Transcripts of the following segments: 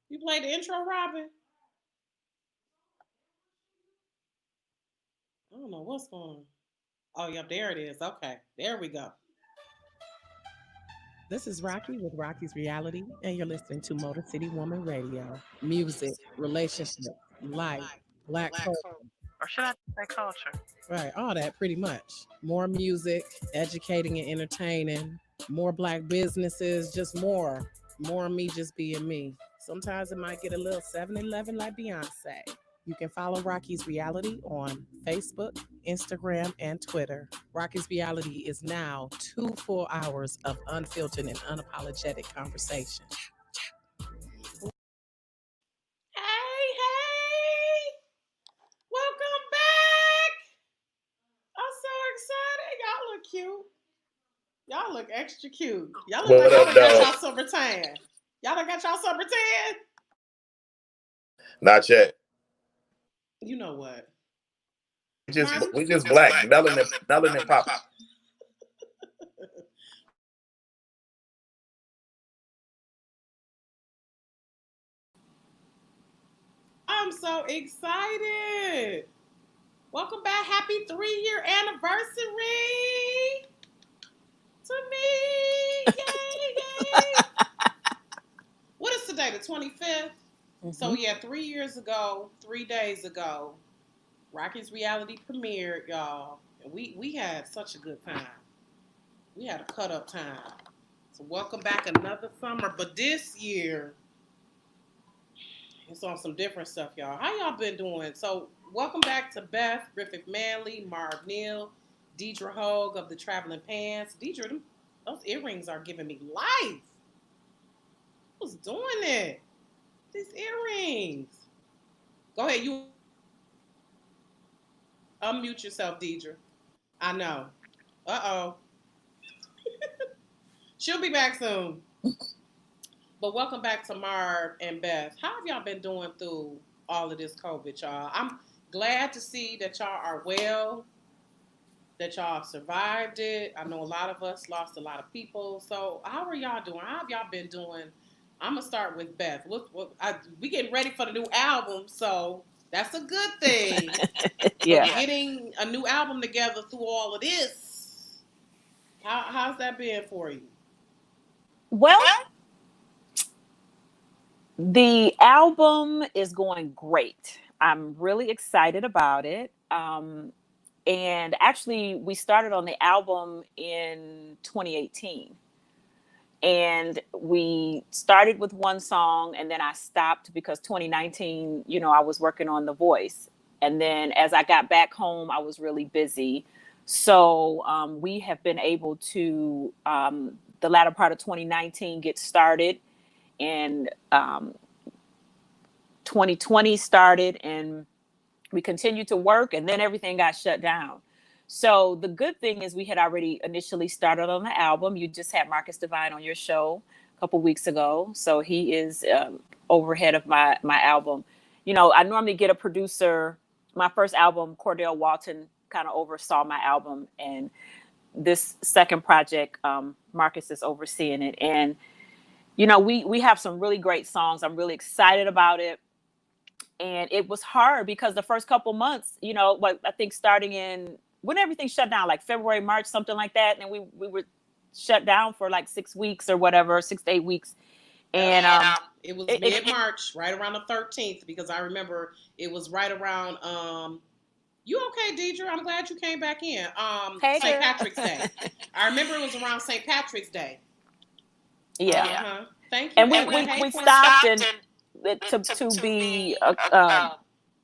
You played the intro, Robin? I don't know what's going on. Oh, yep, there it is. Okay, there we go. This is Rocky with Rocky's Reality, and you're listening to Motor City Woman Radio. Music, relationships, life, black culture, Or should I say culture? right? All that pretty much. More music, educating and entertaining, more black businesses, just more. More of me just being me. Sometimes it might get a little 7-Eleven like Beyonce. You can follow Rocky's Reality on Facebook, Instagram, and Twitter. Rocky's Reality is now 2 full hours of unfiltered and unapologetic conversation. Hey, hey! Welcome back! I'm so excited. Y'all look cute. Y'all look extra cute. Y'all look like y'all done got y'all some tan. Y'all done got y'all some tan? Not yet. You know what? We just black. Melanin pop. I'm so excited. Welcome back. Happy 3-year anniversary to me. Yay, yay. What is today? The 25th? Mm-hmm. So, yeah, 3 years ago, 3 days ago, Rocky's Reality premiered, y'all. And we had such a good time. We had a cut-up time. So, welcome back another summer. But this year, it's on some different stuff, y'all. How y'all been doing? So, welcome back to Beth Griffith-Manley, Marv Neal, Deidre Hogue of the Traveling Pants. Deidre, those earrings are giving me life. Who's doing it? These earrings. Go ahead, you unmute yourself, Deidre. I know. Uh-oh. She'll be back soon. But welcome back to Marv and Beth. How have y'all been doing through all of this COVID, y'all? I'm glad to see that y'all are well, that y'all survived it. I know a lot of us lost a lot of people. So how are y'all doing? How have y'all been doing? I'm going to start with Beth. We getting ready for the new album, so that's a good thing. Yeah. But getting a new album together through all of this, how's that been for you? Well, the album is going great. I'm really excited about it. And actually, we started on the album in 2018. And we started with one song, and then I stopped because 2019, I was working on The Voice. And then as I got back home, I was really busy. So we have been able to, the latter part of 2019, get started. And 2020 started, and we continued to work, and then everything got shut down. So the good thing is we had already initially started on the album. You just had Marcus Divine on your show a couple weeks ago. So he is overhead of my album. I normally get a producer. My first album, Cordell Walton, kind of oversaw my album. And this second project, Marcus is overseeing it. And, we have some really great songs. I'm really excited about it. And it was hard because the first couple months, I think starting in when everything shut down, like February, March, something like that. And we were shut down for like 6 weeks or whatever, 6 to 8 weeks. And it was mid-March, right around the 13th, because I remember it was right around, you okay, Deidre? I'm glad you came back in. St. Patrick's Day. I remember it was around St. Patrick's Day. Yeah. Uh-huh. Thank you. And we stopped and to be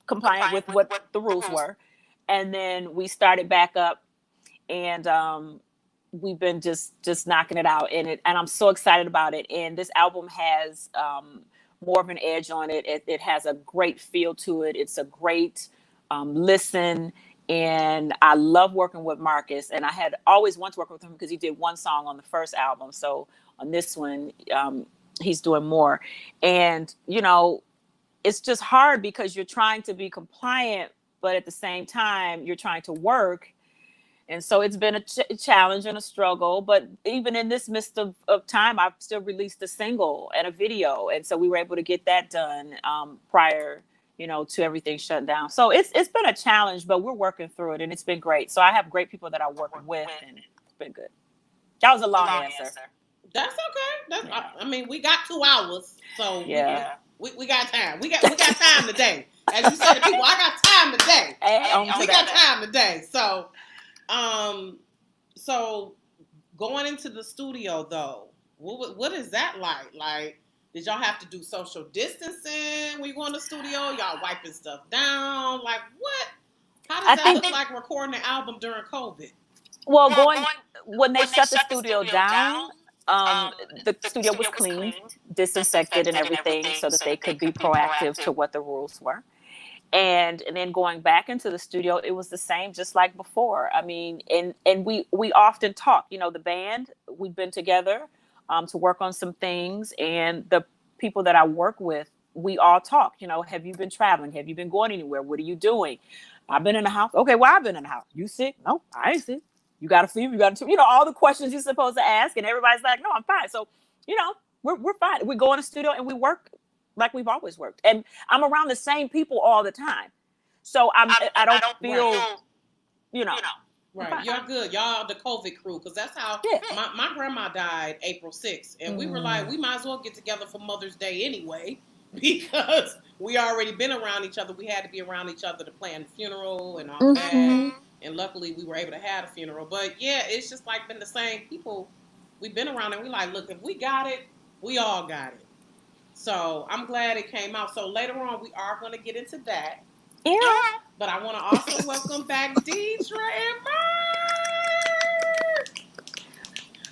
compliant with what the rules were. And then we started back up, and we've been just knocking it out. And I'm so excited about it. And this album has more of an edge on it. It has a great feel to it. It's a great listen. And I love working with Marcus. And I had always wanted to work with him because he did one song on the first album. So on this one, he's doing more. And, it's just hard because you're trying to be compliant, but at the same time, you're trying to work. And so it's been a challenge and a struggle, but even in this midst of time, I've still released a single and a video. And so we were able to get that done prior, to everything shut down. So it's been a challenge, but we're working through it and it's been great. So I have great people that I work with and it's been good. That was a long answer. That's okay. I mean, we got 2 hours, so we got time. We got time today. As you said to people, I got time today. We got time today. So going into the studio though, what is that like? Like, did y'all have to do social distancing when you go in the studio? Y'all wiping stuff down? Like, what? How does that look like recording an album during COVID? Well, when they shut the studio down, the studio was cleaned, disinfected and everything so that they could be proactive to what the rules were. And then going back into the studio, it was the same, just like before. I mean, and we often talk, the band, we've been together to work on some things, and the people that I work with, we all talk, have you been traveling? Have you been going anywhere? What are you doing? I've been in the house. Okay, well, I've been in the house. You sick? No, I ain't sick. You got a fever? You got a all the questions you're supposed to ask, and everybody's like, no, I'm fine. So, we're fine. We go in the studio and we work like we've always worked. And I'm around the same people all the time. So I don't feel, Right. Y'all good. Y'all the COVID crew. Because that's how my grandma died April 6th. And we were like, we might as well get together for Mother's Day anyway. Because we already been around each other. We had to be around each other to plan the funeral and all that. And luckily we were able to have a funeral. But yeah, it's just like been the same people we've been around. And we like, look, if we got it, we all got it. So I'm glad it came out. So later on, we are going to get into that. Yeah. But I want to also welcome back Deidre and Marv,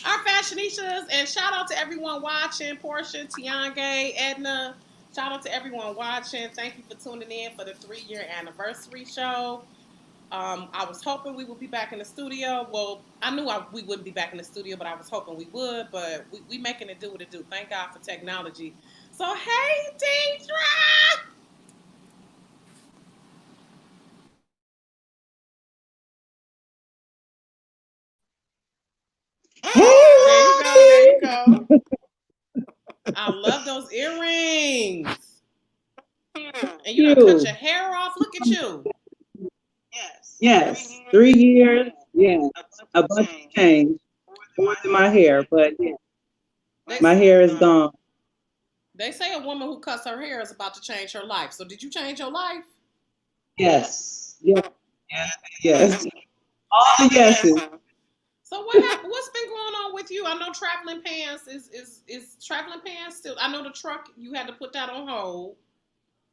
our fashionishas. And shout out to everyone watching. Portia, Tiange, Edna. Shout out to everyone watching. Thank you for tuning in for the 3-year anniversary show. I was hoping we would be back in the studio. Well, I knew we wouldn't be back in the studio, but I was hoping we would. But we making it do what it do. Thank God for technology. So, hey, Deidre! There you go. I love those earrings. And you done cut your hair off. Look at you. Yes. 3 years. Yeah. A bunch of change. More than my hair, but yeah. My hair is gone. They say a woman who cuts her hair is about to change her life. So did you change your life? Yes. Yes. Yes. All the yeses. So what happened? What's been going on with you? I know traveling pants is traveling pants still. I know the truck, you had to put that on hold,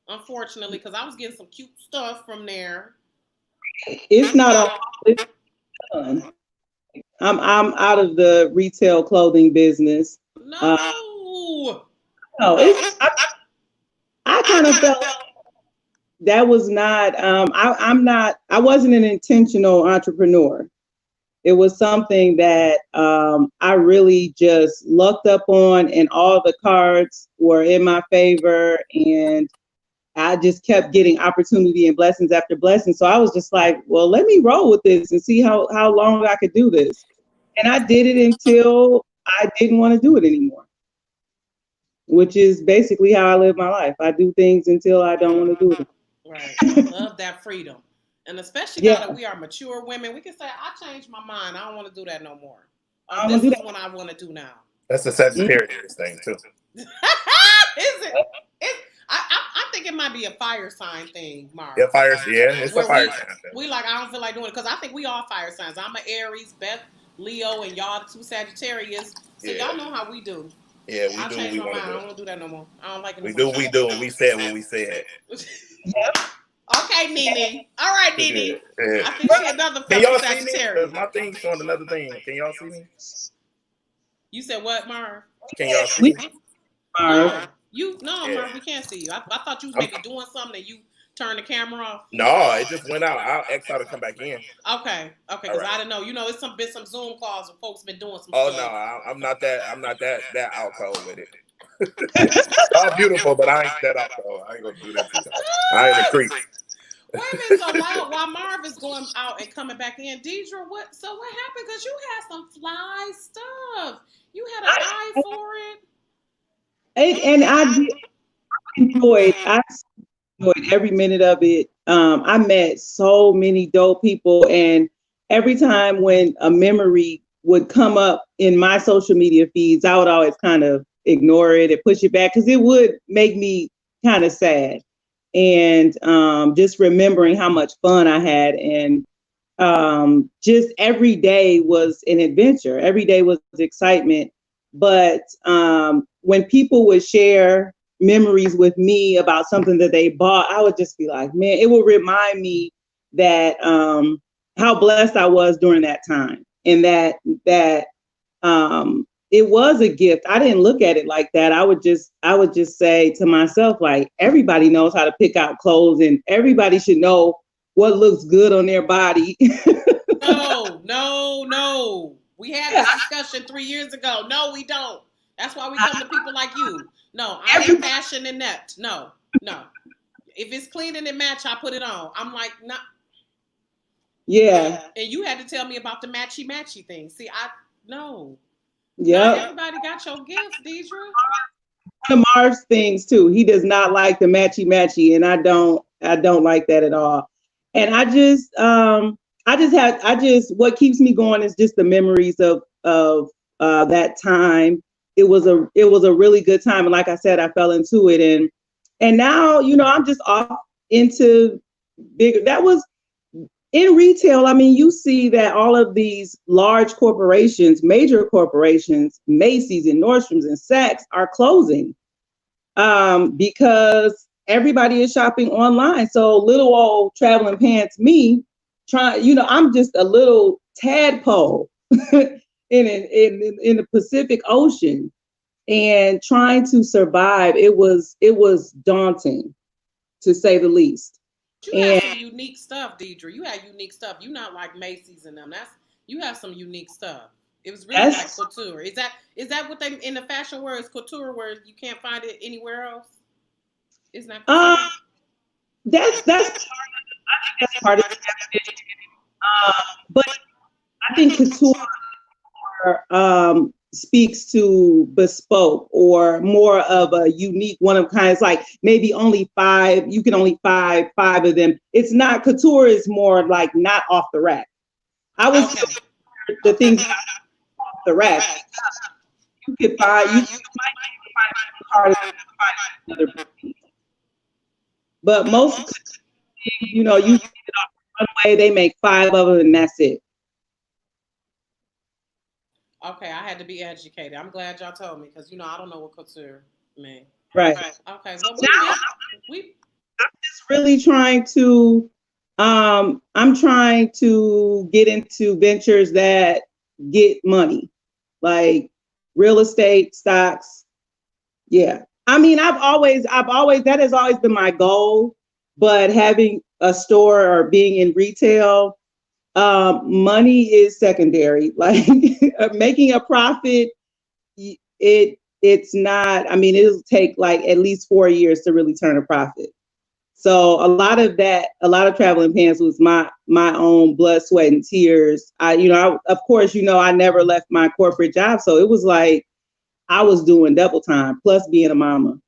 unfortunately, because I was getting some cute stuff from there. It's not all. It's done. I'm out of the retail clothing business. No. I kind of felt that was not. I wasn't an intentional entrepreneur. It was something that I really just lucked up on, and all the cards were in my favor, and I just kept getting opportunity and blessings after blessings. So I was just like, well, let me roll with this and see how long I could do this. And I did it until I didn't want to do it anymore, which is basically how I live my life. I do things until I don't want to do it. Right. I love that freedom. And especially now that we are mature women, we can say, I changed my mind. I don't want to do that no more. This is what I want to do now. That's a Sagittarius thing, too. Is it? I think it might be a fire sign thing, Marv. Yeah, it's a fire sign thing. We like, I don't feel like doing it, because I think we all fire signs. I'm an Aries, Beth, Leo, and y'all the 2 Sagittarius. So y'all know how we do. Yeah, we do. I changed my mind. I don't want to do that no more. I don't like it. We do, and we said what we said. Okay, Nene. All right, Nene. Yeah. I think she's another fellow Sagittarius. My thing's showing another thing. Can y'all see me? You said what, Marv? Can y'all see me? Marv. Marv, we can't see you. I thought you was maybe doing something and you turned the camera off. No, it just went out. I'll X out and come back in. Okay, because I didn't know. It's been some Zoom calls where folks been doing some stuff. Oh no, I'm not that out cold with it. I'm beautiful, but I ain't that out cold. I ain't gonna do that to you. I ain't a creep. Wait a minute, so while Marv is going out and coming back in, Deidre, what happened? Because you had some fly stuff. You had an eye for it. And I enjoyed every minute of it. I met so many dope people, and every time when a memory would come up in my social media feeds, I would always kind of ignore it and push it back because it would make me kind of sad. And just remembering how much fun I had, and just every day was an adventure. Every day was excitement. But when people would share memories with me about something that they bought, I would just be like, man, it will remind me that how blessed I was during that time, and that it was a gift. I didn't look at it like that. I would just say to myself, like, everybody knows how to pick out clothes, and everybody should know what looks good on their body. No. We had this discussion 3 years ago. No, we don't. That's why we come to people like you. No, I ain't fashion in that. No. If it's clean and it match, I put it on. I'm like, nah. Yeah. And you had to tell me about the matchy thing. See, no. Yeah. Everybody got your gift, Deidre. One of Marv's things too. He does not like the matchy, and I don't like that at all. And what keeps me going is just the memories of that time. It was a really good time, and like I said, I fell into it, and now I'm just off into bigger. That was in retail. I mean, you see that all of these large corporations, major corporations, Macy's and Nordstrom's and Saks, are closing because everybody is shopping online. So little old traveling pants, me, I'm just a little tadpole in the Pacific Ocean, and trying to survive. It was daunting, to say the least. You have some unique stuff, Deidre. You had unique stuff. You're not like Macy's and them. You have some unique stuff. It was really like couture. Is that what they in the fashion world is couture, where you can't find it anywhere else? Isn't that couture? That's part of it. But I think couture speaks to bespoke, or more of a unique, one of kind. It's like maybe only 5. You can only five of them. It's not couture. Is more like not off the rack. I was the things off the rack. You could find. You might find another. But most, you get it off one way. They make 5 of them, and that's it. Okay, I had to be educated. I'm glad y'all told me, because I don't know what couture mean. Right. Okay. Well, we just really trying to. I'm trying to get into ventures that get money, like real estate, stocks. Yeah. I mean, I've always that has always been my goal. But having a store or being in retail, money is secondary. Like making a profit, it's not. I mean, it'll take like at least 4 years to really turn a profit. So a lot of traveling pants was my own blood, sweat, and tears. Of course, I never left my corporate job, so it was like I was doing double time plus being a mama.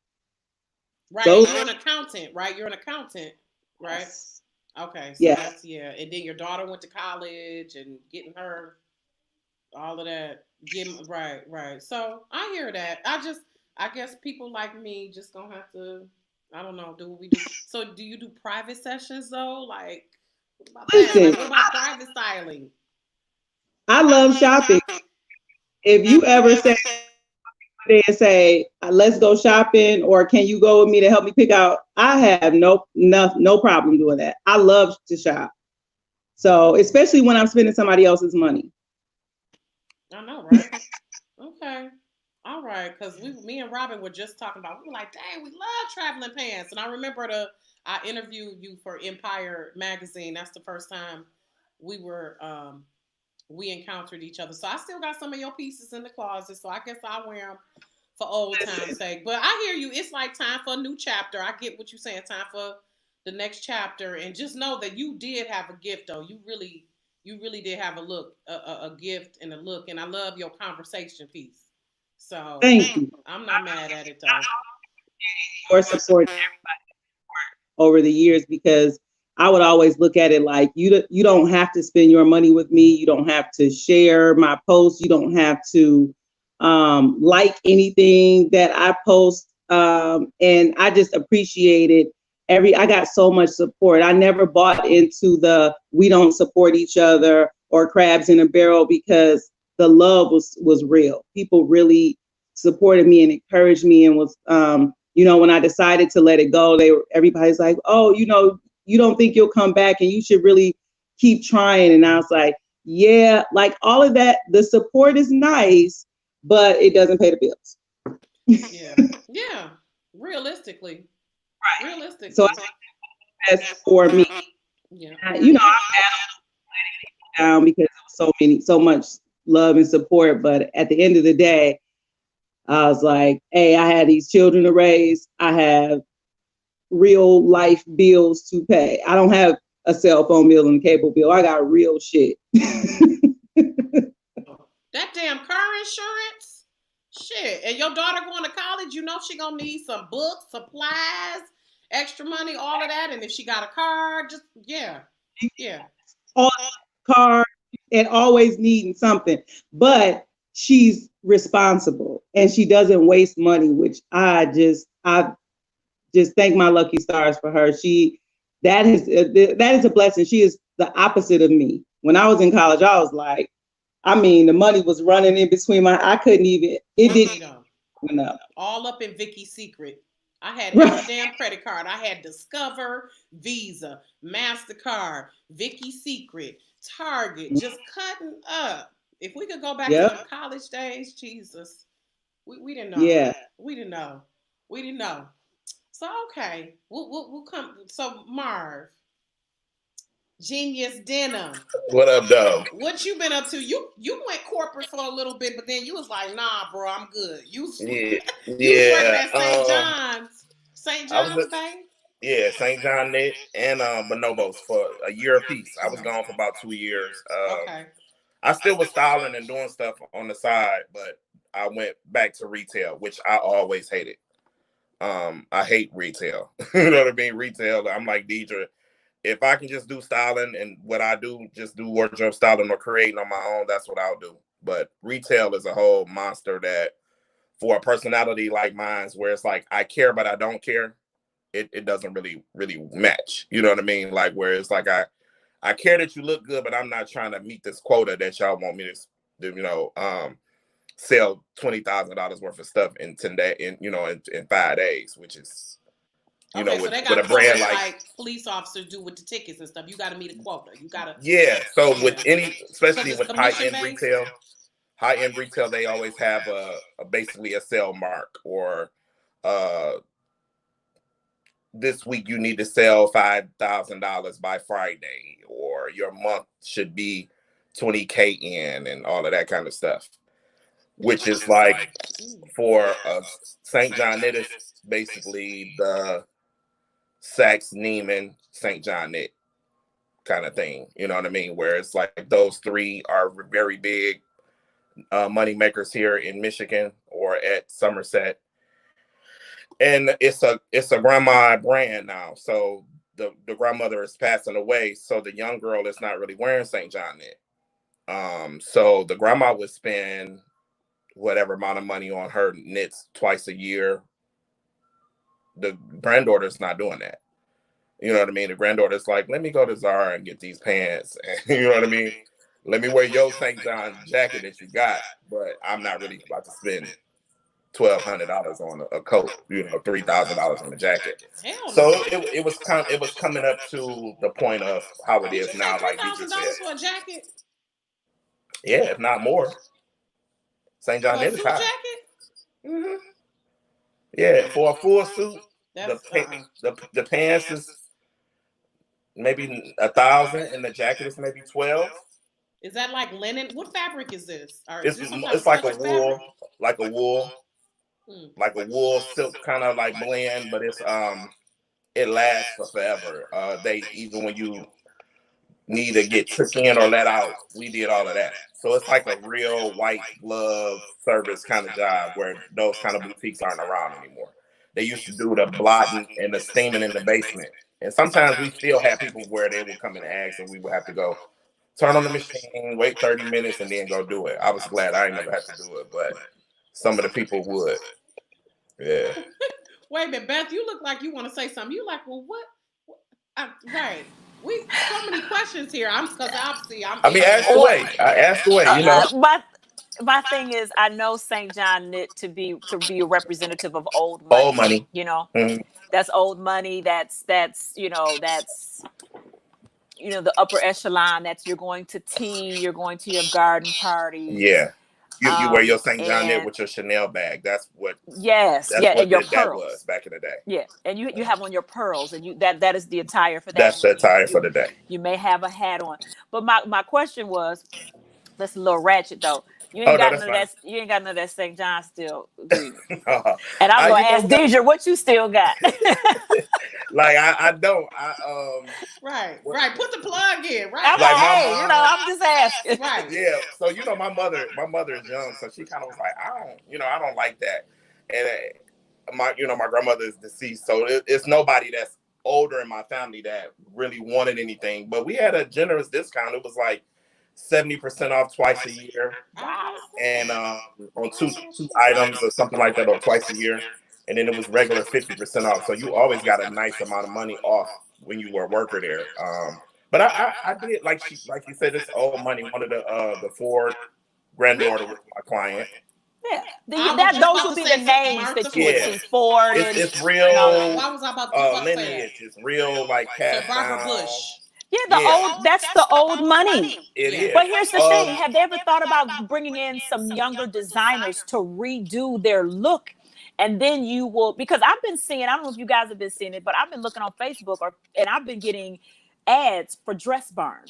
Right, so, you're an accountant, right? You're an accountant, right? Yes. Okay, so that's, and then your daughter went to college and getting her all of that. Right. So I hear that. I guess people like me just gonna have to, I don't know, do what we do. So do you do private sessions though? Like, what about that? Like, what about private styling? I love shopping. If you ever and say, let's go shopping, or can you go with me to help me pick out? I have no problem doing that. I love to shop. So especially when I'm spending somebody else's money. I know, right? Okay. All right. Because me and Robin were just talking about, we were like, dang, we love traveling pants. And I remember I interviewed you for Empire magazine. That's the first time we encountered each other. So I still got some of your pieces in the closet. So I guess I'll wear them for old time's sake. But I hear you. It's like time for a new chapter. I get what you're saying. Time for the next chapter, and just know that you did have a gift, though. You really did have a gift and a look, and I love your conversation piece. So Thank you. I'm not mad at it though. Your support over the years, because I would always look at it like you don't have to spend your money with me. You don't have to share my posts. You don't have to like anything that I post. And I just appreciated I got so much support. I never bought into the we don't support each other or crabs in a barrel, because the love was real. People really supported me and encouraged me, and was when I decided to let it go, everybody's like, oh, you don't think you'll come back and you should really keep trying. And I was like, yeah, like all of that, the support is nice, but it doesn't pay the bills. Yeah. Yeah. Realistically. Right. Realistically. So that's for me. Yeah. I've had down because so much love and support. But at the end of the day, I was like, hey, I had these children to raise. I have real life bills to pay. I don't have a cell phone bill and a cable bill. I got real shit. That damn car insurance? Shit. And your daughter going to college, she gonna need some books, supplies, extra money, all of that. And if she got a car, just yeah. All car and always needing something. But she's responsible and she doesn't waste money, which I just thank my lucky stars for her. That is a blessing. She is the opposite of me. When I was in college, I was like, the money was running in between I couldn't even, it didn't up. All up in Vicky's secret. I had every damn credit card. I had Discover, Visa, MasterCard, Vicky's Secret, Target, just cutting up. If we could go back to the college days, Jesus, we didn't know. Yeah. We didn't know. So, okay, we'll come. So, Marv, Genius Denim. What up, though? What you been up to? You went corporate for a little bit, but then you was like, nah, bro, I'm good. You was working at St. John's. St. John's Day? Yeah, St. John Knit and Bonobos for a year apiece. I was gone for about 2 years. Okay. I still was styling and doing stuff on the side, but I went back to retail, which I always hated. I hate retail. You know what I mean? Retail, I'm like Deidre. If I can just do styling and what I do, just do wardrobe styling or creating on my own, that's what I'll do. But retail is a whole monster that, for a personality like mine, where it's like I care but I don't care, it doesn't really match. You know what I mean? Like where it's like I care that you look good, but I'm not trying to meet this quota that y'all want me to sell $20,000 worth of stuff in 10 days, in 5 days, which is so they got a brand like police officers do with the tickets and stuff. You got to meet a quota. You got to. So with especially with high end retail, they always have basically a sell mark, or this week you need to sell $5,000 by Friday, or your month should be 20K in, and all of that kind of stuff. Which is like for St. John Knit is basically the Saks, Neiman, St. John Knit kind of thing. You know what I mean? Where it's like those three are very big money makers here in Michigan or at Somerset. And it's a grandma brand now. So the grandmother is passing away. So the young girl is not really wearing St. John Knit. So the grandma would spend whatever amount of money on her knits twice a year. The granddaughter's not doing that. You know what I mean? The granddaughter's like, let me go to Zara and get these pants. You know what I mean? Let me wear your St. John jacket that you got, but I'm not really about to spend $1,200 on a coat, $3,000 on a jacket. So it was coming up to the point of how it is now. Like you just said, for a jacket? Yeah, if not more. St. John Knit is high. Jacket? Mm-hmm. Yeah, for a full suit, the pants is maybe 1,000, and the jacket is maybe 12. Is that like linen? What fabric is this? It's like a wool, like a wool silk kind of like blend, but it's it lasts for forever. They even when you need to get took in or let out, we did all of that. So it's like a real white glove service kind of job where those kind of boutiques aren't around anymore. They used to do the blotting and the steaming in the basement. And sometimes we still have people where they would come and ask and we would have to go turn on the machine, wait 30 minutes and then go do it. I was glad I ain't never had to do it, but some of the people would. Yeah. Wait a minute, Beth, you look like you want to say something. You like, well, what? Right. We so many questions here. Because obviously I'm. I mean, ask away. I asked away. You know. My thing is, I know St. John knit to be a representative of old money. Old money. You know, mm-hmm. That's old money. That's the upper echelon. That's you're going to tea. You're going to your garden parties. Yeah. You wear your St. John knit with your Chanel bag. That's what. Yes, that's what and your that pearls was back in the day. Yeah, and you have on your pearls, and that is the attire for that. That's the attire for the day. You may have a hat on, but my question was, that's a little ratchet though. You ain't got none of that. You ain't got none of that St. John still, do you? And I'm gonna ask Deidre, what you still got? Like I don't. Right. Put the plug in. Right. I'm like, hey, I'm just asking. Right. Yeah. So my mother is young, so she kind of was like, I don't like that. And my grandmother is deceased, so it's nobody that's older in my family that really wanted anything. But we had a generous discount. It was like 70% off twice a year. Wow. And on two items or something like that, or twice a year. And then it was regular 50% off. So you always got a nice amount of money off when you were a worker there. But I did, like you said, it's old money. One of the Ford granddaughter was my client. Yeah, those would be the names that you would see. Ford. It's real why was I about to lineage. It's real like passed Barbara down. Bush. Yeah, that's the old money. It is. But here's the thing. Have they ever thought about bringing in some younger designers to redo their look? And then you will, because I've been seeing, I don't know if you guys have been seeing it, but I've been looking on Facebook and I've been getting ads for Dress Barn.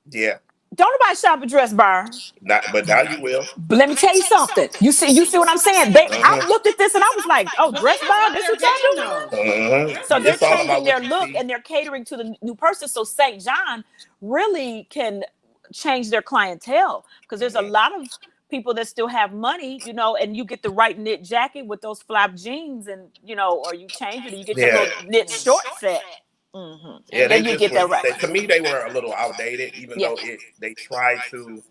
Yeah. Don't nobody shop at Dress Barn. But now you will. But let me tell you something. You see what I'm saying? I looked at this and I was like, oh, Dress Barn, this what y'all doing? So they're changing their look and they're catering to the new person. So St. John really can change their clientele because there's a lot of people that still have money, and you get the right knit jacket with those flap jeans and, or you change it and you get your little knit short set. Mm-hmm. Yeah, then you get that right. To me, they were a little outdated, even though they tried to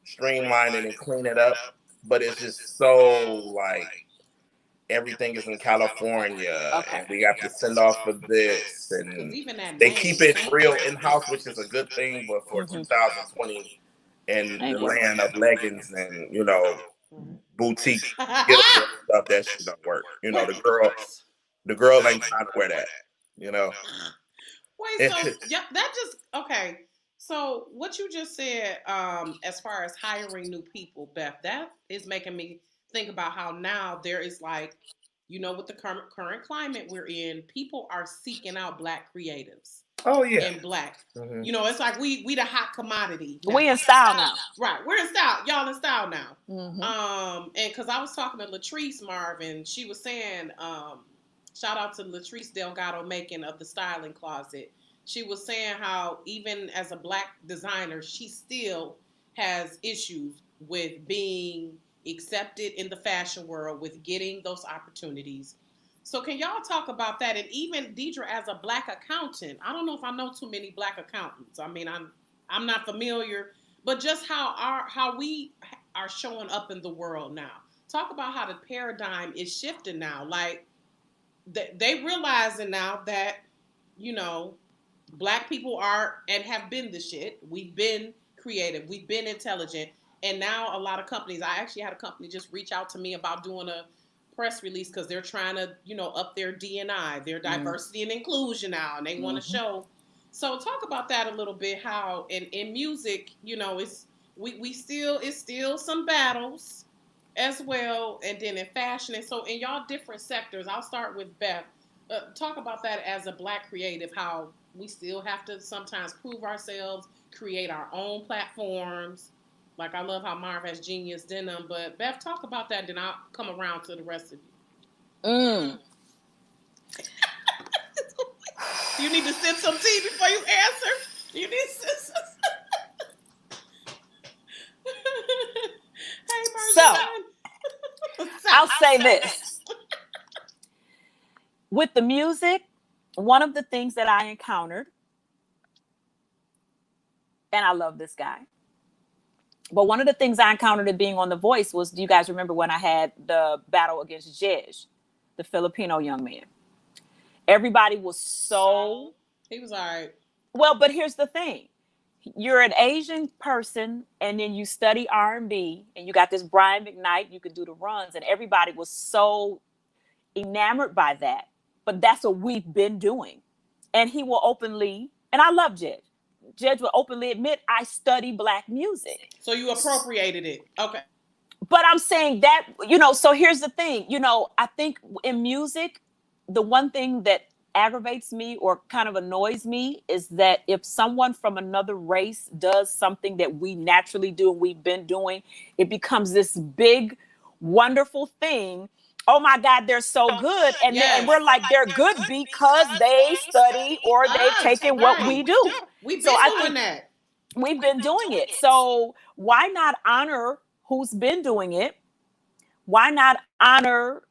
streamline it and clean it up. But it's just so like everything is in California, and we have to send off for this, and they keep it real in house, which is a good thing. But for 2020 and the land of leggings and boutique stuff, that shit don't work. The girl ain't trying to wear that. Wait, so that just okay. So what you just said, as far as hiring new people, Beth, that is making me think about how now there is like, with the current climate we're in, people are seeking out Black creatives. Oh yeah, and Black. Mm-hmm. It's like we the hot commodity. Now. We in style now, right? We're in style. Y'all in style now. Mm-hmm. And because I was talking to Latrice Marv, and she was saying, shout out to Latrice Delgado Macon of the Styling Closet. She was saying how even as a Black designer, she still has issues with being accepted in the fashion world, with getting those opportunities. So can y'all talk about that? And even Deidre, as a Black accountant, I don't know if I know too many Black accountants. I mean, I'm not familiar, but just how we are showing up in the world now. Talk about how the paradigm is shifting now. Like they realizing now that Black people are and have been the shit. We've been creative. We've been intelligent. And now a lot of companies, I actually had a company just reach out to me about doing a press release because they're trying to, up their D&I, their diversity and inclusion now, and they want to show. So talk about that a little bit, how in music, it's it's still some battles as well. And then in fashion. And so in y'all different sectors, I'll start with Beth. Talk about that as a Black creative, how we still have to sometimes prove ourselves, create our own platforms. Like, I love how Marv has Genius Denim, but Beth, talk about that, then I'll come around to the rest of you. You need to sip some tea before you answer. You need to sip some. Hey, So, Marjan. I'll say this. With the music, one of the things that I encountered, and I love this guy, but one of the things I encountered it being on The Voice was, do you guys remember when I had the battle against Jej, the Filipino young man? Everybody was so... He was all right. Well, but here's the thing. You're an Asian person, and then you study R&B, and you got this Brian McKnight, you could do the runs, and everybody was so enamored by that. But that's what we've been doing. And he will openly, and I love Jej. Jej will openly admit, I study Black music. So you appropriated it. Okay. But I'm saying that, so here's the thing. I think in music, the one thing that aggravates me or kind of annoys me is that if someone from another race does something that we naturally do and we've been doing, it becomes this big, wonderful thing. Oh my God, they're so good. And, Yes. and we're like, they're good because they study or they've taken what we do. We've been doing that. We've been doing it. So why not honor who's been doing it? Why not honor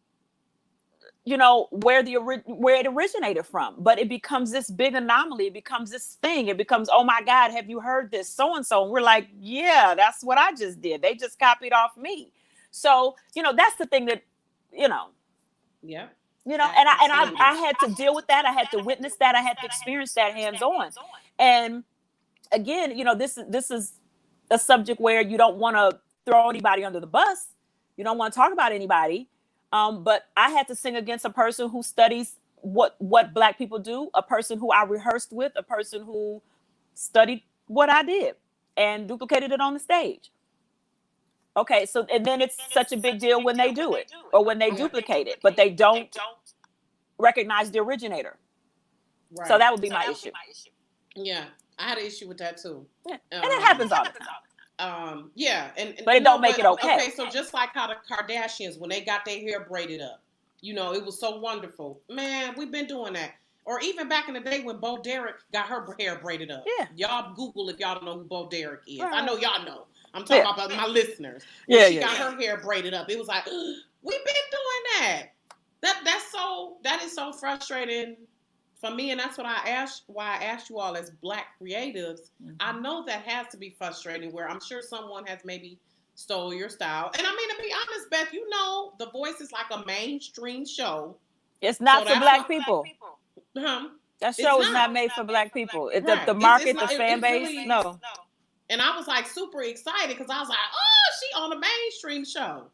where it originated from? But it becomes this big anomaly. It becomes this thing. It becomes, oh my God, have you heard this so-and-so? And we're like, yeah, that's what I just did. They just copied off me. So, that's the thing that, yeah. And I had to deal with that. I had to witness that. I had to experience that hands-on. And again, this is a subject where you don't want to throw anybody under the bus. You don't want to talk about anybody. But I had to sing against a person who studies what Black people do, a person who I rehearsed with, a person who studied what I did and duplicated it on the stage. Okay, so and then it's such a big deal when they do it or when they duplicate it, but they don't recognize the originator. Right. So that would be my issue. Yeah, I had an issue with that too. Yeah. And it happens all the time. Yeah, but it don't make it okay. Okay, so just like how the Kardashians, when they got their hair braided up, it was so wonderful. Man, we've been doing that. Or even back in the day when Bo Derek got her hair braided up. Yeah. Y'all Google if y'all don't know who Bo Derek is. Right. I know y'all know. I'm talking about my listeners. Yeah, she got her hair braided up. It was like, we've been doing that. That is so frustrating for me, and that's what I asked you all as Black creatives. Mm-hmm. I know that has to be frustrating, where I'm sure someone has maybe stole your style. And I mean, to be honest, Beth, The Voice is like a mainstream show. It's not for Black people. That show is not made for Black people. Right. The market, the fan base, really, no. And I was like super excited because I was like, oh, she on a mainstream show.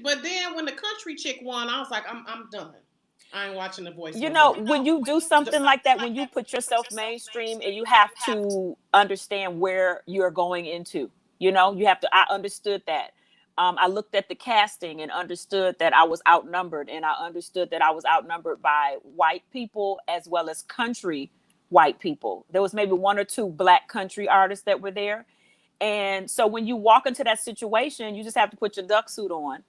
But then when the country chick won, I was like, I'm done. I ain't watching The Voice. When you do something like that, when you put yourself mainstream, and you have to understand where you're going into, you have to, I understood that. I looked at the casting and understood that I was outnumbered, and I understood that I was outnumbered by white people as well as country white people. There was maybe one or two Black country artists that were there. And so when you walk into that situation, you just have to put your duck suit on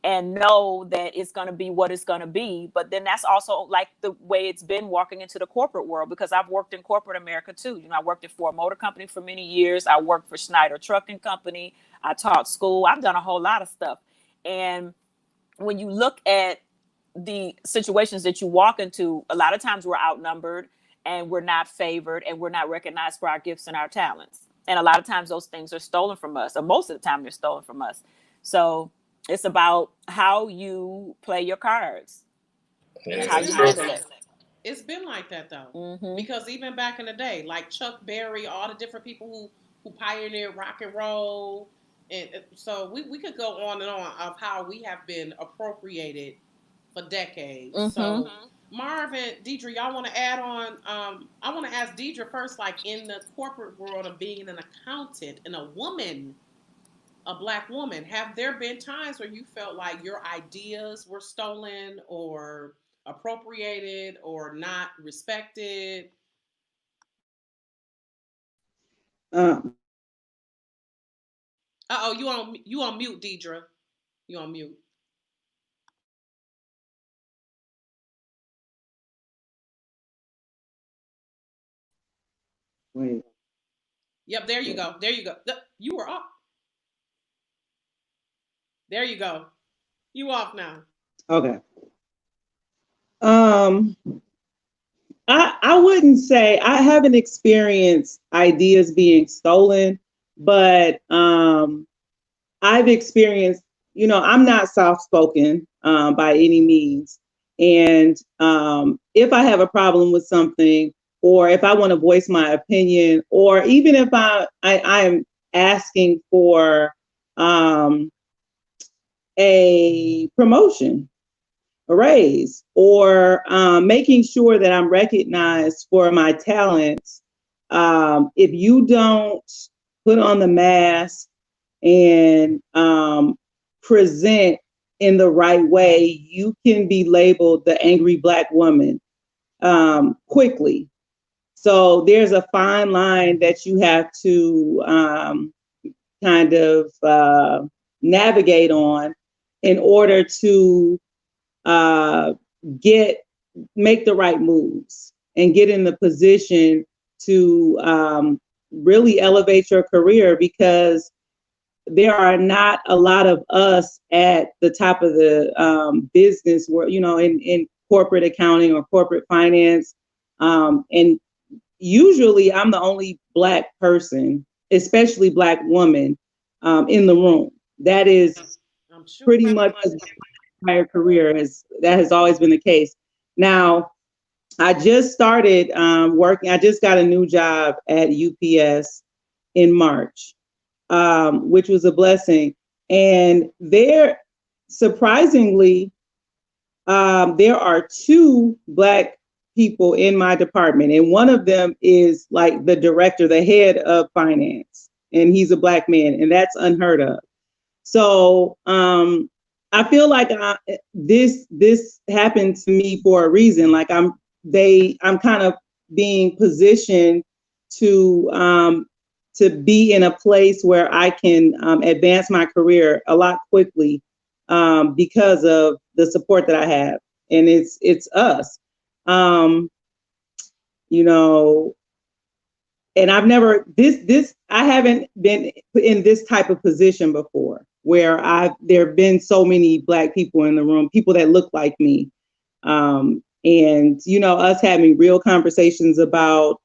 and know that it's going to be what it's going to be. But then that's also like the way it's been walking into the corporate world, because I've worked in corporate America too. I worked at Ford Motor Company for many years. I worked for Schneider Trucking Company. I taught school. I've done a whole lot of stuff. And when you look at the situations that you walk into, a lot of times we're outnumbered and we're not favored and we're not recognized for our gifts and our talents. And a lot of times those things are stolen from us, or most of the time they're stolen from us. So it's about how you play your cards. And how you handle it. It's been like that though. Mm-hmm. Because even back in the day, like Chuck Berry, all the different people who pioneered rock and roll. And so we could go on and on of how we have been appropriated for decades. Mm-hmm. So Marv and Deidre, y'all want to add on? I want to ask Deidre first, like in the corporate world of being an accountant and a woman, a Black woman, have there been times where you felt like your ideas were stolen or appropriated or not respected? You on mute, Deidre. You on mute. Wait. Yep, there you go. There you go. You were off. There you go. You off now. Okay. Um, I wouldn't say I haven't experienced ideas being stolen, but I've experienced, I'm not soft spoken by any means. And if I have a problem with something, or if I want to voice my opinion, or even if I am asking for a promotion, a raise, or making sure that I'm recognized for my talents, if you don't put on the mask and present in the right way, you can be labeled the angry Black woman quickly. So there's a fine line that you have to kind of navigate on in order to uh, make the right moves and get in the position to really elevate your career, because there are not a lot of us at the top of the business world, in corporate accounting or corporate finance. And usually I'm the only Black person, especially Black woman, in the room. That is pretty much my entire career. That has always been the case. Now, I just started working. I just got a new job at UPS in March, which was a blessing. And surprisingly, there are two Black people in my department, and one of them is like the director, the head of finance, and he's a Black man, and that's unheard of. So I feel like this happened to me for a reason. Like I'm kind of being positioned to be in a place where I can advance my career a lot quickly because of the support that I have, and it's us. You know, and I haven't been in this type of position before, where there have been so many Black people in the room, people that look like me. And, us having real conversations about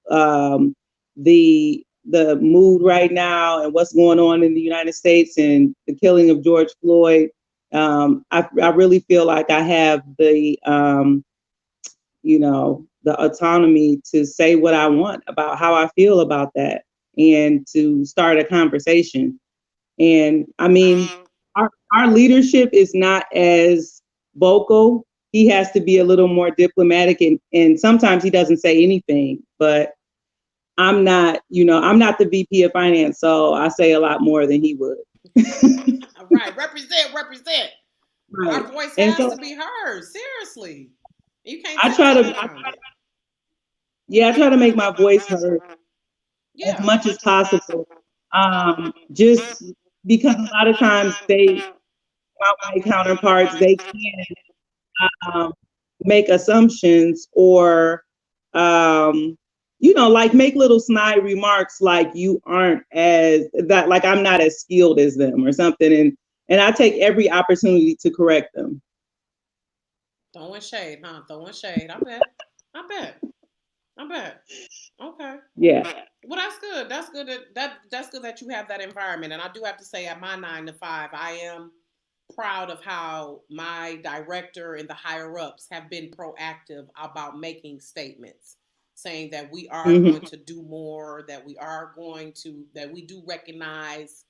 the mood right now and what's going on in the United States and the killing of George Floyd. I really feel like I have the autonomy to say what I want about how I feel about that and to start a conversation. And I mean, our leadership is not as vocal. He has to be a little more diplomatic, and sometimes he doesn't say anything, but I'm not the VP of finance, so I say a lot more than he would. Right. Represent. Right. Our voice has to be heard. Seriously. You can't I try to make my voice heard as much as possible. Just because a lot of times my white counterparts, they can make assumptions or like make little snide remarks like you aren't like I'm not as skilled as them or something, and I take every opportunity to correct them. Throwing shade, huh? Throwing shade. I bet. Okay. Yeah. Well, that's good. That's good. That's good that you have that environment. And I do have to say, at my 9 to 5, I am proud of how my director and the higher ups have been proactive about making statements, saying that we are going to do more, that we do recognize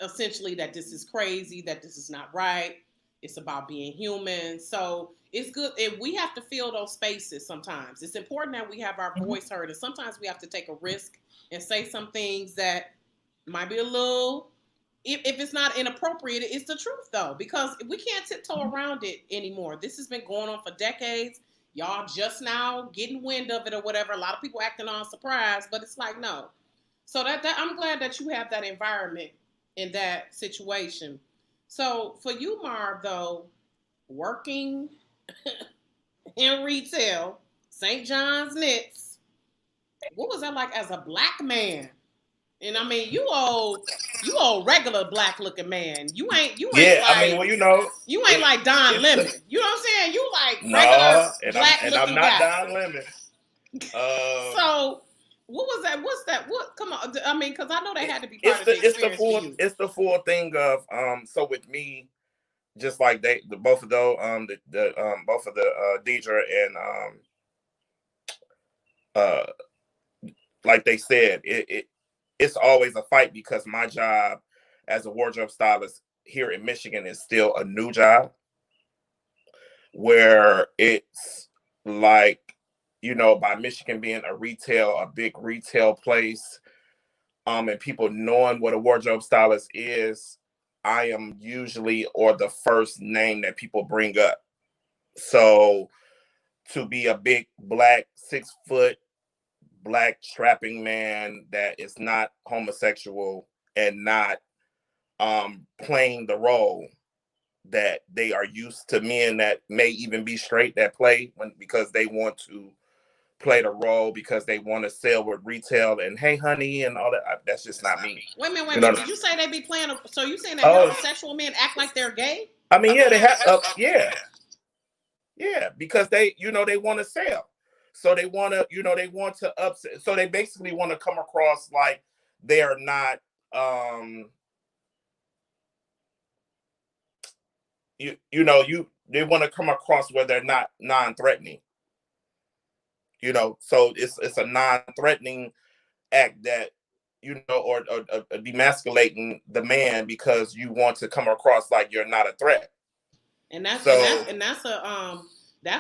essentially that this is crazy, that this is not right. It's about being human. So it's good. And we have to fill those spaces sometimes. It's important that we have our voice heard. And sometimes we have to take a risk and say some things that might be a little, if it's not inappropriate, it's the truth though, because we can't tiptoe around it anymore. This has been going on for decades. Y'all just now getting wind of it or whatever. A lot of people acting on surprise, but it's like, no. So that I'm glad that you have that environment in that situation. So for you, Marv, though, working in retail, St. John's Knits, what was that like as a black man? And I mean, you old regular black looking man. You ain't Yeah, like I mean, well, you know, you ain't like Don it's Lemon. You know what I'm saying? You like regular no, black and I'm looking not guy. Don Lemon. So what was that? What's that? What? Come on. I mean, because I know they had to be part of the experience for you. It's the full thing of So with me, just like both of those both of the Deidre and like they said, it's always a fight because my job as a wardrobe stylist here in Michigan is still a new job, where it's like, by Michigan being a big retail place, and people knowing what a wardrobe stylist is, I am usually the first name that people bring up. So to be a big black 6-foot black strapping man that is not homosexual and not playing the role that they are used to, men that may even be straight that play because they want to play the role because they want to sell with retail and hey honey and all that. That's just not me. Wait a minute. Did you say they be playing? So you saying that heterosexual men act like they're gay? I mean, yeah, they have. Yeah, because they want to sell, so they want to upset. So they basically want to come across like they are not. They want to come across where they're not non-threatening. So it's a non-threatening act that or demasculating the man because you want to come across like you're not a threat. And that's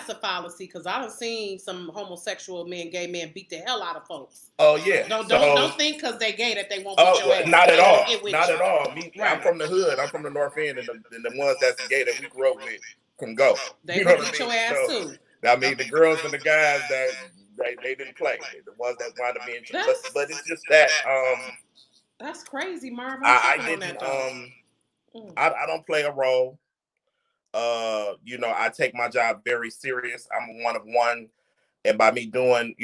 a fallacy because I've seen some homosexual men, gay men beat the hell out of folks. Oh yeah. Don't think because they gay that they won't beat your ass. Not at all. Not at all. I'm from the hood. I'm from the North End, and the ones that's gay that we grew up with can go. They will beat your ass too. I mean, the girls and the guys that they didn't play. The ones that wound up being, but it's just that. That's crazy, Marv. I didn't. I don't play a role. I take my job very serious. I'm one of one. And by me doing,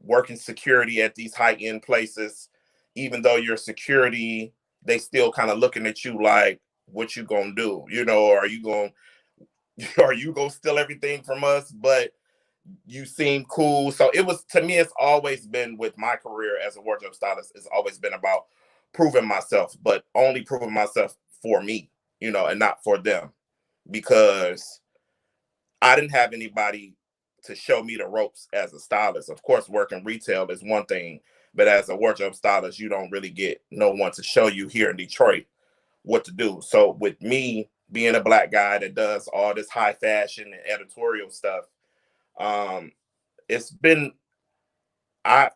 working security at these high-end places, even though you're security, they still kind of looking at you like, what you gonna do? Are you gonna steal everything from us? But you seem cool. So to me, it's always been with my career as a wardrobe stylist, it's always been about proving myself, but only proving myself for me, and not for them. Because I didn't have anybody to show me the ropes as a stylist. Of course, working retail is one thing, but as a wardrobe stylist, you don't really get no one to show you here in Detroit what to do. So with me being a black guy that does all this high fashion and editorial stuff, I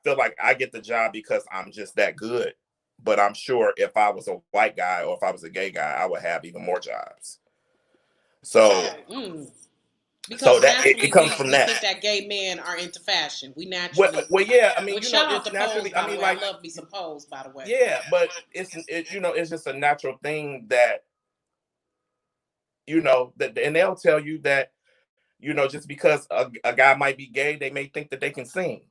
feel like I get the job because I'm just that good. But I'm sure if I was a white guy or if I was a gay guy, I would have even more jobs. So, because that it comes from that. We think that gay men are into fashion. We naturally. Well, yeah. I mean, shout out to naturally. Pose, I love me some Pose, by the way. Yeah, but it's just a natural thing that and they'll tell you that just because a guy might be gay, they may think that they can sing.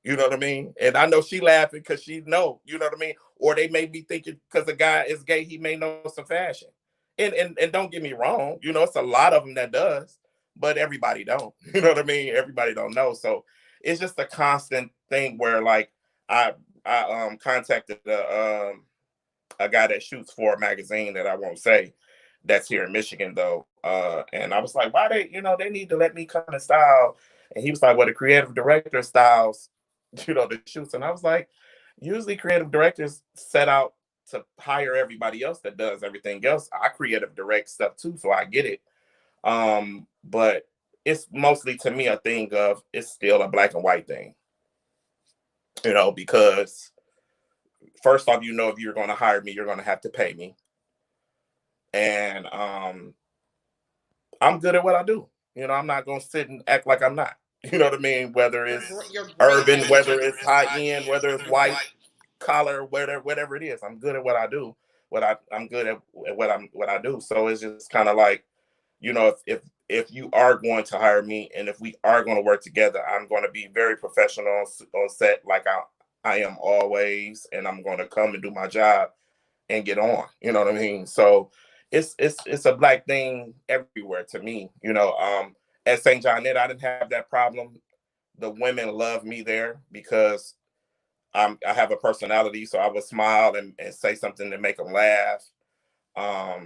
You know what I mean? And I know she laughing because she know. You know what I mean? Or they may be thinking because a guy is gay, he may know some fashion. And don't get me wrong, it's a lot of them that does, but everybody don't. You know what I mean? Everybody don't know. So it's just a constant thing where like I contacted a guy that shoots for a magazine that I won't say that's here in Michigan though. And I was like, why they need to let me kind of style. And he was like, well, the creative director styles, the shoots. And I was like, usually creative directors set out to hire everybody else that does everything else. I creative direct stuff too, so I get it. But it's mostly to me a thing of it's still a black and white thing. Because first off, if you're going to hire me, you're going to have to pay me. And I'm good at what I do. I'm not going to sit and act like I'm not. You know what I mean? Whether it's urban, whether it's high end, whether it's white collar, whatever it is, I'm good at what I do. I'm good at what I do. So it's just kind of like you know, if you are going to hire me and if we are going to work together, I'm going to be very professional on set, like I am always, and I'm going to come and do my job and get on. You know what I mean? So it's a black thing everywhere to me. You know, at St. John Net, I didn't have that problem. The women love me there because I have a personality, so I would smile and say something to make them laugh. I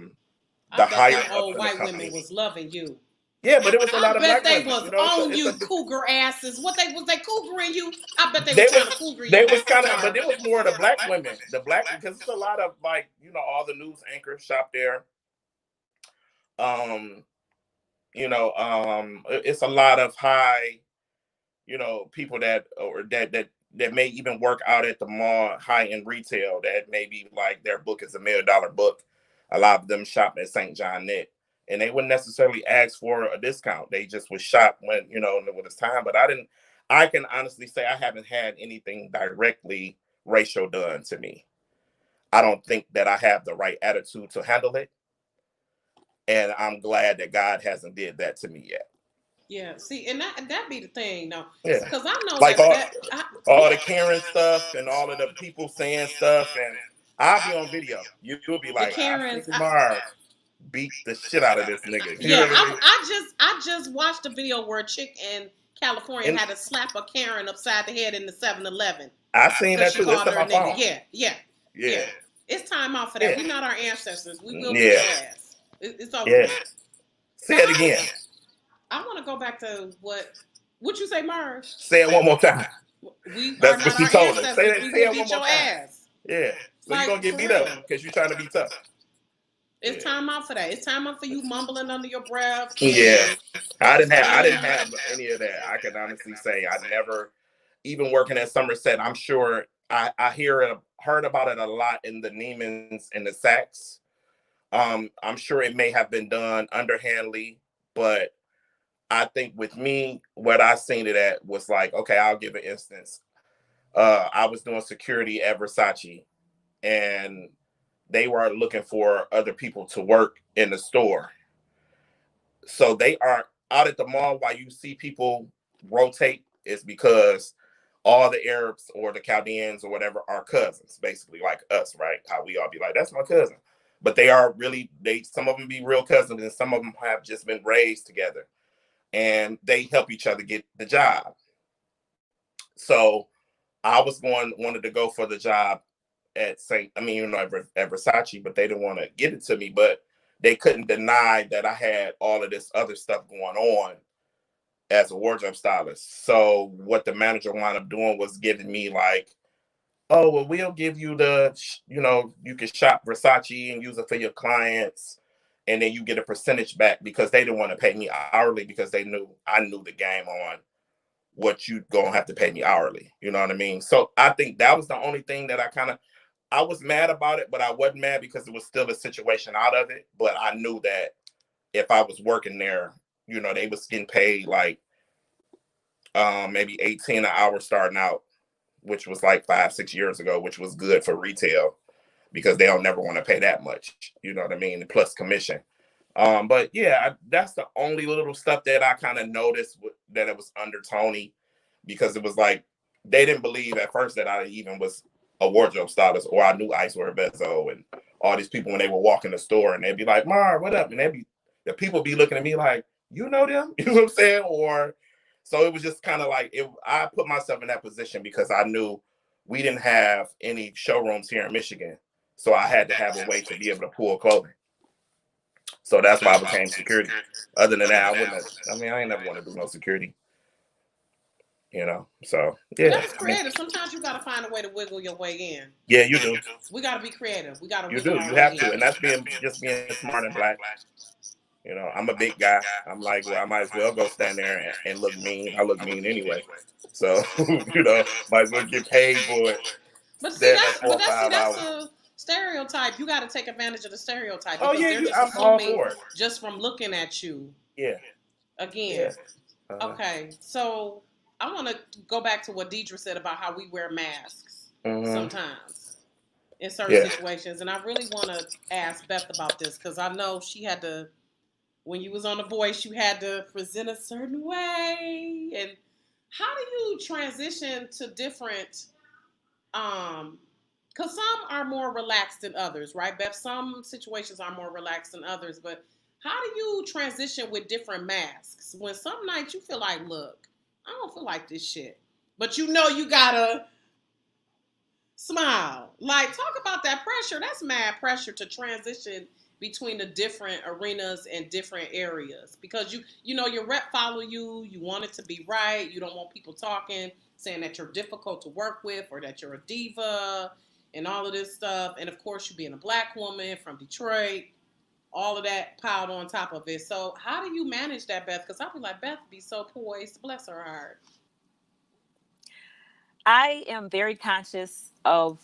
The bet higher them up old in the white company, women was loving you. yeah, but it was a I lot of bet black they women. was You know, on you, cougar asses. What they was they cougaring you? I bet they they was trying was to cougar they you. was kind of, but Marv. it was more the black women, because it's a lot of, like, you know, all the news anchors shop there. Um, it's a lot of high, you know, people that may even work out at the mall, high end retail, that maybe like their book is $1 million book. A lot of them shop at St. John Net, and they wouldn't necessarily ask for a discount. They just would shop when, you know, when it's time. But I can honestly say I haven't had anything directly racial done to me. I don't think that I have the right attitude to handle it, and I'm glad that God hasn't did that to me yet. Yeah, see, and that be the thing, though, Yeah, because I know like all the yeah, Karen stuff and all of the people saying stuff, and I'll be on video. You'll be the like, I Karens. think Marv beat the shit out of this nigga. You know Yeah, what I mean? I just watched a video where a chick in California And had to slap a Karen upside the head in the 7-Eleven I seen because that she too. It's called on her a my nigga. phone. Yeah. Yeah, It's time out for that. yeah, We're not our ancestors. We will beat yeah, your ass. It's over yeah. with. Say So it again. I want to go back to what you say, Marv? Say it one more time. We are That's what not she our told us. ancestors. We Say will it one beat more your time. ass. Yeah. So you're Like, gonna get for beat real. up because you're trying to be tough. It's Yeah. time out for that. It's time out for you mumbling under your breath. Yeah. And I didn't screaming. have any of that. I can honestly say I never, even working at Somerset, I'm sure I heard about it a lot in the Neiman's and the Saks. I'm sure it may have been done underhandly, but I think with me, what I seen it at was like, okay, I'll give an instance. I was doing security at Versace, and they were looking for other people to work in the store. So they are out at the mall while you see people rotate, is because all the Arabs or the Chaldeans or whatever are cousins, basically like us, right? How we all be like, that's my cousin. But they are really, some of them be real cousins, and some of them have just been raised together, and they help each other get the job. So I wanted to go for the job at at Versace, but they didn't want to get it to me. But they couldn't deny that I had all of this other stuff going on as a wardrobe stylist. So what the manager wound up doing was giving me like, oh, well, we'll give you you can shop Versace and use it for your clients, and then you get a percentage back, because they didn't want to pay me hourly, because I knew the game on what you gonna have to pay me hourly. You know what I mean? So I think that was the only thing that I was mad about it, but I wasn't mad because it was still a situation out of it. But I knew that if I was working there, they was getting paid like maybe 18 an hour starting out, which was like 5-6 years ago, which was good for retail because they don't never want to pay that much. You know what I mean? Plus commission. But yeah, that's the only little stuff that I kind of noticed that it was undertony, because it was like they didn't believe at first that I even was a wardrobe stylist, or I knew Ice or Bezo and all these people when they would walk in the store, and they'd be like, Mar, what up? And the people be looking at me like, you know them? You know what I'm saying? Or so it was just kind of like I put myself in that position because I knew we didn't have any showrooms here in Michigan. So I had to have a way to be able to pull clothing. So that's why I became security. Other than that, I ain't never want to do no security. So But yeah. that's creative. Sometimes you got to find a way to wiggle your way in. Yeah, you do. We got to be creative. We got to You wiggle do. our You way have in. to. And that's being smart and black. I'm a big guy. I'm like, well, I might as well go stand there and look mean. I look mean anyway. So, might as well get paid for it. But see, that's 4 or 5 that's hours. a stereotype. You got to take advantage of the stereotype, Oh because yeah, they're just I'm all assuming for it. just from looking at you. Yeah. Again. Yeah. Okay, so I want to go back to what Deidre said about how we wear masks sometimes in certain situations, and I really want to ask Beth about this, because I know she had to when you was on The Voice, you had to present a certain way. And how do you transition to different because some are more relaxed than others, right, Beth? Some situations are more relaxed than others, but how do you transition with different masks when some nights you feel like, look, I don't feel like this shit, but you know you gotta smile. Like, talk about that pressure. That's mad pressure to transition between the different arenas and different areas because you know your rep follow you. You want it to be right. You don't want people talking, saying that you're difficult to work with or that you're a diva and all of this stuff. And of course, you being a black woman from Detroit, all of that piled on top of it. So how do you manage that, Beth? Because I'll be like, Beth be so poised, bless her heart. I am very conscious of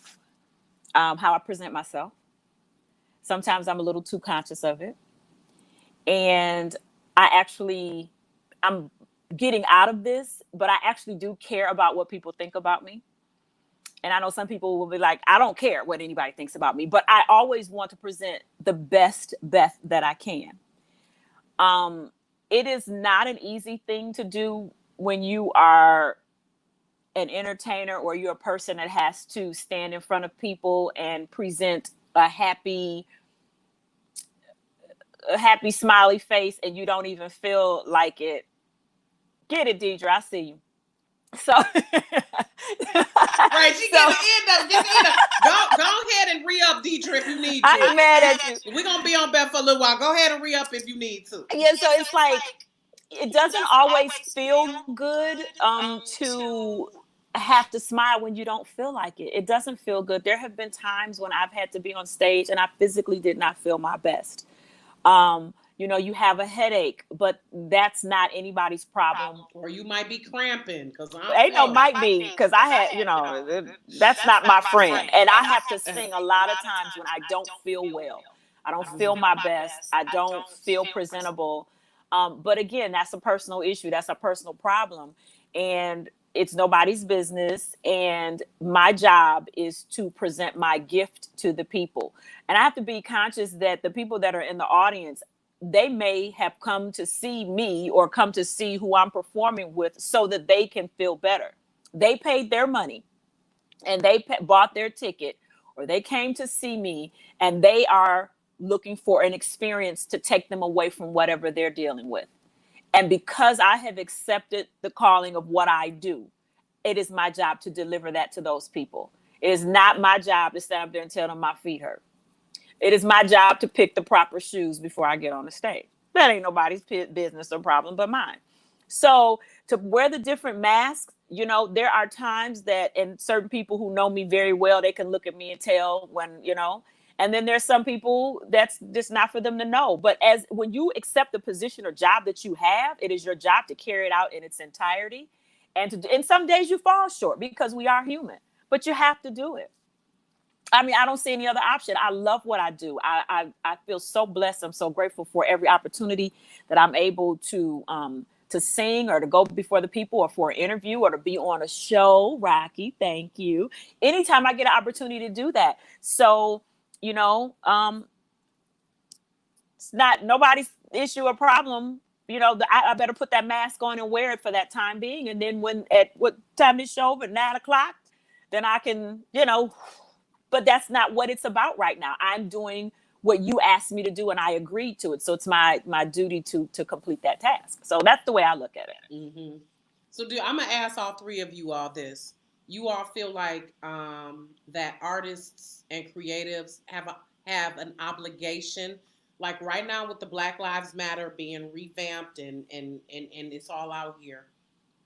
how I present myself. Sometimes I'm a little too conscious of it. And I'm getting out of this, but I actually do care about what people think about me. And I know some people will be like, I don't care what anybody thinks about me, but I always want to present the best Beth that I can. It is not an easy thing to do when you are an entertainer or you're a person that has to stand in front of people and present a happy smiley face and you don't even feel like it. Get it, Deidre, I see you. So right, you get the end of it. Go ahead and re-up, Deidre, if you need to. I ain't mad at you. We're gonna be on Beth for a little while. Go ahead and re-up if you need to. Yeah, so it's like it doesn't always feel good to have to smile when you don't feel like it. It doesn't feel good. There have been times when I've had to be on stage and I physically did not feel my best. You know, you have a headache, but that's not anybody's problem. Or you might be cramping because might be because I had, you know, that's not my friend. And I have to sing a lot of times when I don't feel well. I don't feel my best. I don't feel presentable. But again, that's a personal issue. That's a personal problem. And it's nobody's business. And my job is to present my gift to the people. And I have to be conscious that the people that are in the audience, they may have come to see me or come to see who I'm performing with so that they can feel better. They paid their money and they bought their ticket or they came to see me and they are looking for an experience to take them away from whatever they're dealing with. And because I have accepted the calling of what I do, it is my job to deliver that to those people. It is not my job to stand up there and tell them my feet hurt. It is my job to pick the proper shoes before I get on the stage. That ain't nobody's business or problem but mine. So to wear the different masks, you know, there are times that, and certain people who know me very well, they can look at me and tell when, you know, and then there's some people that's just not for them to know. But when you accept the position or job that you have, it is your job to carry it out in its entirety. And some days you fall short because we are human, but you have to do it. I mean, I don't see any other option. I love what I do. I feel so blessed. I'm so grateful for every opportunity that I'm able to sing or to go before the people or for an interview or to be on a show. Rocky, thank you. Anytime I get an opportunity to do that. So, you know, it's not nobody's issue or problem. You know, I better put that mask on and wear it for that time being. And then what time is show over? 9:00, then I can, you know. But that's not what it's about right now. I'm doing what you asked me to do, and I agreed to it. So it's my duty to complete that task. So that's the way I look at it. Mm-hmm. So I'm going to ask all three of you all this. You all feel like that artists and creatives have an obligation, like right now with the Black Lives Matter being revamped and it's all out here.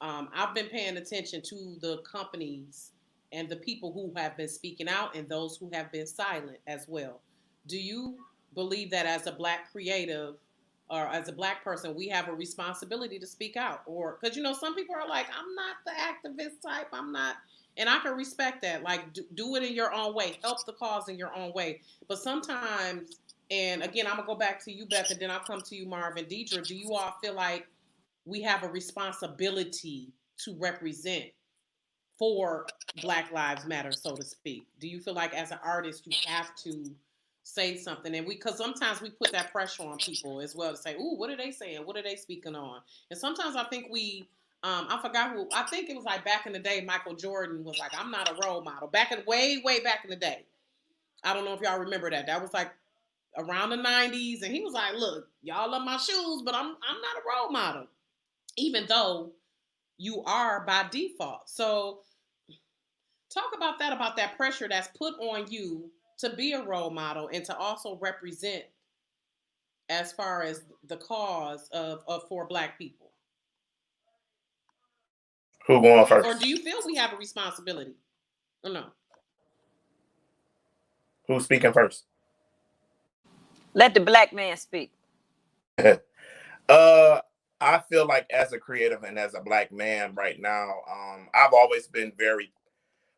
I've been paying attention to the companies and the people who have been speaking out and those who have been silent as well. Do you believe that as a Black creative or as a Black person, we have a responsibility to speak out? Or, because, you know, some people are like, I'm not the activist type, I'm not, and I can respect that. Like, do it in your own way, help the cause in your own way. But sometimes, and again, I'm going to go back to you, Beth, and then I'll come to you, Marv and Deidre. Do you all feel like we have a responsibility to represent for Black Lives Matter, so to speak? Do you feel like as an artist you have to say something, and because sometimes we put that pressure on people as well to say, "Ooh, what are they saying? What are they speaking on?" And sometimes I think I forgot who. I think it was like back in the day. Michael Jordan was like, "I'm not a role model." Back in way back in the day. I don't know if y'all remember that. That was like around the '90s, and he was like, "Look, y'all love my shoes, but I'm not a role model," even though you are by default. So talk about that pressure that's put on you to be a role model and to also represent as far as the cause of for Black people. Who going first? Or do you feel we have a responsibility? Or no? Who's speaking first? Let the Black man speak. I feel like as a creative and as a Black man right now, I've always been very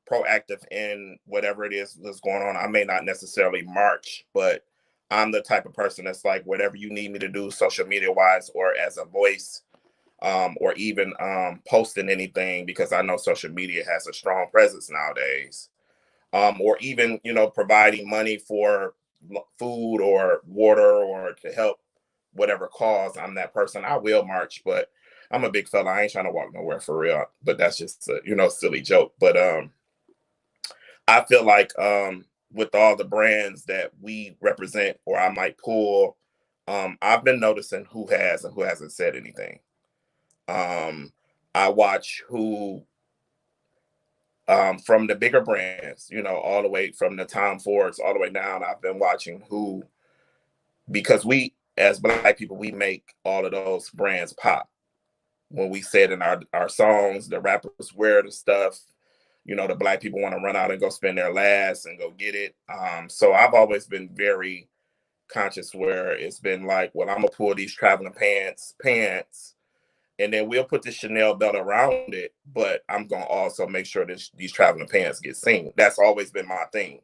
proactive in whatever it is that's going on. I may not necessarily march, but I'm the type of person that's like, whatever you need me to do social media wise or as a voice, or even posting anything, because I know social media has a strong presence nowadays, or even, providing money for food or water or to help whatever cause. I'm that person. I will march, but I'm a big fella. I ain't trying to walk nowhere for real. But that's just a, silly joke. But I feel like with all the brands that we represent or I might pull, I've been noticing who has and who hasn't said anything. I watch who from the bigger brands, all the way from the Tom Fords all the way down. I've been watching who, because we as Black people, we make all of those brands pop. When we said in our songs, the rappers wear the stuff, the Black people want to run out and go spend their last and go get it. So I've always been very conscious where it's been like, well, I'm gonna pull these traveling pants, and then we'll put the Chanel belt around it, but I'm gonna also make sure that these traveling pants get seen. That's always been my thing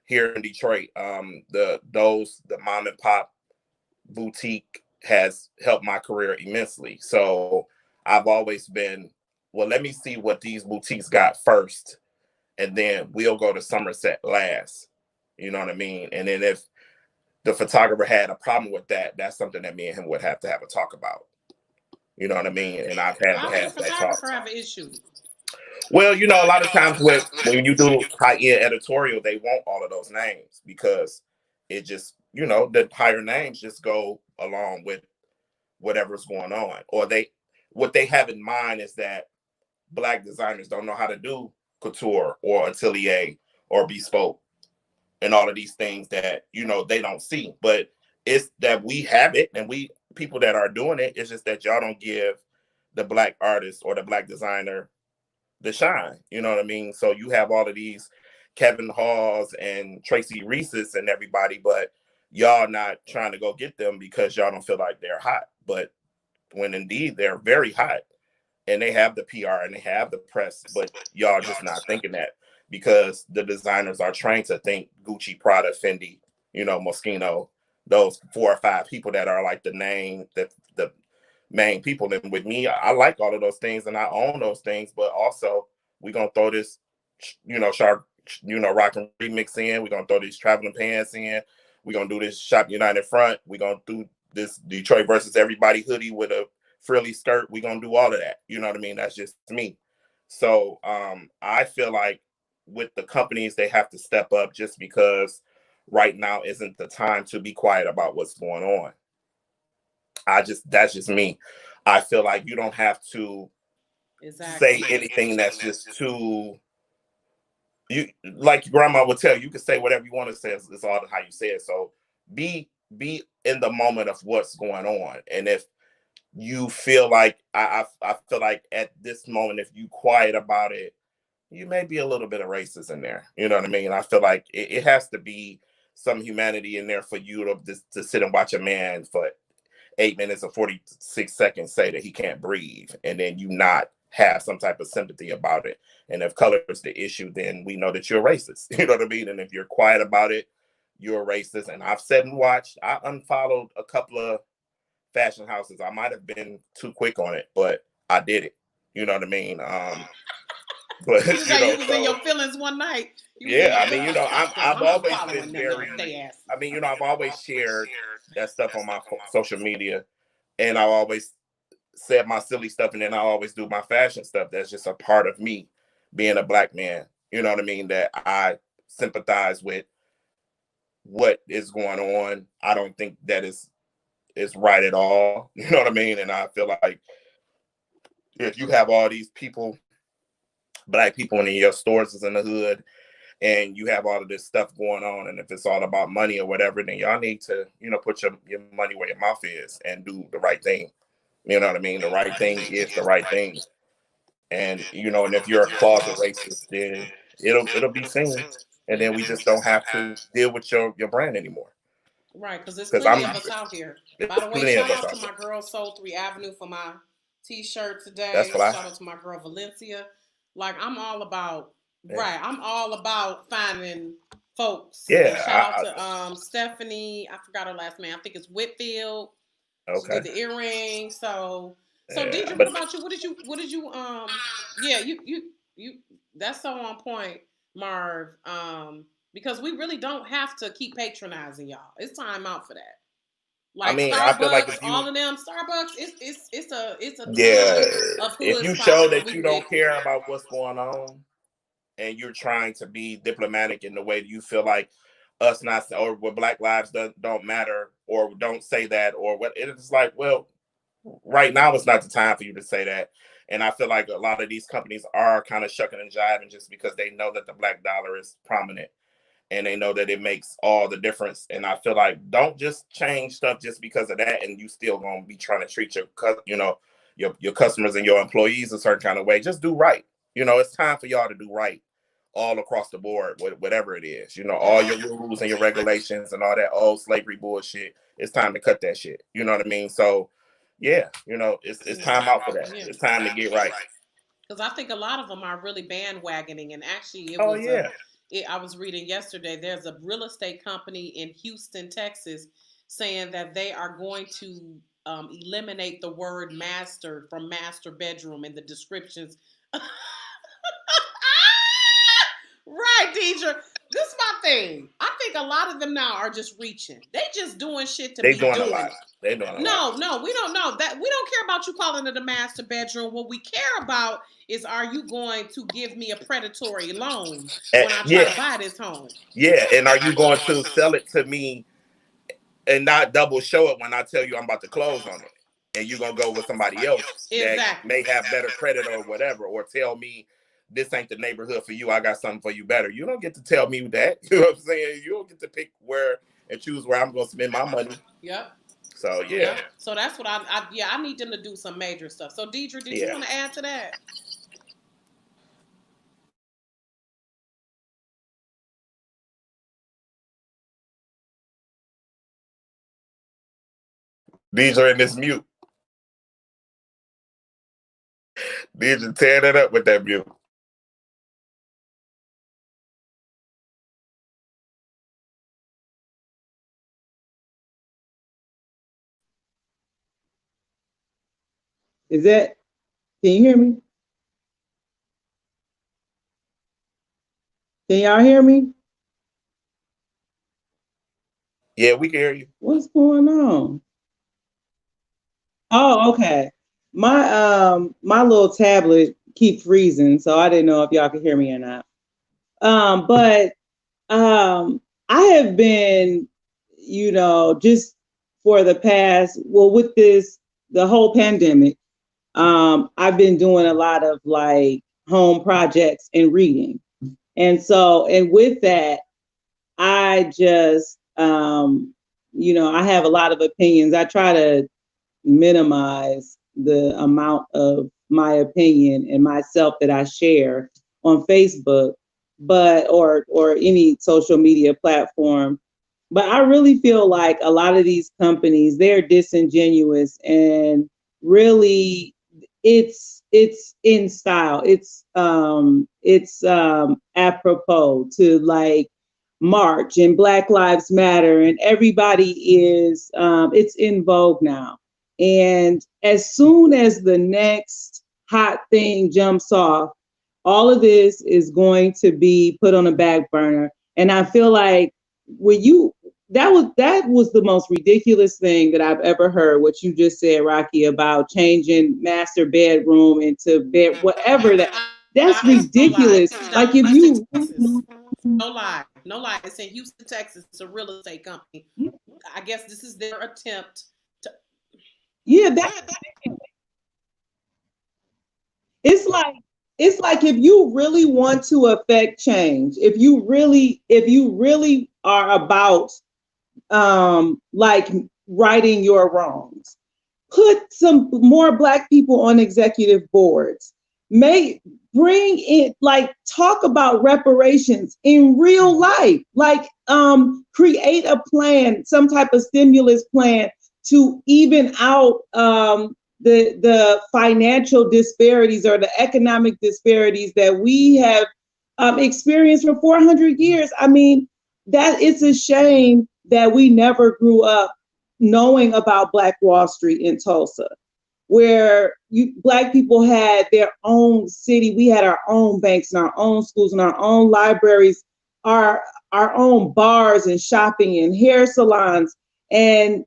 here in Detroit. The mom and pop boutique has helped my career immensely. So I've always been, well, let me see what these boutiques got first, and then we'll go to Somerset last. You know what I mean? And then if the photographer had a problem with that, that's something that me and him would have to have a talk about. You know what I mean? And I've had to have that talk. Have an issue? Well, a lot of times when you do high-end editorial, they want all of those names because it just, the higher names just go along with whatever's going on. Or what they have in mind is that Black designers don't know how to do couture or atelier or bespoke and all of these things that, they don't see. But it's that we have it, and people that are doing it, it's just that y'all don't give the Black artist or the Black designer the shine. You know what I mean? So you have all of these Kevin Halls and Tracy Reeses and everybody, but y'all not trying to go get them because y'all don't feel like they're hot. But when indeed they're very hot, and they have the PR and they have the press, but y'all just not thinking that, because the designers are trained to think Gucci, Prada, Fendi, Moschino, those 4 or 5 people that are like the main people. And with me, I like all of those things and I own those things, but also we're going to throw this, rock and remix in. We're going to throw these traveling pants in. We're going to do this Shop United front. We're going to do this Detroit versus everybody hoodie with a frilly skirt. We're going to do all of that. You know what I mean? That's just me. So I feel like with the companies, they have to step up, just because right now isn't the time to be quiet about what's going on. That's just me. I feel like you don't have to say anything that's just too, you, like grandma would tell you, you can say whatever you want to say. It's all how you say it. So be in the moment of what's going on. And if you feel like, I feel like at this moment, if you quiet about it, you may be a little bit of racist in there. You know what I mean? I feel like it has to be some humanity in there for you to sit and watch a man for 8 minutes or 46 seconds say that he can't breathe, and then you not have some type of sympathy about it. And if color is the issue, then we know that you're racist. You know what I mean? And if you're quiet about it, you're racist. And I've sat and watched. I unfollowed a couple of fashion houses. I might have been too quick on it, but I did it. You know what I mean? But You you say know, you was in your feelings one night. You was in yeah, your I mean, feelings. Fuck them. I've I'm not always following been them no very. they ass. I mean, I've always shared that stuff on my social media, and I always said my silly stuff, and then I always do my fashion stuff. That's just a part of me being a black man. You know what I mean? That I sympathize with what is going on. I don't think that is right at all. You know what I mean? And I feel like if you have all these people, black people in your stores is in the hood, and you have all of this stuff going on, and if it's all about money or whatever, then y'all need to, put your money where your mouth is and do the right thing. You know what I mean? The right thing is the right thing. And and if you're a closet racist, then it'll be seen. And then we just don't have to deal with your brand anymore. Right, because there's Because plenty of us out here. By the way, plenty of shout us out out to there. my girl Soul 3 Avenue for my t-shirt today. That's fly. Shout out to my girl Valencia. Like, I'm all about, Yeah. right, I'm all about finding folks. Yeah, And shout out to Stephanie, I forgot her last name. I think it's Whitfield. Okay. She did the earring. So Yeah, Deidre, what about you? What did you yeah, you that's so on point, Marv. Because we really don't have to keep patronizing y'all. It's time out for that. Like, I mean, Starbucks, I feel like if you, all of them, Starbucks, it's a yeah, ton of if hood you spots show where that we you can don't get. care about what's going on, and you're trying to be diplomatic in the way that you feel like us not, or what Black Lives don't matter, or don't say that, or what, it's like, well, right now it's not the time for you to say that. And I feel like a lot of these companies are kind of shucking and jiving just because they know that the black dollar is prominent, and they know that it makes all the difference. And I feel like, don't just change stuff just because of that, and you still gonna be trying to treat your customers and your employees a certain kind of way. Just do right. It's time for y'all to do right all across the board, whatever it is. All your rules and your regulations and all that old slavery bullshit. It's time to cut that shit. You know what I mean? So yeah, it's time out for that. Yeah. It's time to get right. Because I think a lot of them are really bandwagoning, and actually, I was reading yesterday. There's a real estate company in Houston, Texas, saying that they are going to eliminate the word master from master bedroom in the descriptions. Right, Deidre. This is my thing. I think a lot of them now are just reaching. They just doing shit to be doing. A lot. They doing a lot. No, we don't know that. We don't care about you calling it a master bedroom. What we care about is, are you going to give me a predatory loan when I try to buy this home? Yeah, and are you going to sell it to me and not double show it when I tell you I'm about to close on it, and you're gonna go with somebody else that may have better credit or whatever, or tell me this ain't the neighborhood for you, I got something for you better. You don't get to tell me that. You know what I'm saying? You don't get to pick where and choose where I'm gonna spend my money. Yep. So yeah. Yep. So that's what I need them to do some major stuff. So Deidre, did you want to add to that? These are in this mute. These are tearing it up with that mute. Is that, can you hear me? Can y'all hear me? Yeah, we can hear you. What's going on? Oh, okay. My little tablet keep freezing, so I didn't know if y'all could hear me or not. But I have been, just for the past, with the whole pandemic, I've been doing a lot of like home projects and reading. And with that, I just, I have a lot of opinions. I try to minimize the amount of my opinion and myself that I share on Facebook, or any social media platform. But I really feel like a lot of these companies, they're disingenuous, and really it's in style. It's apropos to like March and Black Lives Matter, and everybody is it's in vogue now. And as soon as the next hot thing jumps off, all of this is going to be put on a back burner. And I feel like that was the most ridiculous thing that I've ever heard. What you just said, Rocky, about changing master bedroom into bed, whatever that's ridiculous. Like if you, no lie, it's in Houston, Texas. It's a real estate company. I guess this is their attempt to. Yeah, it's like if you really want to affect change, if you really are about like righting your wrongs, put some more Black people on executive boards. Bring in, like, talk about reparations in real life, like create a plan, some type of stimulus plan to even out the financial disparities or the economic disparities that we have experienced for 400 years. I mean, that it's a shame that we never grew up knowing about Black Wall Street in Tulsa, where Black people had their own city. We had our own banks and our own schools and our own libraries, our own bars and shopping and hair salons, and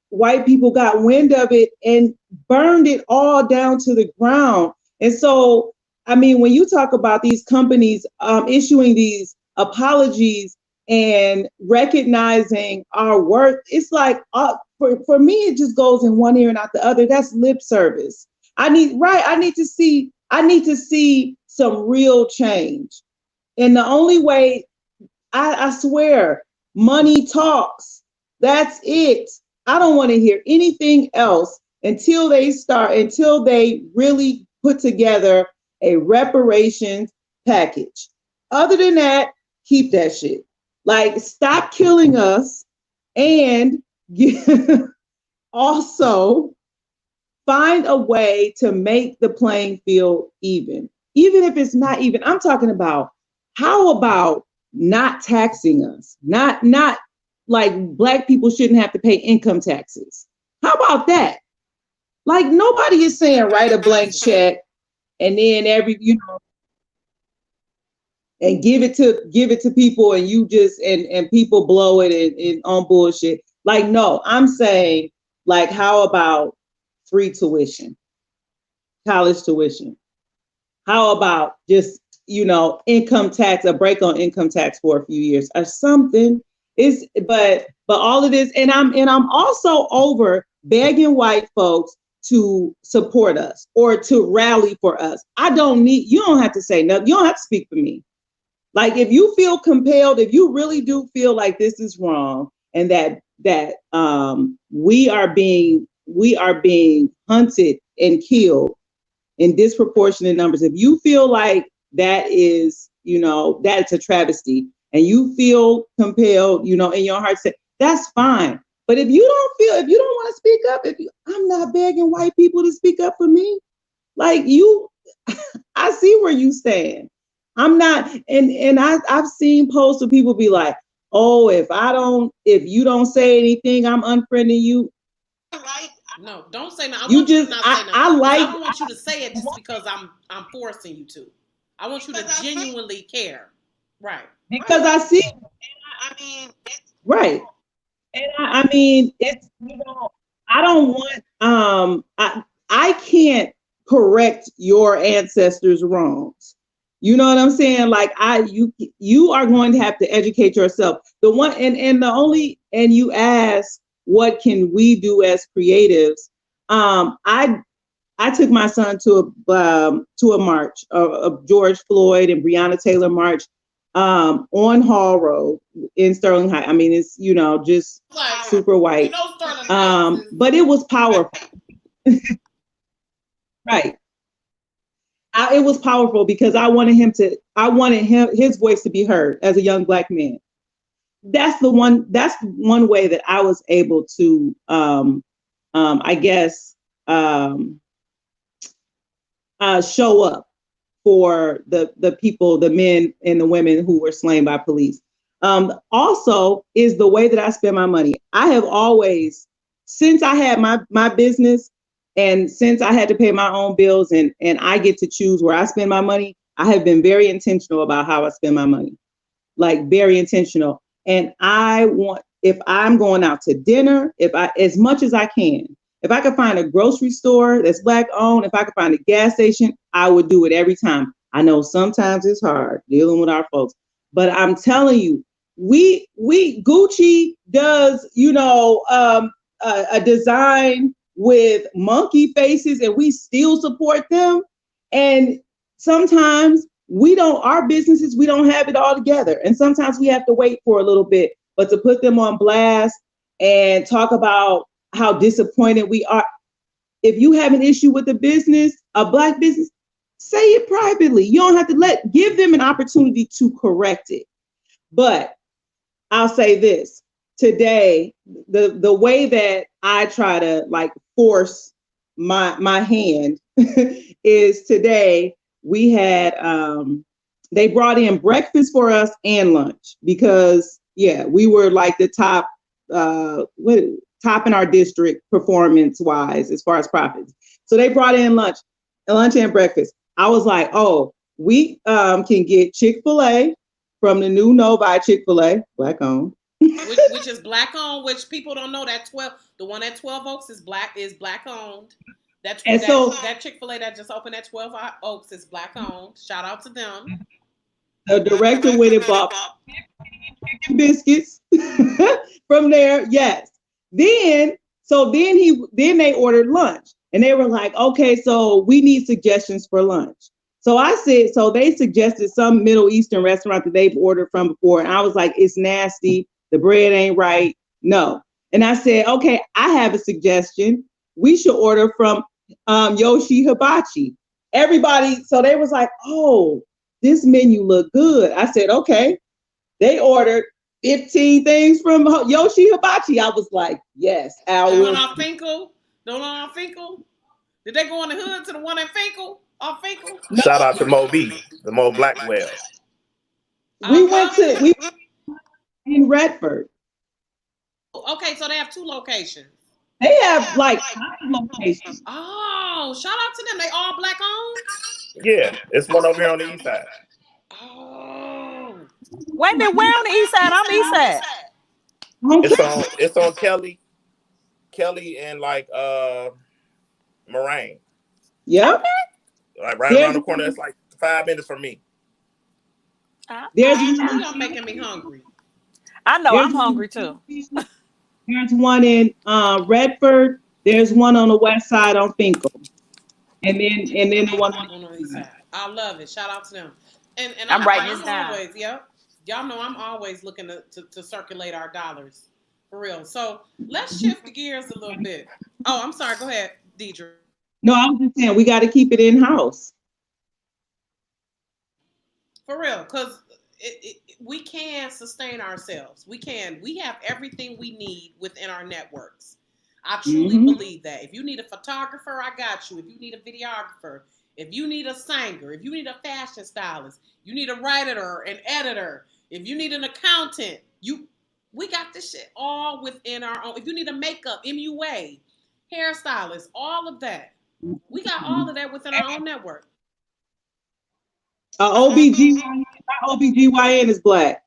white people got wind of it and burned it all down to the ground. And so, I mean, when you talk about these companies issuing these apologies and recognizing our worth, it's like, for me, it just goes in one ear and out the other. That's lip service. I need to see some real change. And the only way, I swear, money talks. That's it. I don't want to hear anything else until they really put together a reparations package. Other than that, keep that shit. Like, stop killing us, and also find a way to make the playing field even if it's not even. I'm talking about, how about not taxing us? Not like Black people shouldn't have to pay income taxes. How about that? Like, nobody is saying write a blank check and then and give it to people, and you just and people blow it and on bullshit. Like, no, I'm saying, like, how about free tuition, college tuition? How about just, income tax, a break on income tax for a few years or something? But all of this, and I'm also over begging white folks to support us or to rally for us. You don't have to say nothing. You don't have to speak for me. Like, if you feel compelled, if you really do feel like this is wrong and that we are being hunted and killed in disproportionate numbers, if you feel like that is, that's a travesty, and you feel compelled, in your heart, say, that's fine. But if you don't want to speak up, I'm not begging white people to speak up for me. Like, I see where you stand. I'm not, and I've seen posts of people be like, oh, if you don't say anything, I'm unfriending you. No, don't say no. I don't want you to say it just because I'm forcing you to. I want you to genuinely care. Right. Because I see. Right. And I mean, it's, I don't want, I can't correct your ancestors' wrongs. You know what I'm saying? Like, you are going to have to educate yourself. The one, and you ask, what can we do as creatives? I took my son to a march, of George Floyd and Breonna Taylor march, on Hall Road in Sterling Heights. I mean, it's, just super white. But it was powerful. Right. It was powerful because I wanted his voice to be heard as a young Black man. That's one way that I was able to, I guess, show up for the people, the men and the women who were slain by police. Also is the way that I spend my money. I have always, since I had my business, and since I had to pay my own bills and I get to choose where I spend my money, I have been very intentional about how I spend my money, like very intentional. And I want, if I'm going out to dinner, as much as I can, if I could find a grocery store that's Black owned, if I could find a gas station, I would do it every time. I know sometimes it's hard dealing with our folks, but I'm telling you, we Gucci does, a design with monkey faces and we still support them. And sometimes our businesses, we don't have it all together. And sometimes we have to wait for a little bit, but to put them on blast and talk about how disappointed we are. If you have an issue with a business, a Black business, say it privately. You don't have to give them an opportunity to correct it. But I'll say this today, the way that I try to like force my hand is today we had, they brought in breakfast for us and lunch because we were like the top in our district performance wise as far as profits. So they brought in lunch and breakfast. I was like, oh, we can get Chick-fil-A from the new Novi Chick-fil-A, Black owned. which is Black owned, which people don't know that the one at 12 Oaks is Black owned. That Chick-fil-A that just opened at 12 Oaks is Black owned. Shout out to them. The director went and bought chicken biscuits from there. Yes. Then they ordered lunch and they were like, okay, so we need suggestions for lunch. So I said, so they suggested some Middle Eastern restaurant that they've ordered from before. And I was like, it's nasty. The bread ain't right. No. And I said, okay, I have a suggestion. We should order from Yoshi Hibachi. Everybody. So they was like, oh, this menu look good. I said, okay. They ordered 15 things from Yoshi Hibachi. I was like, yes. The one on Finkel? Did they go in the hood to the one in Finkel? Off Finkel? Shout out to Mo B, the Mo Blackwell. We went in Redford. Okay, so they have 2 locations. They have like 5 locations. Oh, shout out to them. They all Black owned? Yeah, it's one over here on the east side. Oh. Wait a minute, where on the east side? I'm east side. It's on Kelly and like Moraine. Yep. Like right around the corner. It's like 5 minutes from me. Y'all making me hungry. I know, I'm hungry too. There's one in Redford. There's one on the west side on Finkel. And then the one on the east side. I love it. Shout out to them. And I'm writing this down. Always, y'all know I'm always looking to circulate our dollars. For real. So let's shift the gears a little bit. Oh, I'm sorry. Go ahead, Deidre. No, I was just saying we got to keep it in-house. For real, because we can sustain ourselves. We can. We have everything we need within our networks. I truly believe that. If you need a photographer, I got you. If you need a videographer, if you need a singer, if you need a fashion stylist, you need a writer, an editor, if you need an accountant, we got this shit all within our own. If you need a makeup, MUA, hairstylist, all of that. We got all of that within our own network. OBGYN is Black.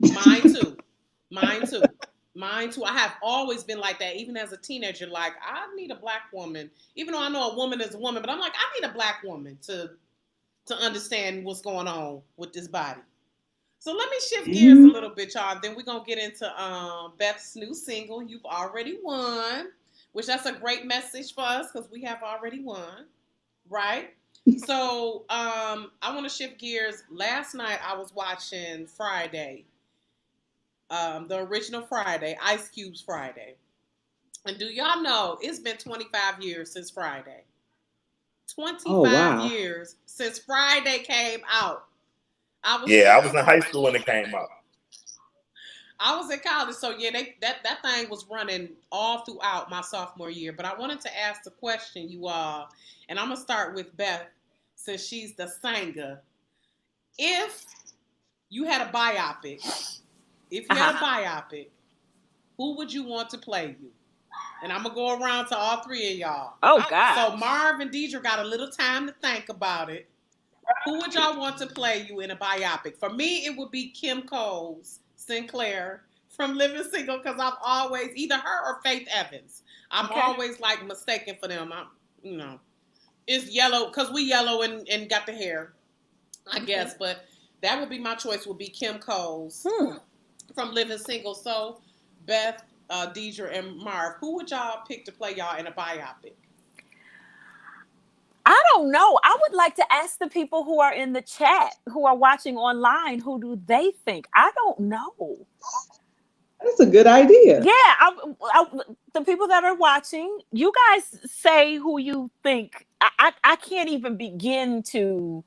Mine too. I have always been like that, even as a teenager. Like, I need a Black woman, even though I know a woman is a woman, but I'm like, I need a Black woman to understand what's going on with this body. So let me shift gears a little bit, y'all. Then we're going to get into Beth's new single, You've Already Won, which that's a great message for us because we have already won, right? So I want to shift gears. Last night I was watching Friday, the original Friday, Ice Cube's Friday. And do y'all know it's been 25 years since Friday? 25 years since Friday came out. I was in high school when it came out. I was in college, so yeah, that thing was running all throughout my sophomore year. But I wanted to ask the question, you all, and I'm gonna start with Beth, since she's the singer. If you had a biopic, who would you want to play you? And I'm gonna go around to all 3 of y'all. Oh God! So Marv and Deidre got a little time to think about it. Who would y'all want to play you in a biopic? For me, it would be Kim Coles Sinclair from Living Single, because I'm always either her or Faith Evans. I'm always like mistaken for them. It's yellow because we yellow and got the hair, I guess. But that would be my choice. Would be Kim Coles from Living Single. So Beth, Deidre, and Marv, who would y'all pick to play y'all in a biopic? I don't know. I would like to ask the people who are in the chat, who are watching online, who do they think? I don't know. That's a good idea. Yeah, the people that are watching, you guys say who you think. I can't even begin to,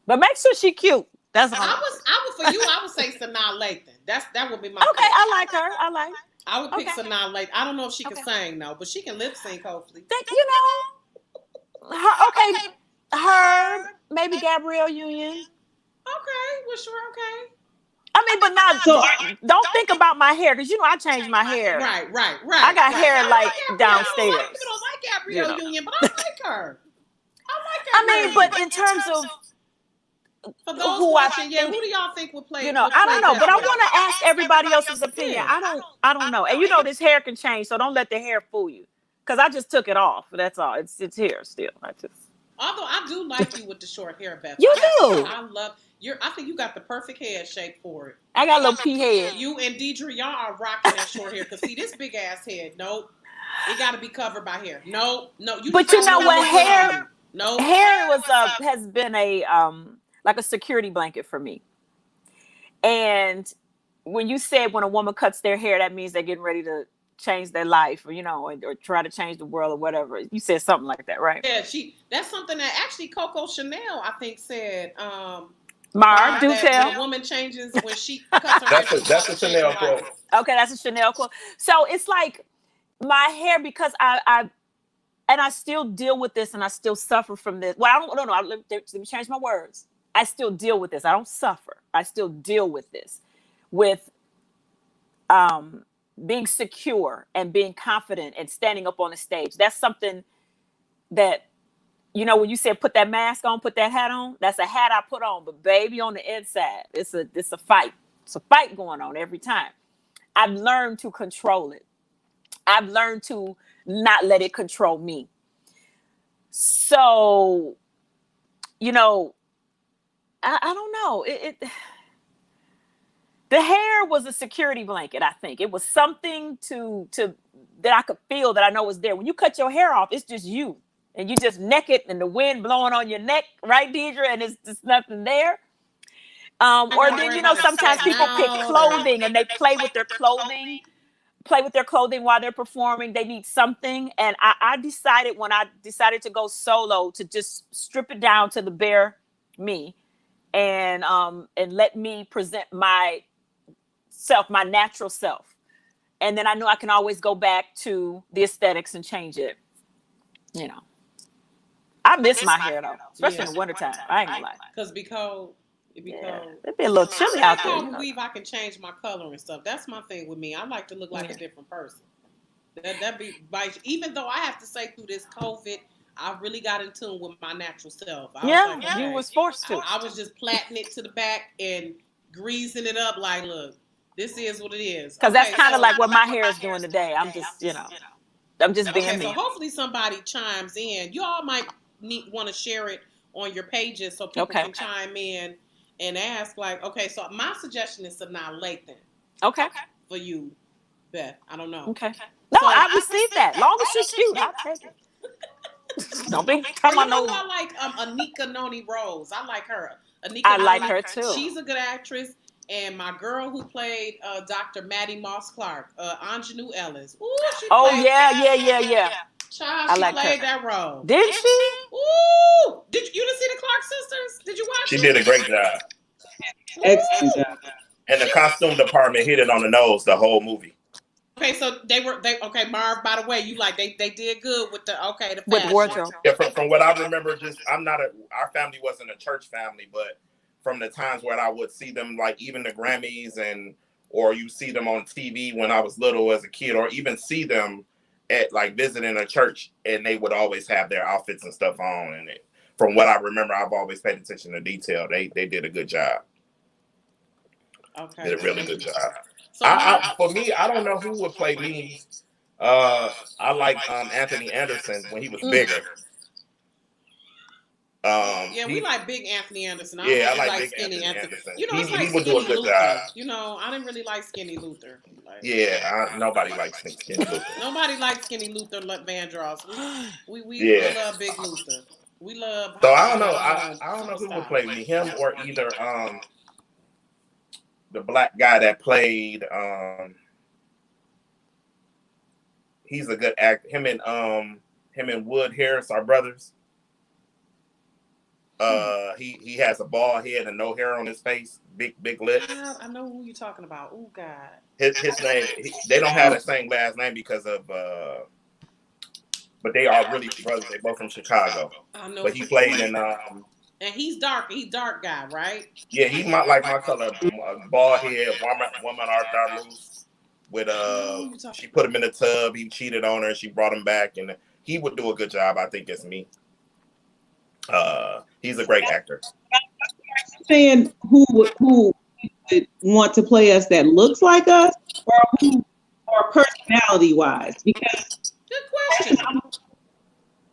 but make sure she's cute. That's all. I would say Sanaa Lathan. That would be my. Okay, I like her. I would pick Sanaa Lathan. I don't know if she can sing though, but she can lip sync hopefully. Her, maybe Gabrielle Union. Okay, well, sure, okay. I mean, but now don't think about my hair, because I changed my hair. Right. I got hair like downstairs. I don't like Gabrielle Union, but I like her. But in terms of for those watching, who do y'all think would play? I don't know, but I want to ask everybody else's opinion. I don't know, and this hair can change, so don't let the hair fool you. Because I just took it off. That's all. It's here still. Although I do like you with the short hair, Beth. You do. I love I think you got the perfect head shape for it. I got a little pea head. You and Deidre, y'all are rocking that short hair. Because see, this big ass head, nope. It got to be covered by hair. No. But you know what? Hair was has been a like a security blanket for me. And when you said when a woman cuts their hair, that means they're getting ready to change their life, or try to change the world or whatever. You said something like that, right? Yeah, that's something that actually Coco Chanel, I think, said. Marv, do tell. The woman changes when she cuts her hair. That's a Chanel quote. Okay, that's a Chanel quote. So it's like my hair, because I still deal with this, and I still suffer from this. Well, I don't know. Let me change my words. I still deal with this. I don't suffer. I still deal with this, with being secure and being confident and standing up on the stage. That's something that, when you said put that mask on, put that hat on, that's a hat I put on. But baby, on the inside, it's a fight. It's a fight going on every time. I've learned to control it. I've learned to not let it control me. So, I don't know. The hair was a security blanket, I think. It was something to that I could feel, that I know was there. When you cut your hair off, it's just you. And you just naked and the wind blowing on your neck, right, Deidre? And it's just nothing there. Or then, sometimes people pick clothing and they play with their clothing while they're performing. They need something. And I decided, when I decided to go solo, to just strip it down to the bare me and let me present my natural self. And then I know I can always go back to the aesthetics and change it. I miss my hair though, especially in the wintertime. I ain't gonna lie. Because it'd be cold. It'd be a little chilly out there. I believe I can change my color and stuff. That's my thing with me. I like to look like a different person. That'd be even though I have to say, through this COVID, I really got in tune with my natural self. You was forced to. I was just plaiting it to the back and greasing it up like, look, this is what it is. Because that's kind of like what my hair is doing today. I'm just, I'm just being me. So hopefully somebody chimes in. You all might want to share it on your pages so people can chime in and ask, like, okay, so my suggestion is Sanaa Lathan. Okay. For you, Beth. I don't know. Okay. No, I received that. Long as she's cute, I'll take it. Don't be talking about no. I like Anika Noni Rose. I like her. Anika I like her too. She's a good actress. And my girl who played Dr. Maddie Moss Clark, Anjanou Ellis. Ooh, yeah. Child, she played that role. Did she? Ooh! You didn't see the Clark sisters? Did you watch it? She did a great job. Excellent job. And the costume department hit it on the nose the whole movie. Okay, so okay, Marv, by the way, you they did good with the with the wardrobe. Yeah, from what I remember, our family wasn't a church family, but from the times where I would see them, like even the Grammys or you see them on TV when I was little as a kid, or even see them at like visiting a church, and they would always have their outfits and stuff on. And from what I remember, I've always paid attention to detail. They did a good job. Okay. Did a really good job. So For me, I don't know who would play me. I like Anthony Anderson when he was bigger. Yeah, we like big Anthony Anderson. I like like big skinny Anthony Anderson. You know, it's like he would do a good Luther. job. You know, I didn't really like Skinny Luther. Like, Nobody likes Skinny Luther. Nobody likes Skinny Luther Vandross. We love Big Luther. We love. So I don't know. I don't know who would play me, him or either the black guy that played he's a good actor. Him and Wood Harris are brothers. He has a bald head and no hair on his face, big lips. I know who you're talking about. Oh God. His name. They don't have the same last name because of but they are really brothers. They both from Chicago. I know. But he played in and he's dark. He's dark guy, right? Yeah, he might like my color. Bald head, woman Arthur Loose. With she put him in the tub. He cheated on her. She brought him back, and he would do a good job. I think it's me. He's a great actor. Saying who would want to play us that looks like us, or personality wise? Because good question.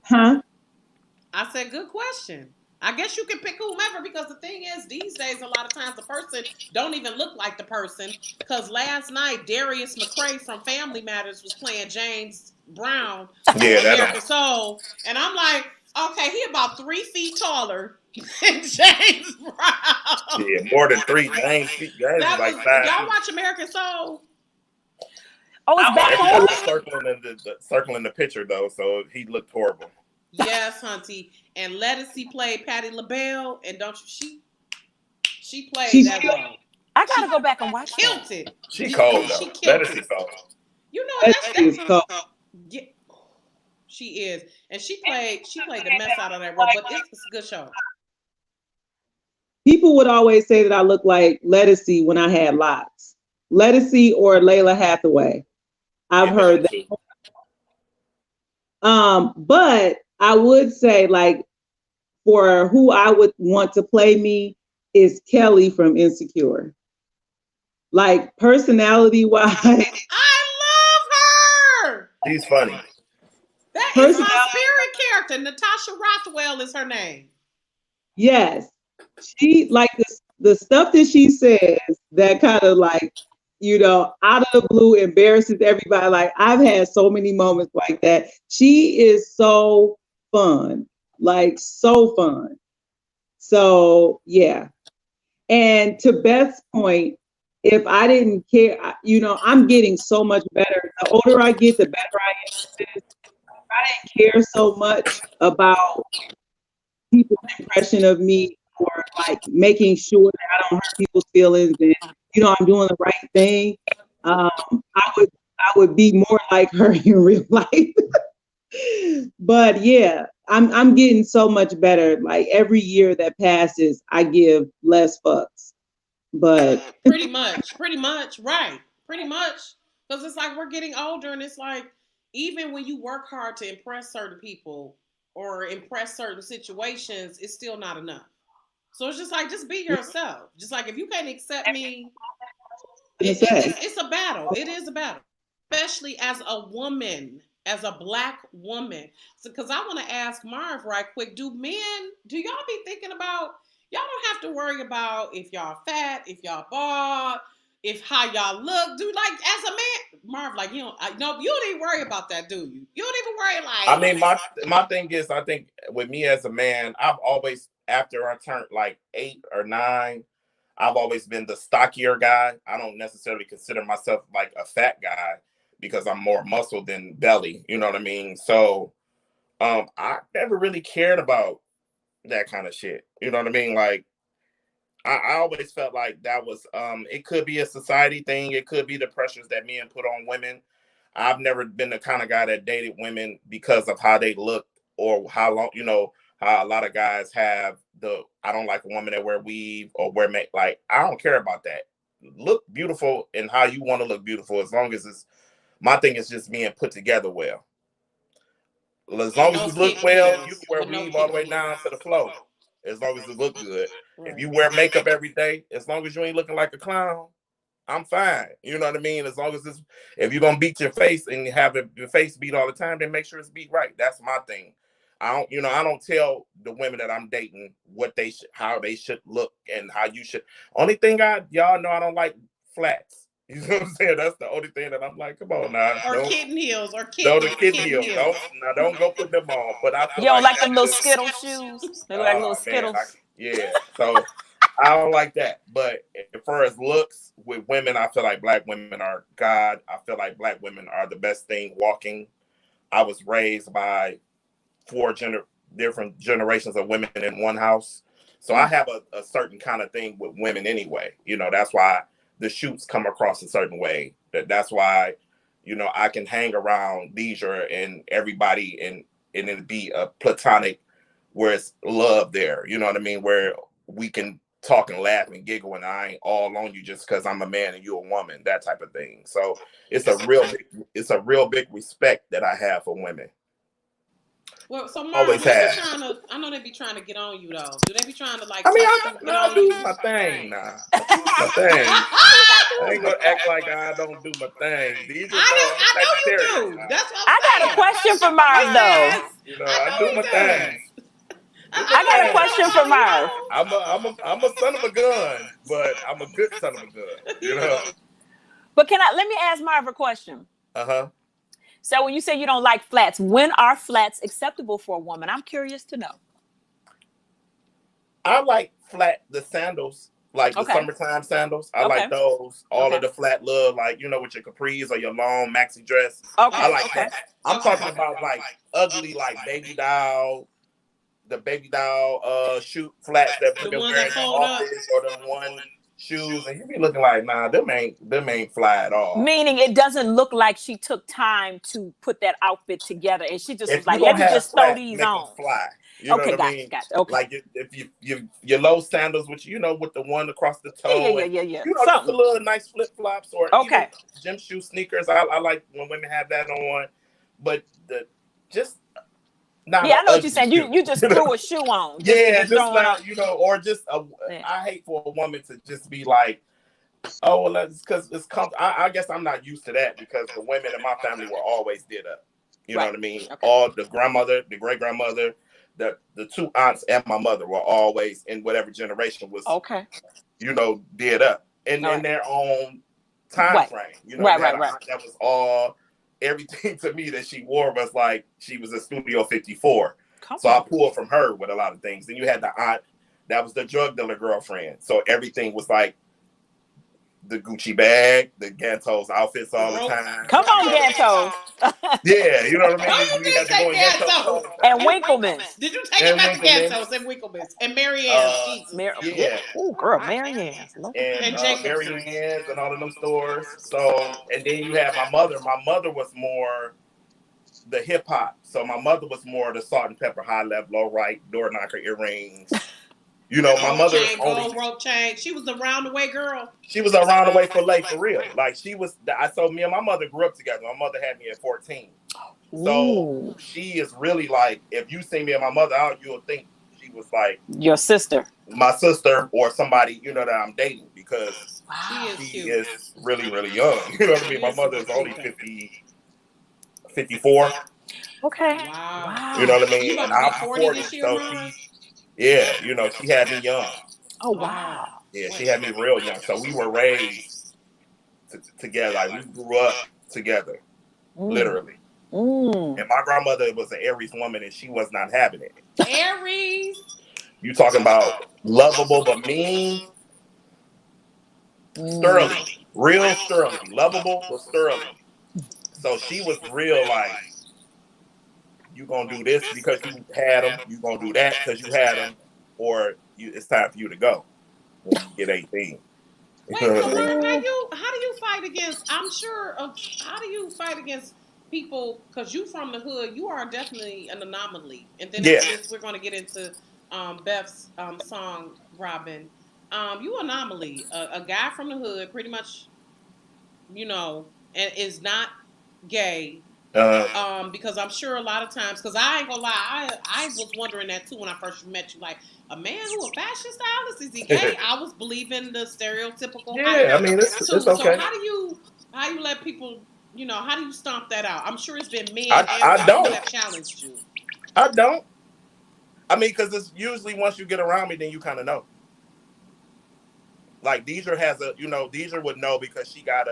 Huh? I said good question. I guess you can pick whomever, because the thing is, these days, a lot of times the person don't even look like the person. Because last night, Darius McCray from Family Matters was playing James Brown. Yeah, Soul, and I'm like, okay, he about 3 feet taller than James Brown. Yeah, more than 3. James like 5. Y'all watch American Soul? Oh, it's back on. Circling the picture though, so he looked horrible. Yes, Hunty. And Lettucey played Patti LaBelle, and don't you? She played that role. I gotta go back and watch. Killed it. She cold though. Lettucey cold. You know that's cold. Yeah, she is, and she played the mess out of that role. But it's a good show. People would always say that I look like Lettucey when I had locks. Lettucey or Layla Hathaway. I've heard that. But I would say, like, for who I would want to play me is Kelly from Insecure. Like, personality wise, I love her. She's funny. That is my spirit character. Natasha Rothwell is her name. Yes, she like the stuff that she says that kind of like, you know, out of the blue embarrasses everybody. Like, I've had so many moments like that. She is so fun, like so fun. So yeah. And to Beth's point, if I didn't care, you know, I'm getting so much better. The older I get, the better I am. If I didn't care so much about people's impression of me, or like making sure that I don't hurt people's feelings and, you know, I'm doing the right thing, I would be more like her in real life. But yeah, I'm getting so much better. Like, every year that passes, I give less fucks. But pretty much, right? Pretty much, because it's like we're getting older, and it's like, even when you work hard to impress certain people or impress certain situations, it's still not enough. So it's just like, just be yourself. Just like, if you can't accept me, it's a battle. It is a battle, especially as a woman, as a Black woman. So, because I want to ask Marv right quick, do y'all be thinking about, y'all don't have to worry about if y'all fat, if y'all bald, if how y'all look. Do, like, as a man, Marv, like, you don't even worry about that, do you? You don't even worry, like. I mean, my thing is, I think with me as a man, I've always, after I turned like 8 or 9, I've always been the stockier guy. I don't necessarily consider myself like a fat guy because I'm more muscle than belly. You know what I mean? So I never really cared about that kind of shit. You know what I mean? Like, I always felt like that was, it could be a society thing. It could be the pressures that men put on women. I've never been the kind of guy that dated women because of how they look or how long, you know, how a lot of guys have I don't like a woman that wear weave or wear make. Like, I don't care about that. Look beautiful and how you want to look beautiful, as long as my thing is just being put together well. As long as No you look kitten well, you heels. can wear With no weave all the way kitten down to the floor. As long as it look good. If Right. you wear makeup every day, as long as you ain't looking like a clown, I'm fine. You know what I mean? As long as it's, if you're gonna beat your face and you have your face beat all the time, then make sure it's beat right. That's my thing. I don't tell the women that I'm dating what they how they should look and how you should. Only thing y'all know I don't like flats. You know what I'm saying? That's the only thing that I'm like, come on now. or Don't kitten heels or the kitten heel. Don't go put them on. But I You feel don't like like that's them little just, Skittle shoes? They look like little man, Skittles. yeah. So I don't like that. But as far as looks with women, I feel like black women are God. I feel like black women are the best thing walking. I was raised by different generations of women in one house. So I have a certain kind of thing with women anyway. You know, that's why the shoots come across a certain way. That's why, you know, I can hang around leisure and everybody and it be a platonic where it's love there. You know what I mean? Where we can talk and laugh and giggle and I ain't all on you just because I'm a man and you a woman, that type of thing. So it's a real big respect that I have for women. Well, so Marv, Always have. I know they be trying to get on you though. Do they be trying to like I mean, touch you, get on I do you? my thing now. I do my thing. I ain't gonna act like I don't do my thing. These are I know you Sagittarius do. now. That's what I'm I got a saying. question for Marv though. Yes. You know, I I know do he my does. thing. I got a question for Marv. I'm a son of a gun, but I'm a good son of a gun. You know. But let me ask Marv a question. Uh-huh. So when you say you don't like flats, when are flats acceptable for a woman? I'm curious to know. I like the sandals, like the summertime sandals. I like those. All of the flat little, like, you know, with your capris or your long maxi dress. I like that. I'm talking about like ugly, like the baby doll shoe flats that women wear in the office or them one shoes, and you be looking like, nah, them ain't fly at all. Meaning it doesn't look like she took time to put that outfit together, and she just was like, "Let me just throw these on." Fly. You know what I mean? Gotcha. Okay. Like if your low sandals, which you know, with the one across the toe, yeah. You know, just a little nice flip flops or even gym shoe sneakers. I like when women have that on, but just not. Yeah, I know what you're saying. You just threw a shoe on. Just not, you know, or just I hate for a woman to just be like, oh, well, that's because it's comfortable. I guess I'm not used to that because the women in my family were always did up. You know what I mean? Okay. All the grandmother, the great grandmother, the two aunts and my mother were always in whatever generation was you know, did up in their own time frame. You know, that was all everything to me that she wore was like she was a Studio 54. So I pulled from her with a lot of things. Then you had the aunt that was the drug dealer girlfriend. So everything was like the Gucci bag, the Ganto's outfits all the time. Come on, Ganto's. Yeah, you know what I mean? No, you did say Ganto's. And Winkleman's. Did you take it back to Ganto's and Winkleman's? And Marianne's. Yeah. Oh, girl, Marianne's. And Marianne's and all of them stores. So, and then you have my mother. My mother was more the hip hop. So my mother was more the salt and pepper, high left, low right, door knocker, earrings. You know, my mother gold rope chain. She was the round the way girl. She was around the way for real. Like she was. So me and my mother grew up together. My mother had me at 14. So she is really like, if you see me and my mother out, you'll think she was like your sister, my sister, or somebody, you know, that I'm dating because she is really, really young. You know what I mean? My mother is only 54. Okay. Wow. You know what I mean? And I'm 40 this year, so you know, she had me young. Oh, wow. Yeah, she had me real young. So we were raised together. Like we grew up together, literally. And my grandmother was an Aries woman, and she was not having it. Aries. You talking about lovable but mean? Sterling, real Sterling, lovable but Sterling. So she was real like, you gonna do this because you had them, you gonna do that because you had them, or it's time for you to go when you get 18. Wait, so Marv, how do you fight against? I'm sure of how do you fight against people? Because you from the hood, you are definitely an anomaly. And then after this, we're going to get into Beth's song, Robin. You anomaly, a guy from the hood, pretty much, you know, and is not gay, Because I'm sure a lot of times, because I ain't gonna lie, I was wondering that too when I first met you. Like, a man who a fashion stylist, is he gay? I was believing the stereotypical. Yeah, I mean, it's So okay. how you let people, how do you stomp that out? I'm sure it's been men I and women don't. that have challenged you. I don't. I mean, because it's usually once you get around me, then you kind of know. Like Deidre has Deidre would know because she got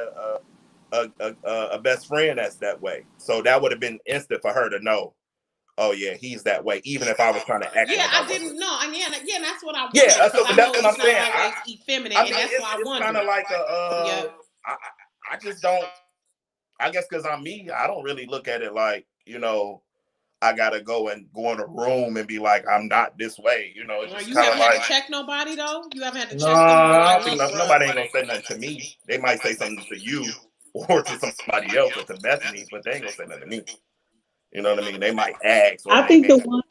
a best friend that's that way. So that would have been instant for her to know. Oh yeah, he's that way. Even if I was trying to act. Yeah, like I didn't know, and yeah, that's what I wanted. Yeah, so that's what I'm saying. Always effeminate, I mean, and that's why I wondered. It's kind of like I just don't. I guess because I'm me, I don't really look at it like I gotta go in a room and be like, I'm not this way. It's just you kind haven't of like had to check nobody though. You haven't had to check no, them. I don't think nobody ain't gonna say nothing to me. They might say something to you or to somebody else or to Bethany, but they ain't gonna say nothing to me. You know what I mean? They might ask. Or I think the one.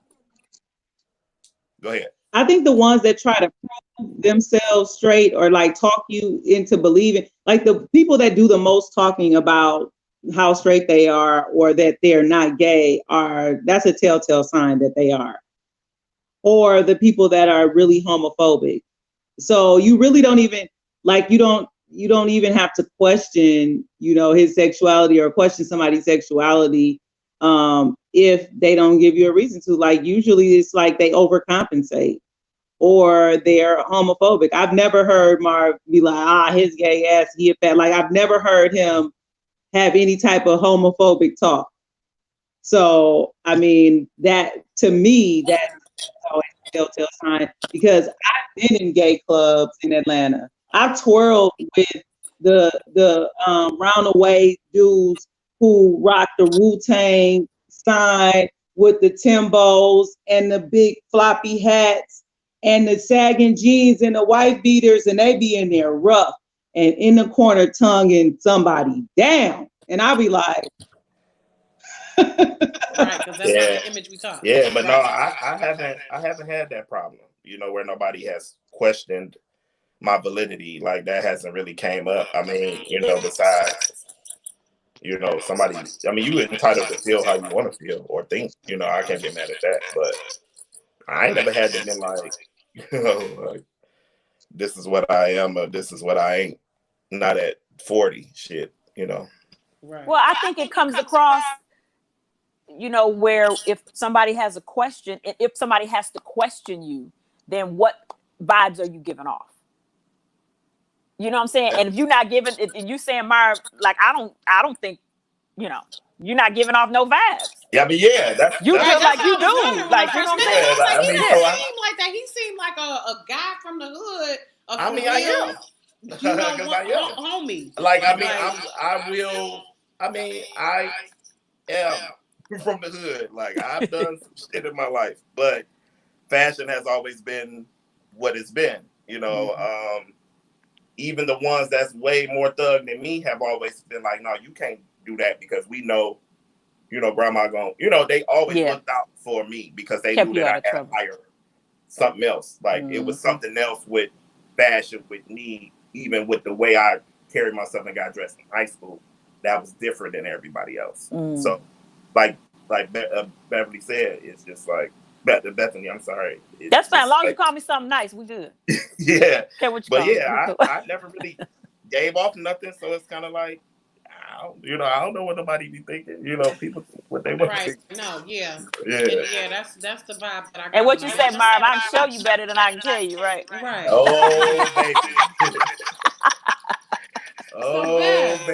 Go ahead. I think the ones that try to prove themselves straight or like talk you into believing, like the people that do the most talking about how straight they are or that they're not gay that's a telltale sign that they are. Or the people that are really homophobic. So you really don't even you don't even have to question, his sexuality or question somebody's sexuality if they don't give you a reason to. Like usually it's like they overcompensate or they're homophobic. I've never heard Marv be like, his gay ass, he a fat. Like I've never heard him have any type of homophobic talk. So I mean, that to me, that's always a telltale sign because I've been in gay clubs in Atlanta. I've twirled with the roundaway dudes who rock the Wu-Tang sign with the Timbos and the big floppy hats and the sagging jeans and the white beaters, and they be in there rough and in the corner tonguing somebody down. And I'll be like, right, because that's not the image we talk. Yeah, but no, I haven't had that problem, where nobody has questioned my validity. Like that hasn't really came up. I mean, besides, somebody, I mean, you entitled to feel how you want to feel or think, I can't get mad at that, but I ain't never had to be like, like, this is what I am or this is what I ain't. Not at 40 shit, Right. Well, I think it comes across, where if somebody has a question, if somebody has to question you, then what vibes are you giving off? You know what I'm saying? And if you're not giving, if you saying, Marv, like, I don't think, you're not giving off no vibes. Yeah, I mean, yeah, that's feel like you do. Like, you know what I'm saying? He didn't seem like that. He seemed like a guy from the hood. I mean, I am. Homie. Like, I mean, I am from the hood. Like, I've done some shit in my life, but fashion has always been what it's been. Even the ones that's way more thug than me have always been like, no, you can't do that because we know, grandma going, they always looked out for me because they knew that I had higher something else. Like it was something else with fashion with me, even with the way I carried myself and got dressed in high school, that was different than everybody else. So like Beverly said, it's just like, Bethany, I'm sorry. That's fine. As long as you call me something nice, we good. Yeah. But yeah, I never really gave off nothing, so it's kind of like, I don't know what nobody be thinking. People what they want. Right. No. Yeah. Yeah. Yeah. That's the vibe that I got. And what you said, Marv, I can show you better than I can tell you, right? Right. Oh, baby. So Beth,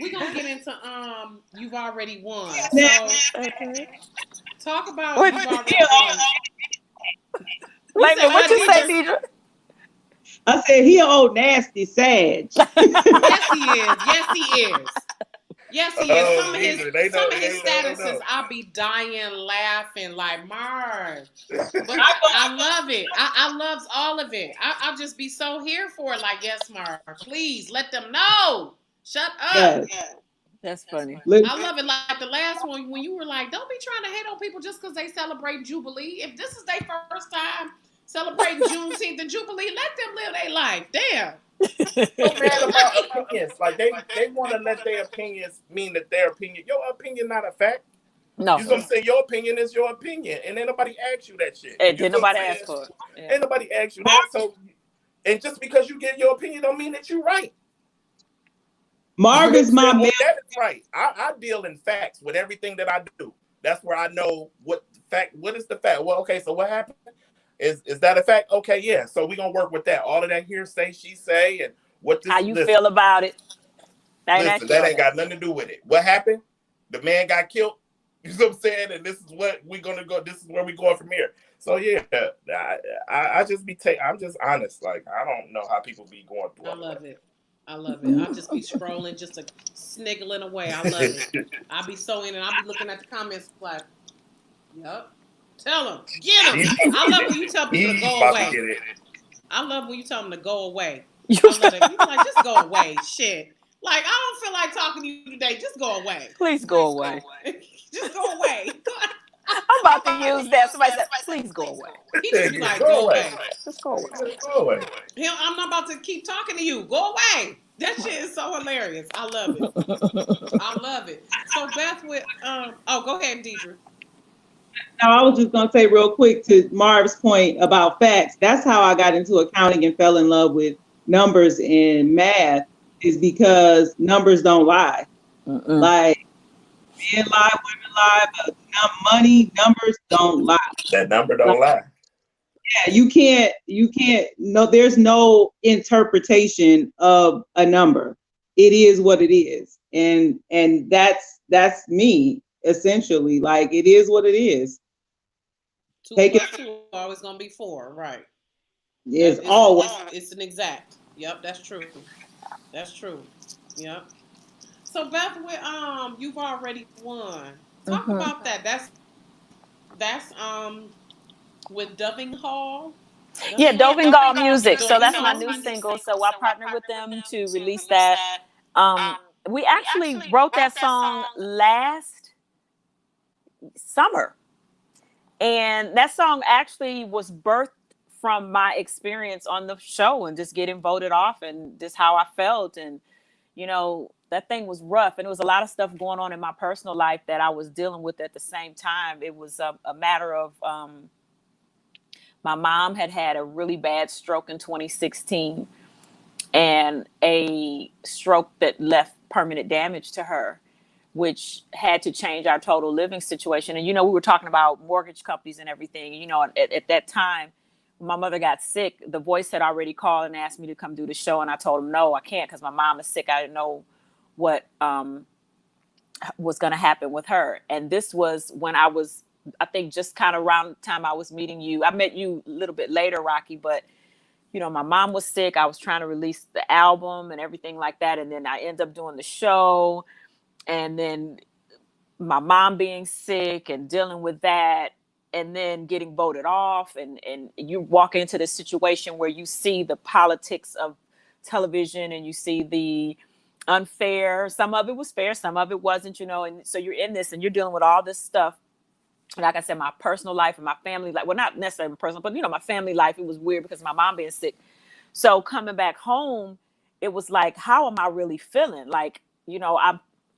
we're gonna get into You've Already Won. So talk about You've Already Won. Wait a minute, what you say, Deidre? I said he an old nasty sag. Yes, he is. Yes, he is. Some of his statuses, I'll be dying laughing like Marv. But I love it. I love all of it. I'll just be so here for it. Like, yes, Marv, please let them know. Shut up. Yes. That's funny. I love it. Like the last one when you were like, don't be trying to hate on people just because they celebrate Jubilee. If this is their first time celebrating Juneteenth and Jubilee, let them live their life. Damn. So mad about opinions. Like they want to let their opinions mean that their opinion, your opinion not a fact. No. You know what I'm saying? Your opinion is your opinion, and ain't nobody ask you that shit. And You did know what nobody I'm ask saying? for it? Yeah. Ain't nobody ask you that. So, and just because you get your opinion don't mean that you're right. Marv is my man. That is right. I deal in facts with everything that I do. That's where I know what is the fact. Well, okay, so what happened? Is that a fact? Okay, yeah. So we're gonna work with that. All of that hearsay, she say, and what this How you feel about it? Listen, that ain't got nothing to do with it. What happened? The man got killed. You know what I'm saying? And this is what we're gonna go. This is where we going from here. So yeah, I just I'm just honest. Like I don't know how people be going through. I love it. I love it. I'll just be scrolling, just a sniggling away. I love it. I'll be so in and I'll be looking at the comments like, yep. Tell them. Get them. I love when you tell people to go away. I love when you tell them to go away. I love that. You like, just go away. Shit. Like, I don't feel like talking to you today. Just go away. Please go away. Just go away. I'm about to use that. Somebody said, please go away. He just be like, go away. Just go away. Go away. I'm not about to keep talking to you. Go away. That shit is so hilarious. I love it. I love it. So Beth with go ahead, Deidre. No, I was just gonna say real quick to Marv's point about facts. That's how I got into accounting and fell in love with numbers and math, is because numbers don't lie. Like men lie, women lie, but money numbers don't lie. That number don't lie. Yeah, you can't. No, there's no interpretation of a number. It is what it is, and that's me essentially. Like it is what it is. 2 plus 2 always gonna be 4, right? It's always. It's an exact. Yep, that's true. That's true. Yep. So Beth, with you've already won. Talk about that. That's with Doving Hall. Doving Hall Music. So that's my new single. So I partnered with them to release that. We actually wrote that song last summer. And that song actually was birthed from my experience on the show and just getting voted off and just how I felt. And, you know, that thing was rough. And there was a lot of stuff going on in my personal life that I was dealing with at the same time. It was a matter of my mom had a really bad stroke in 2016 and a stroke that left permanent damage to her, which had to change our total living situation. And, you know, we were talking about mortgage companies and everything. You know, at that time, when my mother got sick, The Voice had already called and asked me to come do the show. And I told him, no, I can't, because my mom is sick. I didn't know what was going to happen with her. And this was when I was, I think, just kind of around the time I was meeting you. I met you a little bit later, Rocky, but, you know, my mom was sick. I was trying to release the album and everything like that. And then I ended up doing the show. And then my mom being sick and dealing with that, and then getting voted off. And you walk into this situation where you see the politics of television and you see the unfair. Some of it was fair, some of it wasn't, you know. And so you're in this and you're dealing with all this stuff. Like I said, my personal life and my family life, well, not necessarily personal, but, you know, my family life, it was weird because of my mom being sick. So coming back home, it was like, how am I really feeling? Like, you know,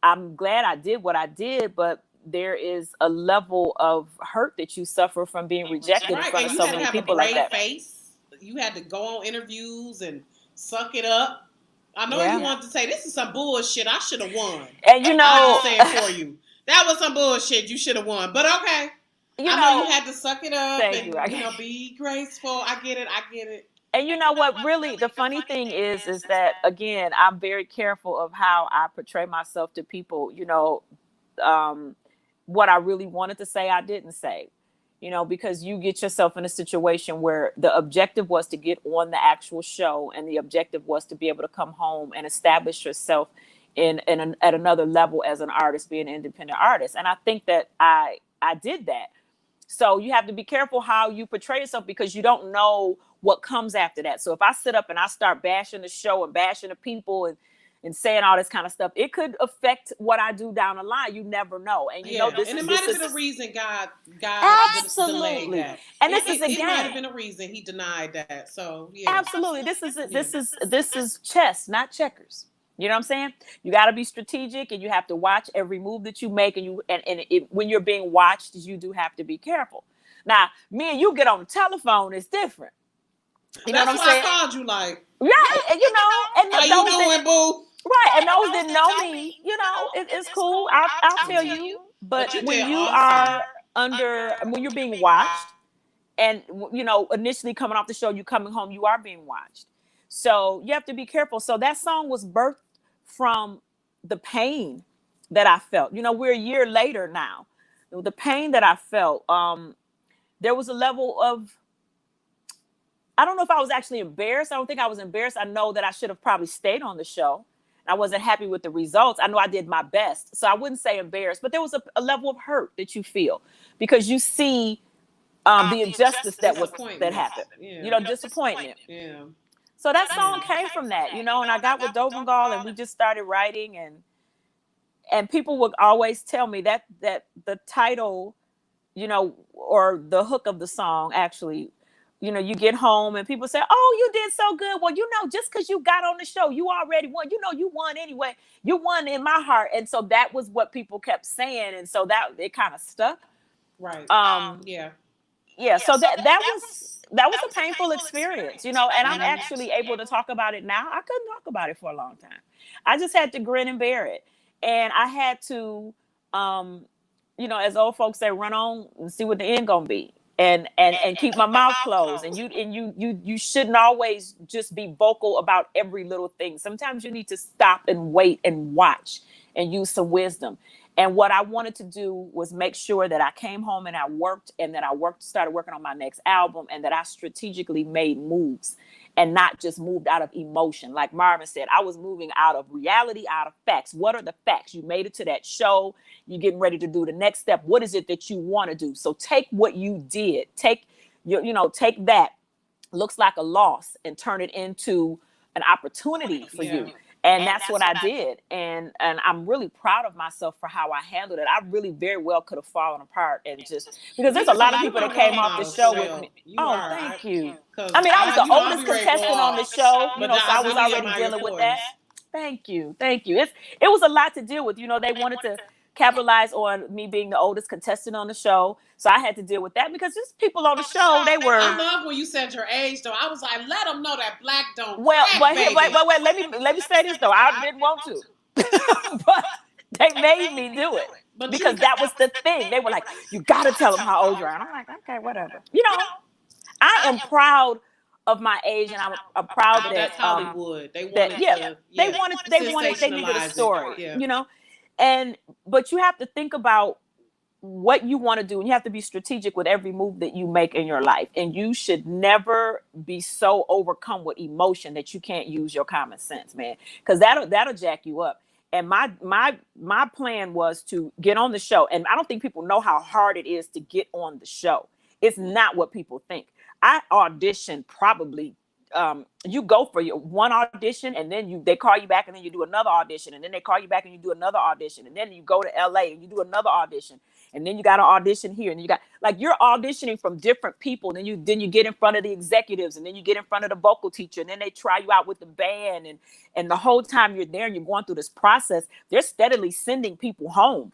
I'm glad I did what I did, but there is a level of hurt that you suffer from being rejected in front of so many people like that. Face. You had to go on interviews and suck it up. I know you wanted to say, this is some bullshit. I should have won. And, you know, I'll say it for you. That was some bullshit. You should have won. But okay. I know you had to suck it up and, you know, be graceful. I get it. And you know what, really, the funny thing is that, again, I'm very careful of how I portray myself to people. You know, what I really wanted to say, I didn't say, you know, because you get yourself in a situation where the objective was to get on the actual show. And the objective was to be able to come home and establish yourself at another level as an artist, being an independent artist. And I think that I did that. So you have to be careful how you portray yourself, because you don't know what comes after that. So if I sit up and I start bashing the show and bashing the people and and saying all this kind of stuff, it could affect what I do down the line. You never know. And you know, this and is, it might have been a reason God delayed that. And this is, again, it might have been a reason he denied that. So yeah, absolutely. This is chess, not checkers. You know what I'm saying? You got to be strategic, and you have to watch every move that you make. And when you're being watched, you do have to be careful. Now, me and you get on the telephone, it's different. You know what I'm saying? I called you like, yeah, and you know, and how you doing, boo? Right, and those that know me, you know, it's cool. I'll tell you. But when you are when you're being watched, and you know, initially coming off the show, you coming home, you are being watched. So you have to be careful. So that song was birthed from the pain that I felt. You know, we're a year later now. The pain that I felt, there was a level of, I don't know if I was actually embarrassed. I don't think I was embarrassed. I know that I should have probably stayed on the show. I wasn't happy with the results. I know I did my best. So I wouldn't say embarrassed, but there was a level of hurt that you feel because you see the injustice that happened. Yeah. You know, disappointment. Yeah. So that song came from that, you know, and I got with Dovengal and we just started writing, and people would always tell me that the title, you know, or the hook of the song, actually, you know, you get home and people say, oh, you did so good. Well, you know, just because you got on the show, you already won. You know, you won anyway. You won in my heart. And so that was what people kept saying. And so that it kind of stuck. Right. Yeah. So that was a painful experience, you know, and I'm actually able to talk about it now. I couldn't talk about it for a long time. I just had to grin and bear it. And I had to, you know, as old folks say, run on and see what the end gonna be. And keep my mouth closed. And you shouldn't always just be vocal about every little thing. Sometimes you need to stop and wait and watch and use some wisdom. And what I wanted to do was make sure that I came home and I worked, and that started working on my next album, and that I strategically made moves and not just moved out of emotion. Like Marvin said, I was moving out of reality, out of facts. What are the facts? You made it to that show. You're getting ready to do the next step. What is it that you want to do? So take what you did. Take that looks like a loss and turn it into an opportunity for you. And that's what I did. And I'm really proud of myself for how I handled it. I really very well could have fallen apart and just, because there's a lot of people that came off the show with me. Thank you. I mean, I was the oldest contestant on the show, you know, so I was already dealing with that. Thank you. It was a lot to deal with. You know, they wanted to capitalize on me being the oldest contestant on the show. So I had to deal with that because just people on the show, they were. I love when you said your age, though. I was like, let them know that black don't. Wait, baby. let me say this though. I didn't want to, but they made me do it because that was the thing. They were like, you got to tell them how old you are. And I'm like, okay, whatever. You know, I am proud of my age, and I'm proud that that's Hollywood. They needed a story. You know. But you have to think about what you want to do, and you have to be strategic with every move that you make in your life. And you should never be so overcome with emotion that you can't use your common sense, man, because that'll jack you up. And my plan was to get on the show. And I don't think people know how hard it is to get on the show. It's not what people think. I auditioned probably. You go for your one audition, and then they call you back, and then you do another audition, and then they call you back and you do another audition, and then you go to LA and you do another audition, and then you got to audition here, and you got, like, you're auditioning from different people. And then you get in front of the executives, and then you get in front of the vocal teacher, and then they try you out with the band, and the whole time you're there and you're going through this process, they're steadily sending people home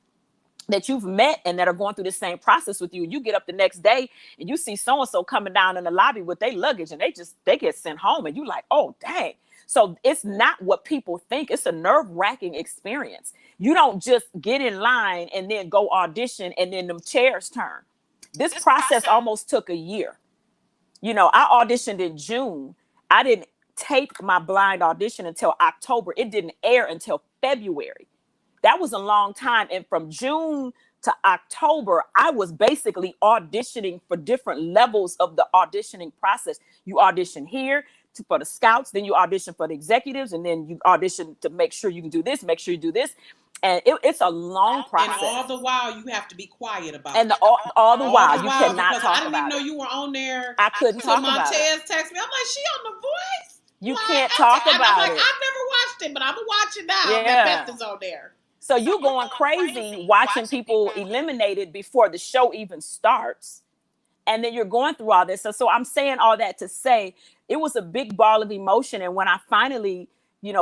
that you've met and that are going through the same process with you. You get up the next day and you see so-and-so coming down in the lobby with their luggage, and they get sent home, and you like, oh, dang. So it's not what people think. It's a nerve-wracking experience. You don't just get in line and then go audition and then them chairs turn. This process almost took a year. You know, I auditioned in June. I didn't tape my blind audition until October. It didn't air until February. That was a long time. And from June to October, I was basically auditioning for different levels of the auditioning process. You audition here for the scouts, then you audition for the executives, and then you audition to make sure you can do this, make sure you do this. And it's a long process. And all the while, you have to be quiet about it. And all the while, you cannot talk about it. I didn't even know you were on there. I couldn't talk about it. So Montez texted me. I'm like, she on The Voice? You can't talk about it. I've never watched watched it, but I'm gonna watch it now. Yeah. That Beth is on there. So you going crazy watching people eliminated before the show even starts. And then you're going through all this. So I'm saying all that to say it was a big ball of emotion. And when I finally,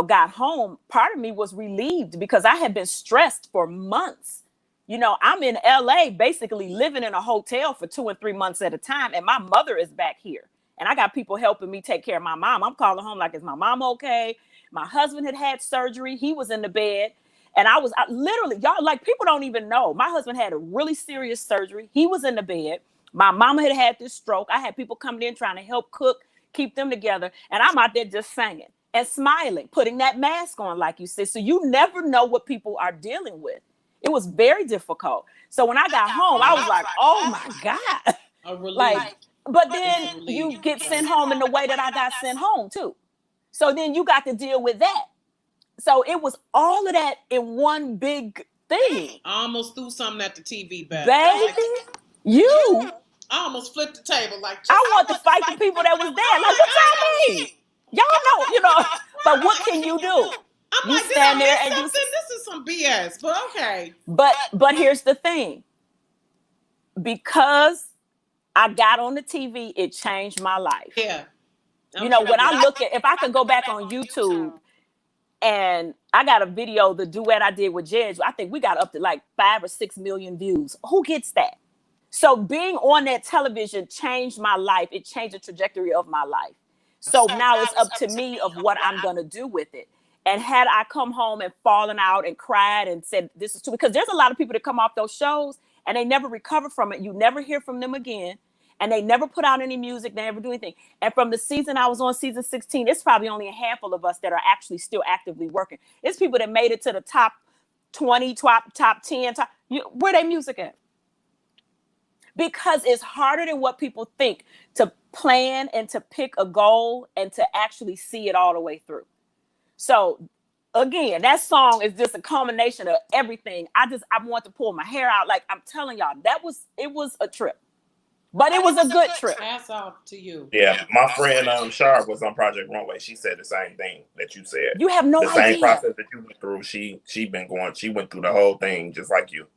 got home, part of me was relieved because I had been stressed for months. I'm in LA basically living in a hotel for 2 and 3 months at a time. And my mother is back here. And I got people helping me take care of my mom. I'm calling home like, is my mom okay? My husband had surgery. He was in the bed. And I literally, y'all, like, people don't even know. My husband had a really serious surgery. He was in the bed. My mama had this stroke. I had people coming in trying to help cook, keep them together. And I'm out there just singing and smiling, putting that mask on, like you said. So you never know what people are dealing with. It was very difficult. So when I got home, I was like, oh my God. A relief. Like, but then you get sent home in the way that I got sent home too. So then you got to deal with that. So it was all of that in one big thing. I almost threw something at the TV, Beth. Baby, you. I almost flipped the table. Like, I want to fight the people that was there. Like, what y'all mean? Y'all know, but what can you do? I'm You like, stand there and something? This is some BS, but okay. But here's the thing. Because I got on the TV, it changed my life. Yeah. When I look at, if I could go back on YouTube, and I got a video, the duet I did with Jedge, I think we got up to like 5 or 6 million views. Who gets that? So being on that television changed my life. It changed the trajectory of my life. So now it's up to me of what I'm going to do with it. And had I come home and fallen out and cried and said, this is too, because there's a lot of people that come off those shows and they never recover from it. You never hear from them again. And they never put out any music. They never do anything. And from the season I was on, season 16, it's probably only a handful of us that are actually still actively working. It's people that made it to the top 20, top 10. Where they music at? Because it's harder than what people think to plan and to pick a goal and to actually see it all the way through. So again, that song is just a culmination of everything. I want to pull my hair out. Like I'm telling y'all, it was a trip. But it was a good trip. Hats off to you. Yeah, my friend Shar was on Project Runway. She said the same thing that you said. You have no idea. The same process that you went through. She went through the whole thing just like you.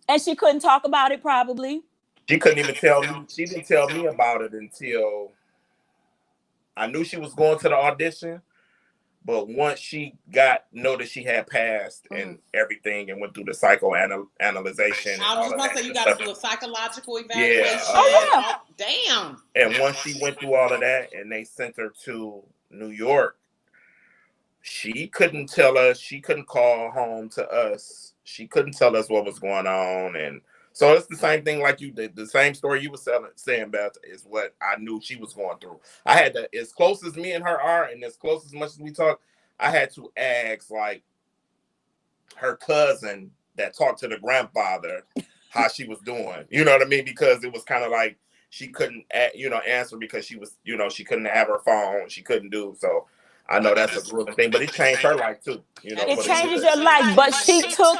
And she couldn't talk about it probably. She couldn't even tell me. She didn't tell me about it until I knew she was going to the audition. But once she know that she had passed and everything and went through the psychoanalyzation. I was just going to say, you got to do a psychological evaluation. Yeah. Oh, yeah. Damn. And once she went through all of that and they sent her to New York, she couldn't tell us. She couldn't call home to us. She couldn't tell us what was going on. And so it's the same thing like you did. The same story you were saying, Beth, is what I knew she was going through. I had to, as close as me and her are, and as close as much as we talk, I had to ask like her cousin that talked to the grandfather how she was doing. You know what I mean? Because it was kind of like she couldn't, answer because she was, she couldn't have her phone. She couldn't do so. I know that's a brutal thing, but it changed her life too. It changes your life, but she took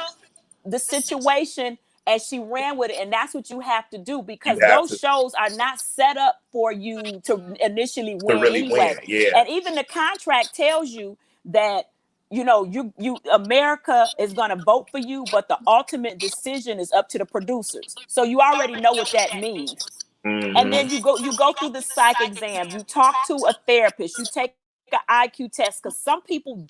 the situation and she ran with it. And that's what you have to do because those shows are not set up for you to initially win anyway. Yeah. And even the contract tells you that, America is going to vote for you, but the ultimate decision is up to the producers. So you already know what that means. Mm-hmm. And then you go through the psych exam, you talk to a therapist, you take an IQ test because some people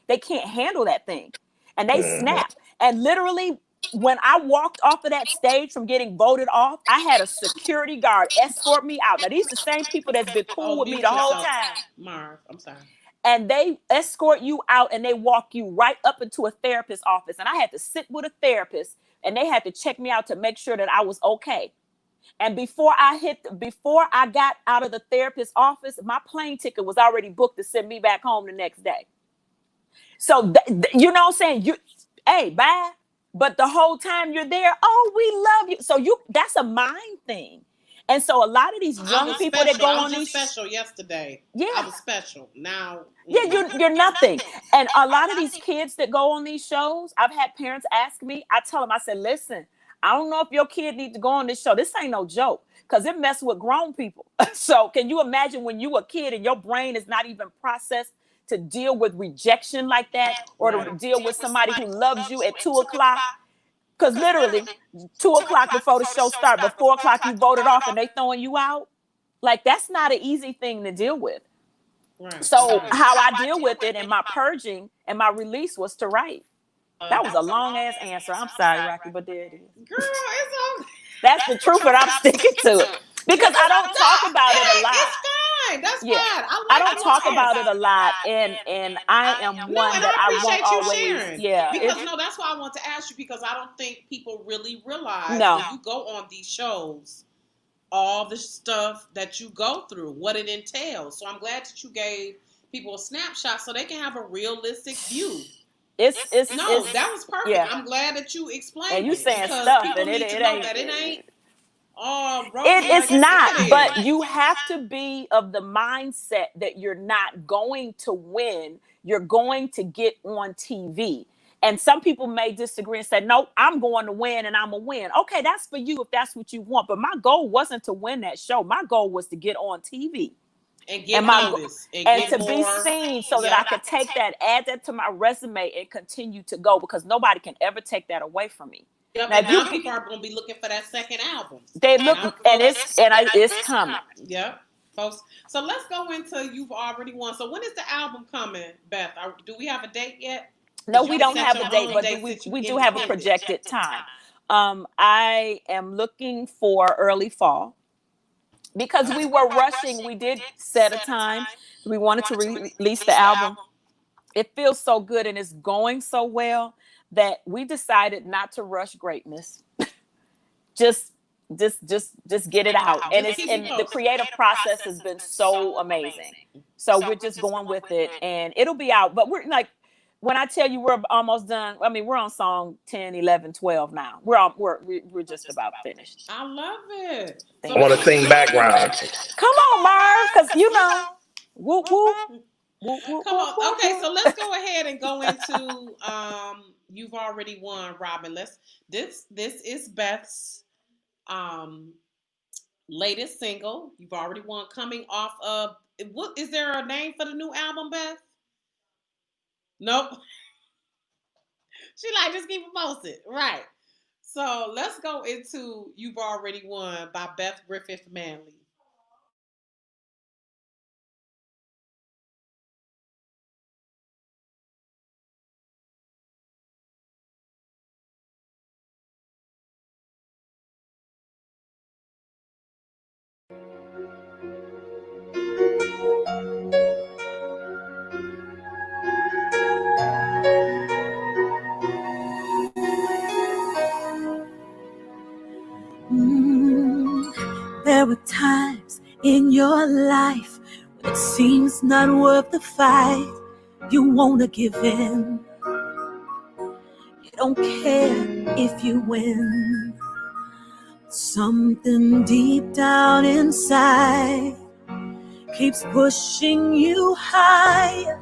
they can't handle that thing and they snap. And literally, when I walked off of that stage from getting voted off, I had a security guard escort me out. Now, these are the same people that's been cool with me the whole time. Marv, I'm sorry. And they escort you out and they walk you right up into a therapist's office. And I had to sit with a therapist and they had to check me out to make sure that I was okay. And before I got out of the therapist's office, my plane ticket was already booked to send me back home the next day. So, you know what I'm saying? Hey, bye. But the whole time you're there, oh, we love you. So that's a mind thing. And so a lot of these young people that go on these special yesterday. Yeah. I was special. Now. Yeah, you're nothing. And a lot of these kids that go on these shows, I've had parents ask me, I tell them, I said, listen, I don't know if your kid needs to go on this show. This ain't no joke because it messes with grown people. So can you imagine when you a kid and your brain is not even processed to deal with rejection like that, or to deal with somebody who loves you at 2 o'clock. Because literally 2 o'clock before the show starts, but 4 o'clock you voted off and they throwing you out. Like, that's not an easy thing to deal with. Right. So how I deal with it and my purging and my release was to write. That was a long ass answer. I'm sorry, Rocky, but there it is. Girl, it's okay. That's the truth, but I'm sticking to it. Because I don't talk about it a lot. It's fine. That's fine. I don't talk about it a lot, and I am one that I won't always. Sharing. Yeah, because that's why I want to ask you, because I don't think people really realize when you go on these shows, all the stuff that you go through, what it entails. So I'm glad that you gave people a snapshot so they can have a realistic view. That was perfect. Yeah. I'm glad that you explained. And you it, saying stuff, and it ain't. It's not, but you have to be of the mindset that you're not going to win. You're going to get on TV. And some people may disagree and say, no, I'm going to win and I'm going to win. Okay, that's for you if that's what you want. But my goal wasn't to win that show. My goal was to get on TV. And get noticed. And to be seen so that I could take that, add that to my resume and continue to go, because nobody can ever take that away from me. Yep, now people are going to be looking for that second album. They look, and it's coming. Yep, folks. So let's go into You've Already Won. So when is the album coming, Beth? Do we have a date yet? No, we don't have a date, but we do have a projected time. I am looking for early fall. Because we were rushing, we did set a time. We wanted to release the album. It feels so good and it's going so well that we decided not to rush greatness. just get it out. And the creative process has been so amazing. So we're just going with it, and it'll be out. But we're like, when I tell you we're almost done, I mean, we're on song 10, 11, 12 now. We're just about finished. I love it. I want to sing background. Come on, Marv, because whoop, whoop. Whoop, whoop, Come on. whoop, Okay, whoop. so let's go ahead and go into You've Already Won, Robin. This is Beth's latest single, You've Already Won, coming off of, what is there a name for the new album, Beth? Nope. She like, just keep it posted. Right. So let's go into You've Already Won by Beth Griffith-Manley. There were times in your life when it seems not worth the fight. You wanna give in. You don't care if you win. Something deep down inside keeps pushing you higher,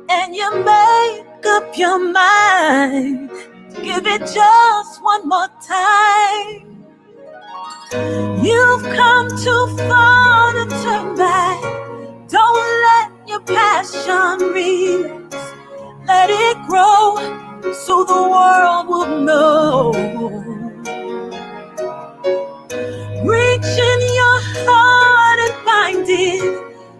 and you make up your mind to give it just one more time. You've come too far to turn back. Don't let your passion relapse. Let it grow so the world will know. Reach in your heart and find it.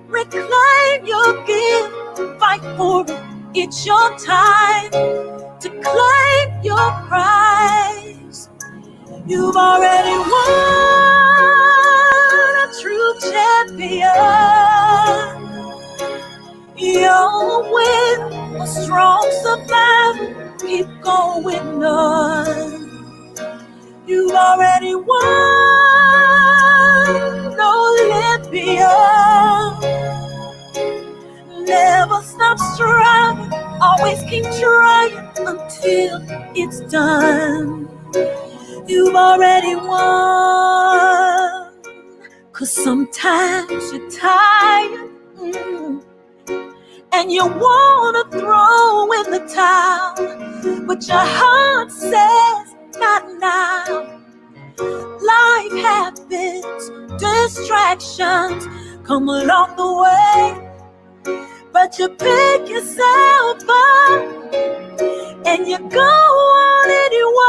Reclaim your gift. Fight for it. It's your time to claim your prize. You've already won, a true champion. You'll win, a strong survivor. Keep going on. You've already won, Olympia. Never stop striving, always keep trying until it's done. You've already won. 'Cause sometimes you're tired, and you wanna throw in the towel, but your heart says not now. Life happens, distractions come along the way, but you pick yourself up and you go on anyway.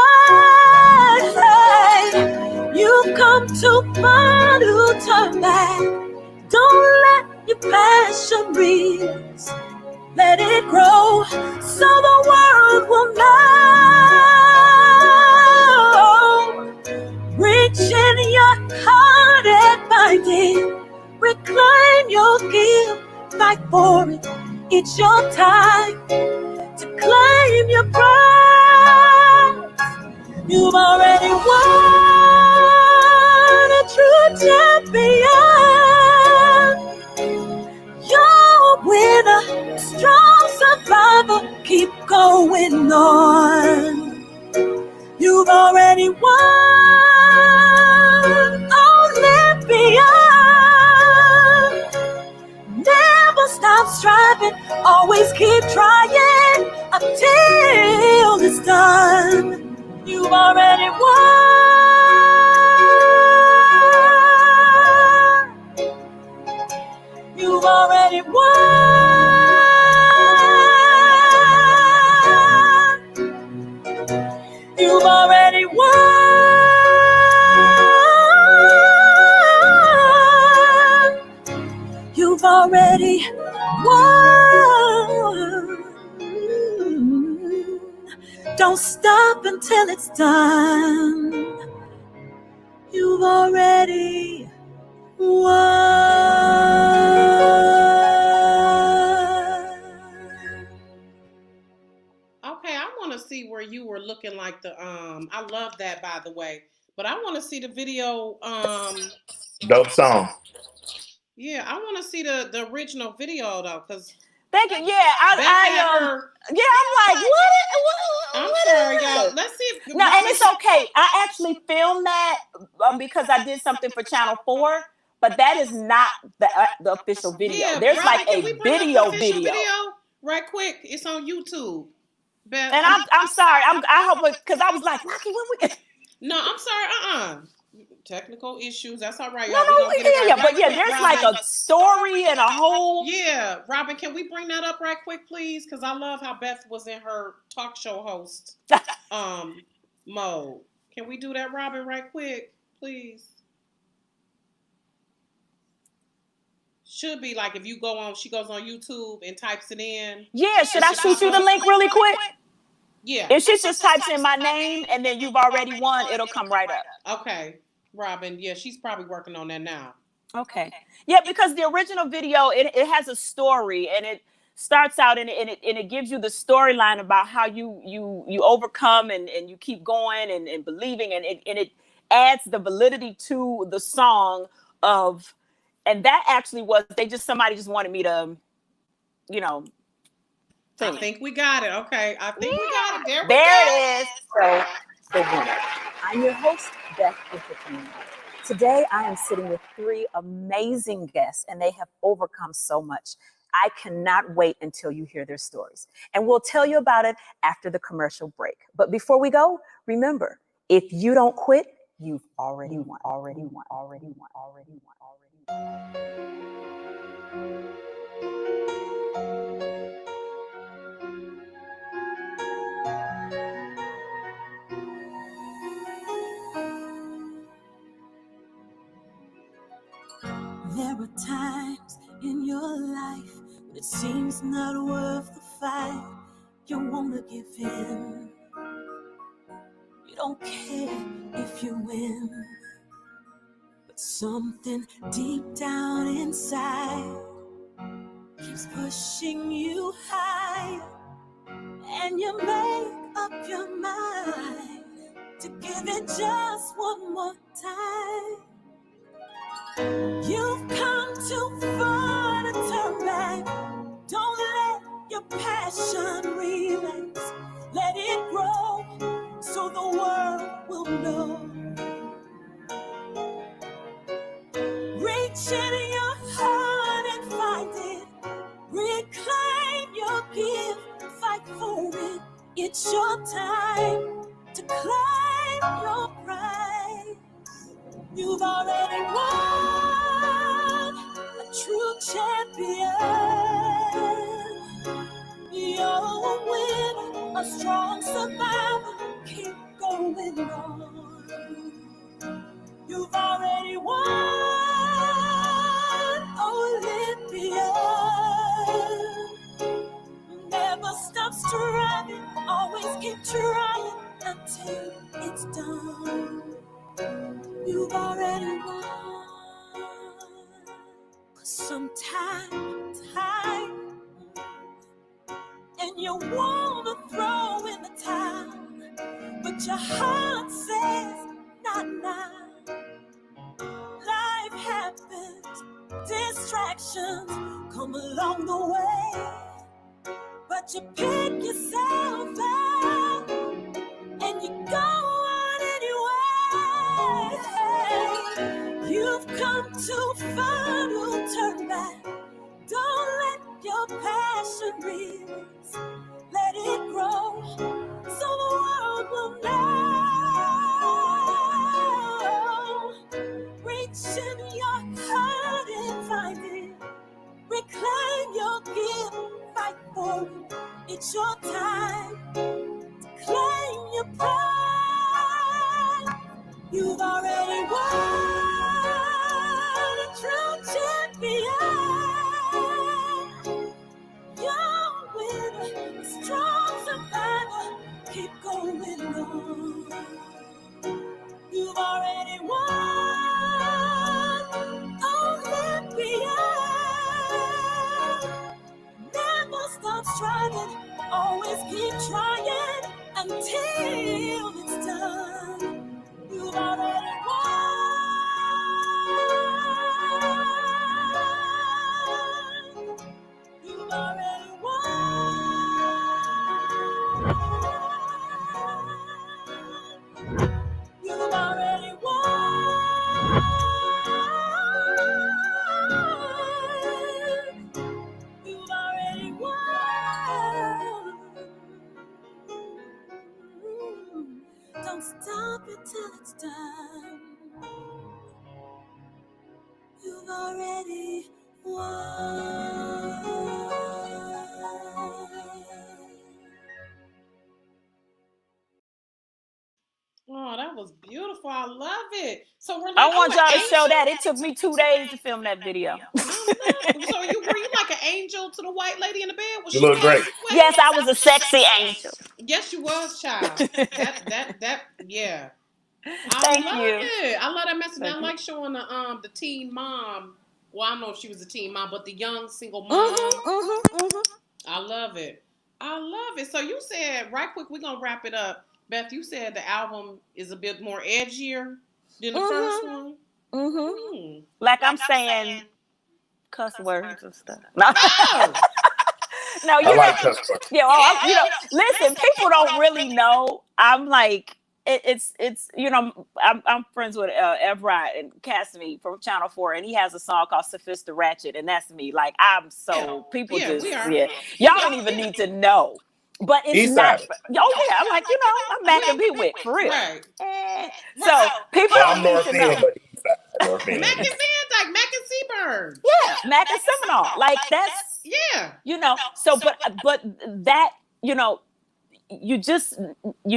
You've come too far to turn back. Don't let your passion breeze, let it grow so the world will know. Reach in your heart and find it. Reclaim your gift, fight for it. It's your time to claim your prize. You've already won a true champion. You're a winner, strong survivor. Keep going on. You've already won, Olympian. Never stop striving, always keep trying until it's done. You've already won. You've already won. You've already won. You've already won. Don't stop until it's done. You've already Okay, I want to see where you were looking like the I love that, by the way, but I want to see the video. Dope song. Yeah, I want to see the original video though, because Thank you. Yeah, Beth had her. I'm like, what? I'm What sorry, is y'all. this? Let's see if No, and it's okay. I actually filmed that because I did something for Channel 4, but that is not the official video. Yeah, There's Robin, like can a we bring up the official video. right quick? It's on YouTube. Beth, And I'm sorry. I hope because I was like, Rocky, when we No, I'm sorry. Technical issues. That's all right, y'all. No, We gonna get it right. yeah, Right but yeah, quick, there's Robin. like a story and a whole. Yeah, Robin, can we bring that up right quick, please? Because I love how Beth was in her talk show host mode. Can we do that, Robin, right quick, please? Should be like if you go on, she goes on YouTube and types it in. Yeah, should I shoot you the link really quick? Yeah. If she just types in my name and then you've already won, it'll come right up. Okay, Robin. Yeah, she's probably working on that now. Okay. Yeah, because the original video, it has a story and it starts out and it gives you the storyline about how you overcome and you keep going and believing and it adds the validity to the song of, and that actually was, somebody just wanted me to, I think we got it. Okay. I think we got it. There we go. It is. So, the winner. I'm your host, Beth Griffith-Manley. Today, I am sitting with 3 amazing guests, and they have overcome so much. I cannot wait until you hear their stories. And we'll tell you about it after the commercial break. But before we go, remember, if you don't quit, you've already won. There are times in your life when it seems not worth the fight. You wanna give in. You don't care if you win. But something deep down inside keeps pushing you high. And you make up your mind to give it just one more time. You've come too far to turn back. Don't let your passion relax. Let it grow so the world will know. Reach in your heart and find it. Reclaim your gift, fight for it. It's your time to claim your prize. You've already won, a true champion. a strong survivor. Keep going on. You've already won, Olympia. Never stop striving, always keep trying until it's done. You've already won. 'Cause sometimes and you wanna throw in the towel, but your heart says not now. Life happens, distractions come along the way, but you pick yourself up and you go on anyway. You've come too far to turn back. Don't let your passion reels, let it grow so the world will know. Reach in your heart and find it. Reclaim your gift, fight for it. It's your time to claim your pride. You've already won, a true champion. Young winner, strong survivor, keep going on. You've already won, Olympia. Never stop striving, always keep trying until it's done. You've already won. You've already won. You've already won. You've already won. Don't stop it till it's done. You've already won. Oh, that was beautiful. I love it. So we're like, I want y'all to an show angel? that. It took me 2 days to film that video. So were you like an angel to the white lady in the bed? Was You she look great. Yes, I was a sexy angel. Yes, you was, child. that yeah. Thank I love you. it. I love that message. Thank I you. like showing the teen mom. Well, I don't know if she was a teen mom, but the young single mom. I love it. I love it. So you said, right quick, we're gonna wrap it up. Beth, you said the album is a bit more edgier than the first one. Like I'm saying cuss words and stuff. No, Oh! no, I like cuss words. Yeah, listen, people don't really know. I'm like, it's I'm friends with Everett and Cassidy from Channel 4, and he has a song called Sophist the Ratchet, and that's me. Like, I'm so people just y'all don't even need to know. But it's East not. side. Oh yeah, I'm like, I'm Mac and Bewick for real. Right. So people Well, don't I'm need North to know. End, but East side. North End. Mac and Van Dyke, Mac and Seaburn. Yeah, Mac and Seminole. Like that's So but that you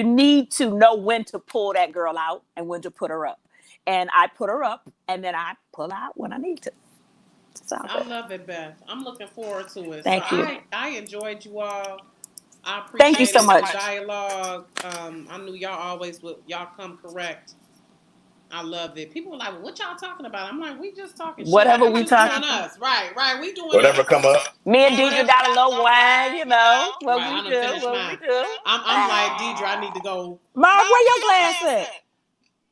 need to know when to pull that girl out and when to put her up. And I put her up and then I pull out when I need to. I love it, Beth. I'm looking forward to it. Thank you. I enjoyed you all. I appreciate Thank you so much. The dialogue. I knew y'all always would. Y'all come correct. I love it. People were like, well, "What y'all talking about?" I'm like, "We just talking whatever shit. we talking us, right? We doing whatever us. come up." Me and Deidre got a little wine, what Right, we do. I'm like, Deidre, I need to go. Marv, where your glass at?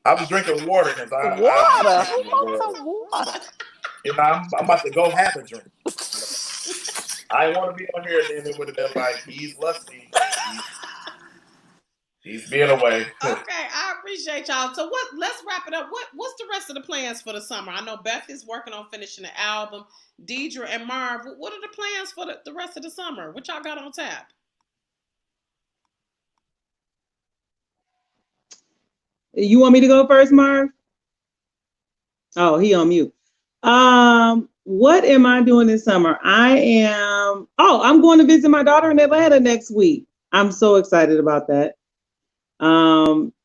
I was drinking water because Water. Who wants some water? I'm about to go have a drink. I didn't want to be on here, and then it would have been like, he's lusty. He's being away. Okay, I appreciate y'all. So let's wrap it up. What's the rest of the plans for the summer? I know Beth is working on finishing the album. Deidre and Marv, what are the plans for the rest of the summer? What y'all got on tap? You want me to go first, Marv? Oh, he on mute. What am I doing this summer? I'm going to visit my daughter in Atlanta next week. I'm so excited about that.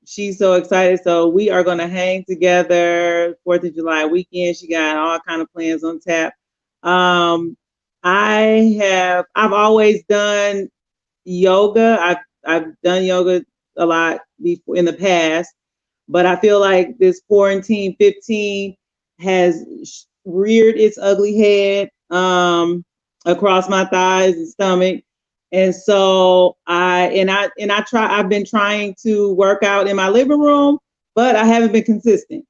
She's so excited. So we are going to hang together 4th of July weekend. She got all kind of plans on tap. I've always done yoga. I've done yoga a lot before in the past, but I feel like this quarantine 15 has reared its ugly head across my thighs and stomach. And so I've been trying to work out in my living room, but I haven't been consistent.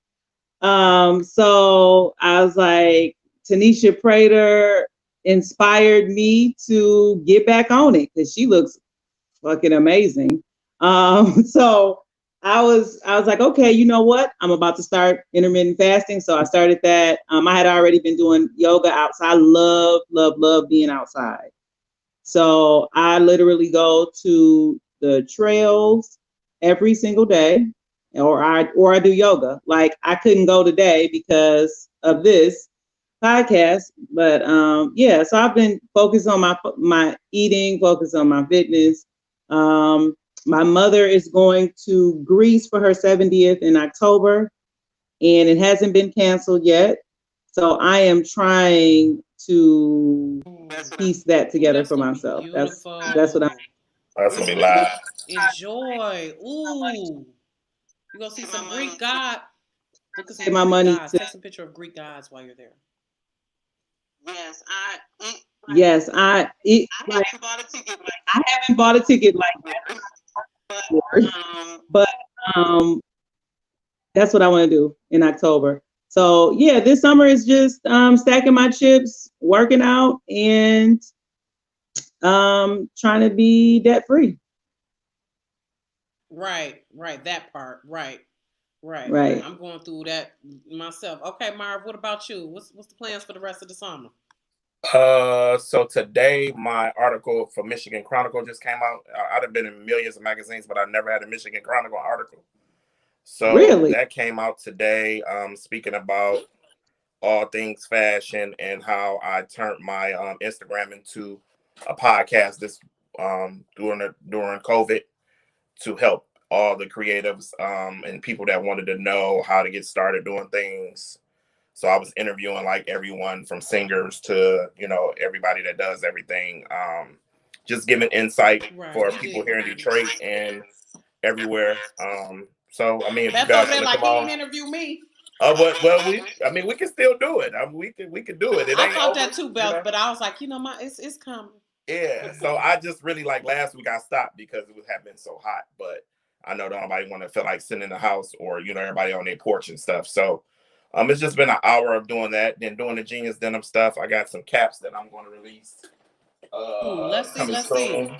So I was like, Tanisha Prater inspired me to get back on it because she looks fucking amazing. So I was like, okay, you know what? I'm about to start intermittent fasting. So I started that. I had already been doing yoga outside. I love being outside. So I literally go to the trails every single day, or I do yoga. Like I couldn't go today because of this podcast, but yeah. So I've been focused on my eating, focused on my fitness. My mother is going to Greece for her 70th in October, and it hasn't been canceled yet. So I am trying to piece that together for myself. That's what I'm. That's gonna be live. Enjoy. Ooh. You gonna see some Greek god. Look at some Save my Greek money gods. to- Take some picture of Greek gods while you're there. Yes, I haven't bought a ticket like that before, but that's what I want to do in October. So yeah, this summer is just stacking my chips, working out, and trying to be debt free. Right. That part. Right. I'm going through that myself. Okay, Marv, what about you? What's the plans for the rest of the summer? So today my article for Michigan Chronicle just came out. I'd have been in millions of magazines, but I never had a Michigan Chronicle article. So Really? that came out today, speaking about all things fashion and how I turned my Instagram into a podcast this during COVID to help all the creatives and people that wanted to know how to get started doing things. So I was interviewing like everyone from singers to, everybody that does everything. Just giving insight for people here in Detroit and everywhere. So I mean, if That's you guys over there want to like come he on, didn't interview me. well, we can still do it. I mean, we can do it. It I ain't thought over, that too, Beth, but I was like, it's coming. Yeah. So I just really like last week I stopped because it had been so hot, but I know that nobody want to feel like sitting in the house or everybody on their porch and stuff. So it's just been an hour of doing that, then doing the Genius Denim stuff. I got some caps that I'm going to release. Let's see.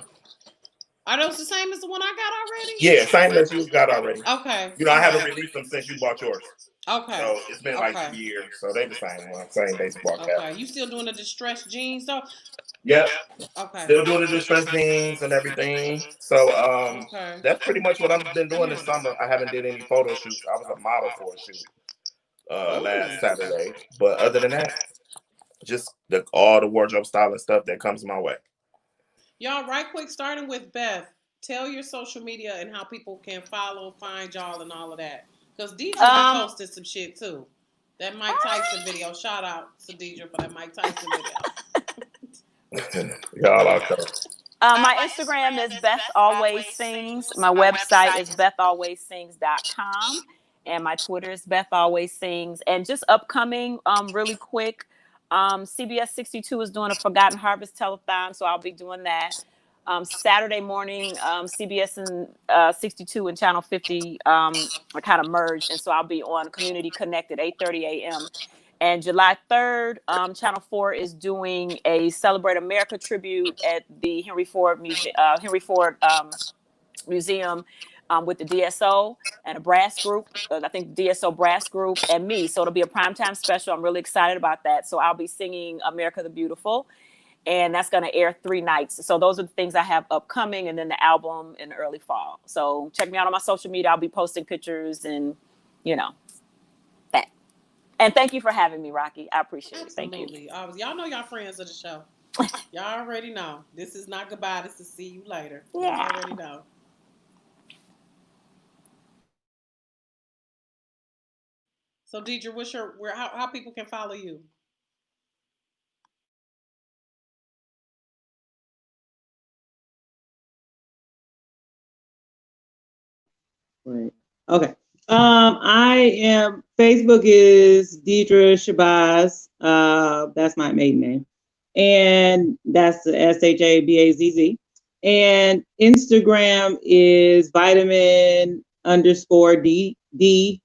Are those the same as the one I got already? Yeah, same as you got already. Okay. I haven't released them since you bought yours. Okay. So it's been like 2 years. So they the same one, same baseball cap. Okay. You still doing the distressed jeans though? Yep. Okay. Still doing the distressed jeans and everything. So that's pretty much what I've been doing this summer. I haven't did any photo shoots. I was a model for a shoot last Saturday. But other than that, just all the wardrobe styling stuff that comes my way. Y'all, right quick, starting with Beth, tell your social media and how people can follow, find y'all, and all of that. Because Deidre posted some shit too. That Mike Tyson video. Shout out to Deidre for that Mike Tyson video. Y'all are cool. My Instagram is Beth Always Sings. My website is BethAlwaysSings.com. And my Twitter is Beth Always Sings. And just upcoming, really quick, CBS 62 is doing a Forgotten Harvest telethon, so I'll be doing that. Saturday morning, CBS and 62 and Channel 50 are kind of merged, and so I'll be on Community Connect at 8:30 a.m. And July 3rd, Channel 4 is doing a Celebrate America tribute at the Henry Ford Museum with the DSO and a brass group. I think DSO brass group and me. So it'll be a primetime special. I'm really excited about that. So I'll be singing America the Beautiful. And that's going to air 3 nights. So those are the things I have upcoming, and then the album in the early fall. So check me out on my social media. I'll be posting pictures and, that. And thank you for having me, Rocky. I appreciate it. Thank you. Y'all know y'all friends of the show. Y'all already know. This is not goodbye. This is see you later. Yeah. Y'all already know. So, Deidre, what's how people can follow you? Right. Okay. I am Facebook is Deidre Shabazz. That's my maiden name. And that's SHABAZZ. And Instagram is vitamin underscore DDEE.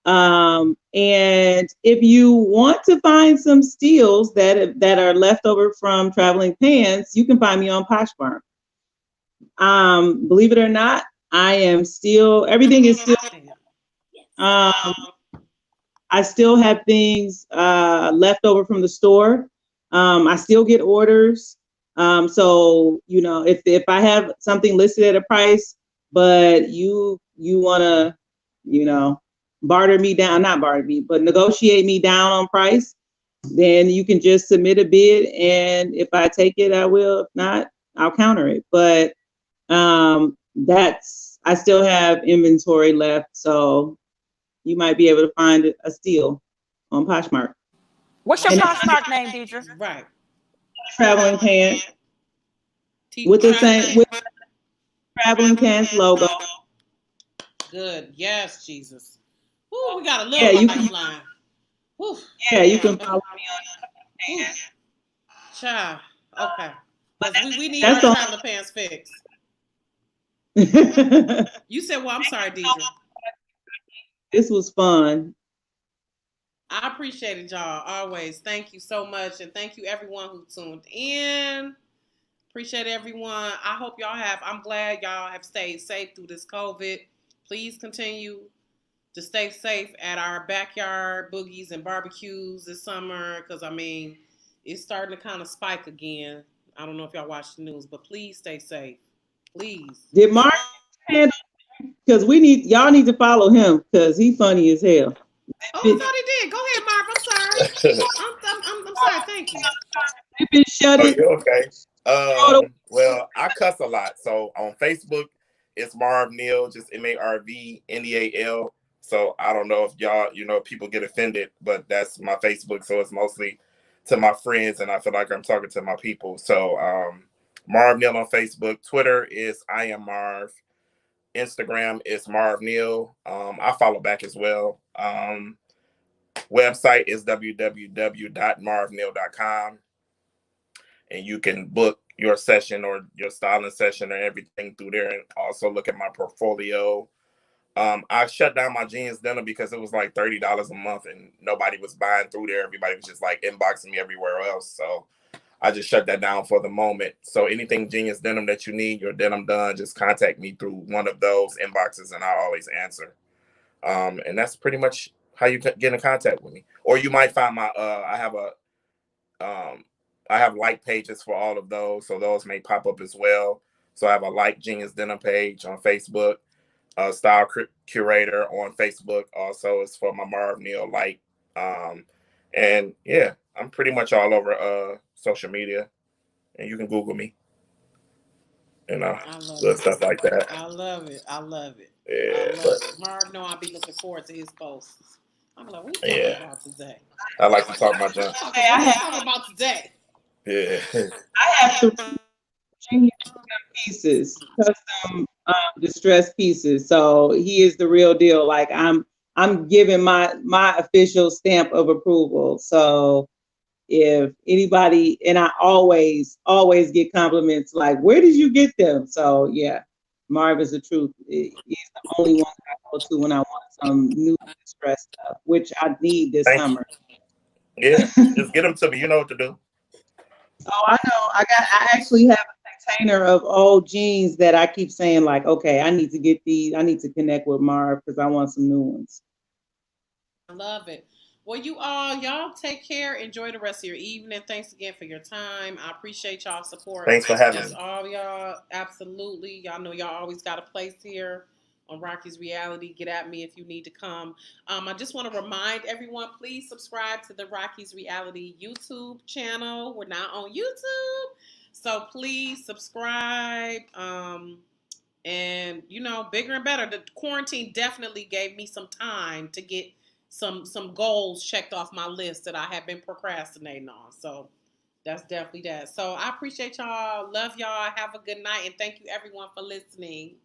And if you want to find some steals that are left over from traveling pants, you can find me on Poshmark. Believe it or not, I am still, everything is still, um, I still have things left over from the store. I still get orders. So, if I have something listed at a price, but you want to, barter me down, not barter me, but negotiate me down on price, then you can just submit a bid. And if I take it, I will. If not, I'll counter it. But I still have inventory left, so you might be able to find a steal on Poshmark. What's your Poshmark name, Deidre? Right. Traveling pants with the same with the traveling pants logo. Good. Yes, Jesus. Ooh, we got a Yeah, little you can. lifeline. Ooh. Yeah, you can follow me on. Child. Okay. Because we need That's our all. traveling pants fixed. You said, well, I'm sorry, Deidre. This was fun. I appreciate it, y'all. Always. Thank you so much. And thank you, everyone who tuned in. Appreciate everyone. I hope I'm glad y'all have stayed safe through this COVID. Please continue to stay safe at our backyard boogies and barbecues this summer. Because, it's starting to kind of spike again. I don't know if y'all watch the news, but please stay safe. Please. Did Mark handle? Because y'all need to follow him because he's funny as hell. Oh, I thought he did. Go ahead, Marv. I'm sorry. I'm sorry. Thank you. Shut it. You okay? Well, I cuss a lot. So on Facebook, it's Marv Neal, just MarvNeal. So I don't know if y'all, people get offended, but that's my Facebook. So it's mostly to my friends, and I feel like I'm talking to my people. So Marv Neal on Facebook. Twitter is I am Marv. Instagram is Marv Neal. I follow back as well. Website is www.marvneal.com. And you can book your session or your styling session or everything through there, and also look at my portfolio. I shut down my jeans denim because it was like $30 a month and nobody was buying through there. Everybody was just like inboxing me everywhere else. So I just shut that down for the moment. So anything Genius Denim that you need, your denim done, just contact me through one of those inboxes and I'll always answer. And that's pretty much how you get in contact with me. Or you might find I have like pages for all of those, so those may pop up as well. So I have a like Genius Denim page on Facebook, Style Curator on Facebook. Also, it's for my Marv Neal like. And yeah, I'm pretty much all over social media, and you can Google me. Good stuff like that. I love it. I love it. Yeah, I love it. Marv, I'll be looking forward to his posts. I'm like, what are you talking about today? I like to talk my junk. What are you talking about today? Yeah. I have 3 pieces, custom distressed pieces. So he is the real deal. Like I'm giving my official stamp of approval. So if anybody, and I always get compliments like, where did you get them? So yeah, Marv is the truth. He's the only one I go to when I want some new distressed stuff, which I need this summer. Yeah, just get them to me. You know what to do. Oh, I know. I actually have a container of old jeans that I keep saying like, okay, I need to get these. I need to connect with Marv because I want some new ones. I love it. Well, y'all take care. Enjoy the rest of your evening. Thanks again for your time. I appreciate y'all's support. Thanks for having me. All y'all, absolutely. Y'all know y'all always got a place here on Rocky's Reality. Get at me if you need to come. I just want to remind everyone, please subscribe to the Rocky's Reality YouTube channel. We're now on YouTube, so please subscribe. And you know, bigger and better. The quarantine definitely gave me some time to get some goals checked off my list that I have been procrastinating on. So that's definitely that. So I appreciate y'all. Love y'all. Have a good night. And thank you everyone for listening.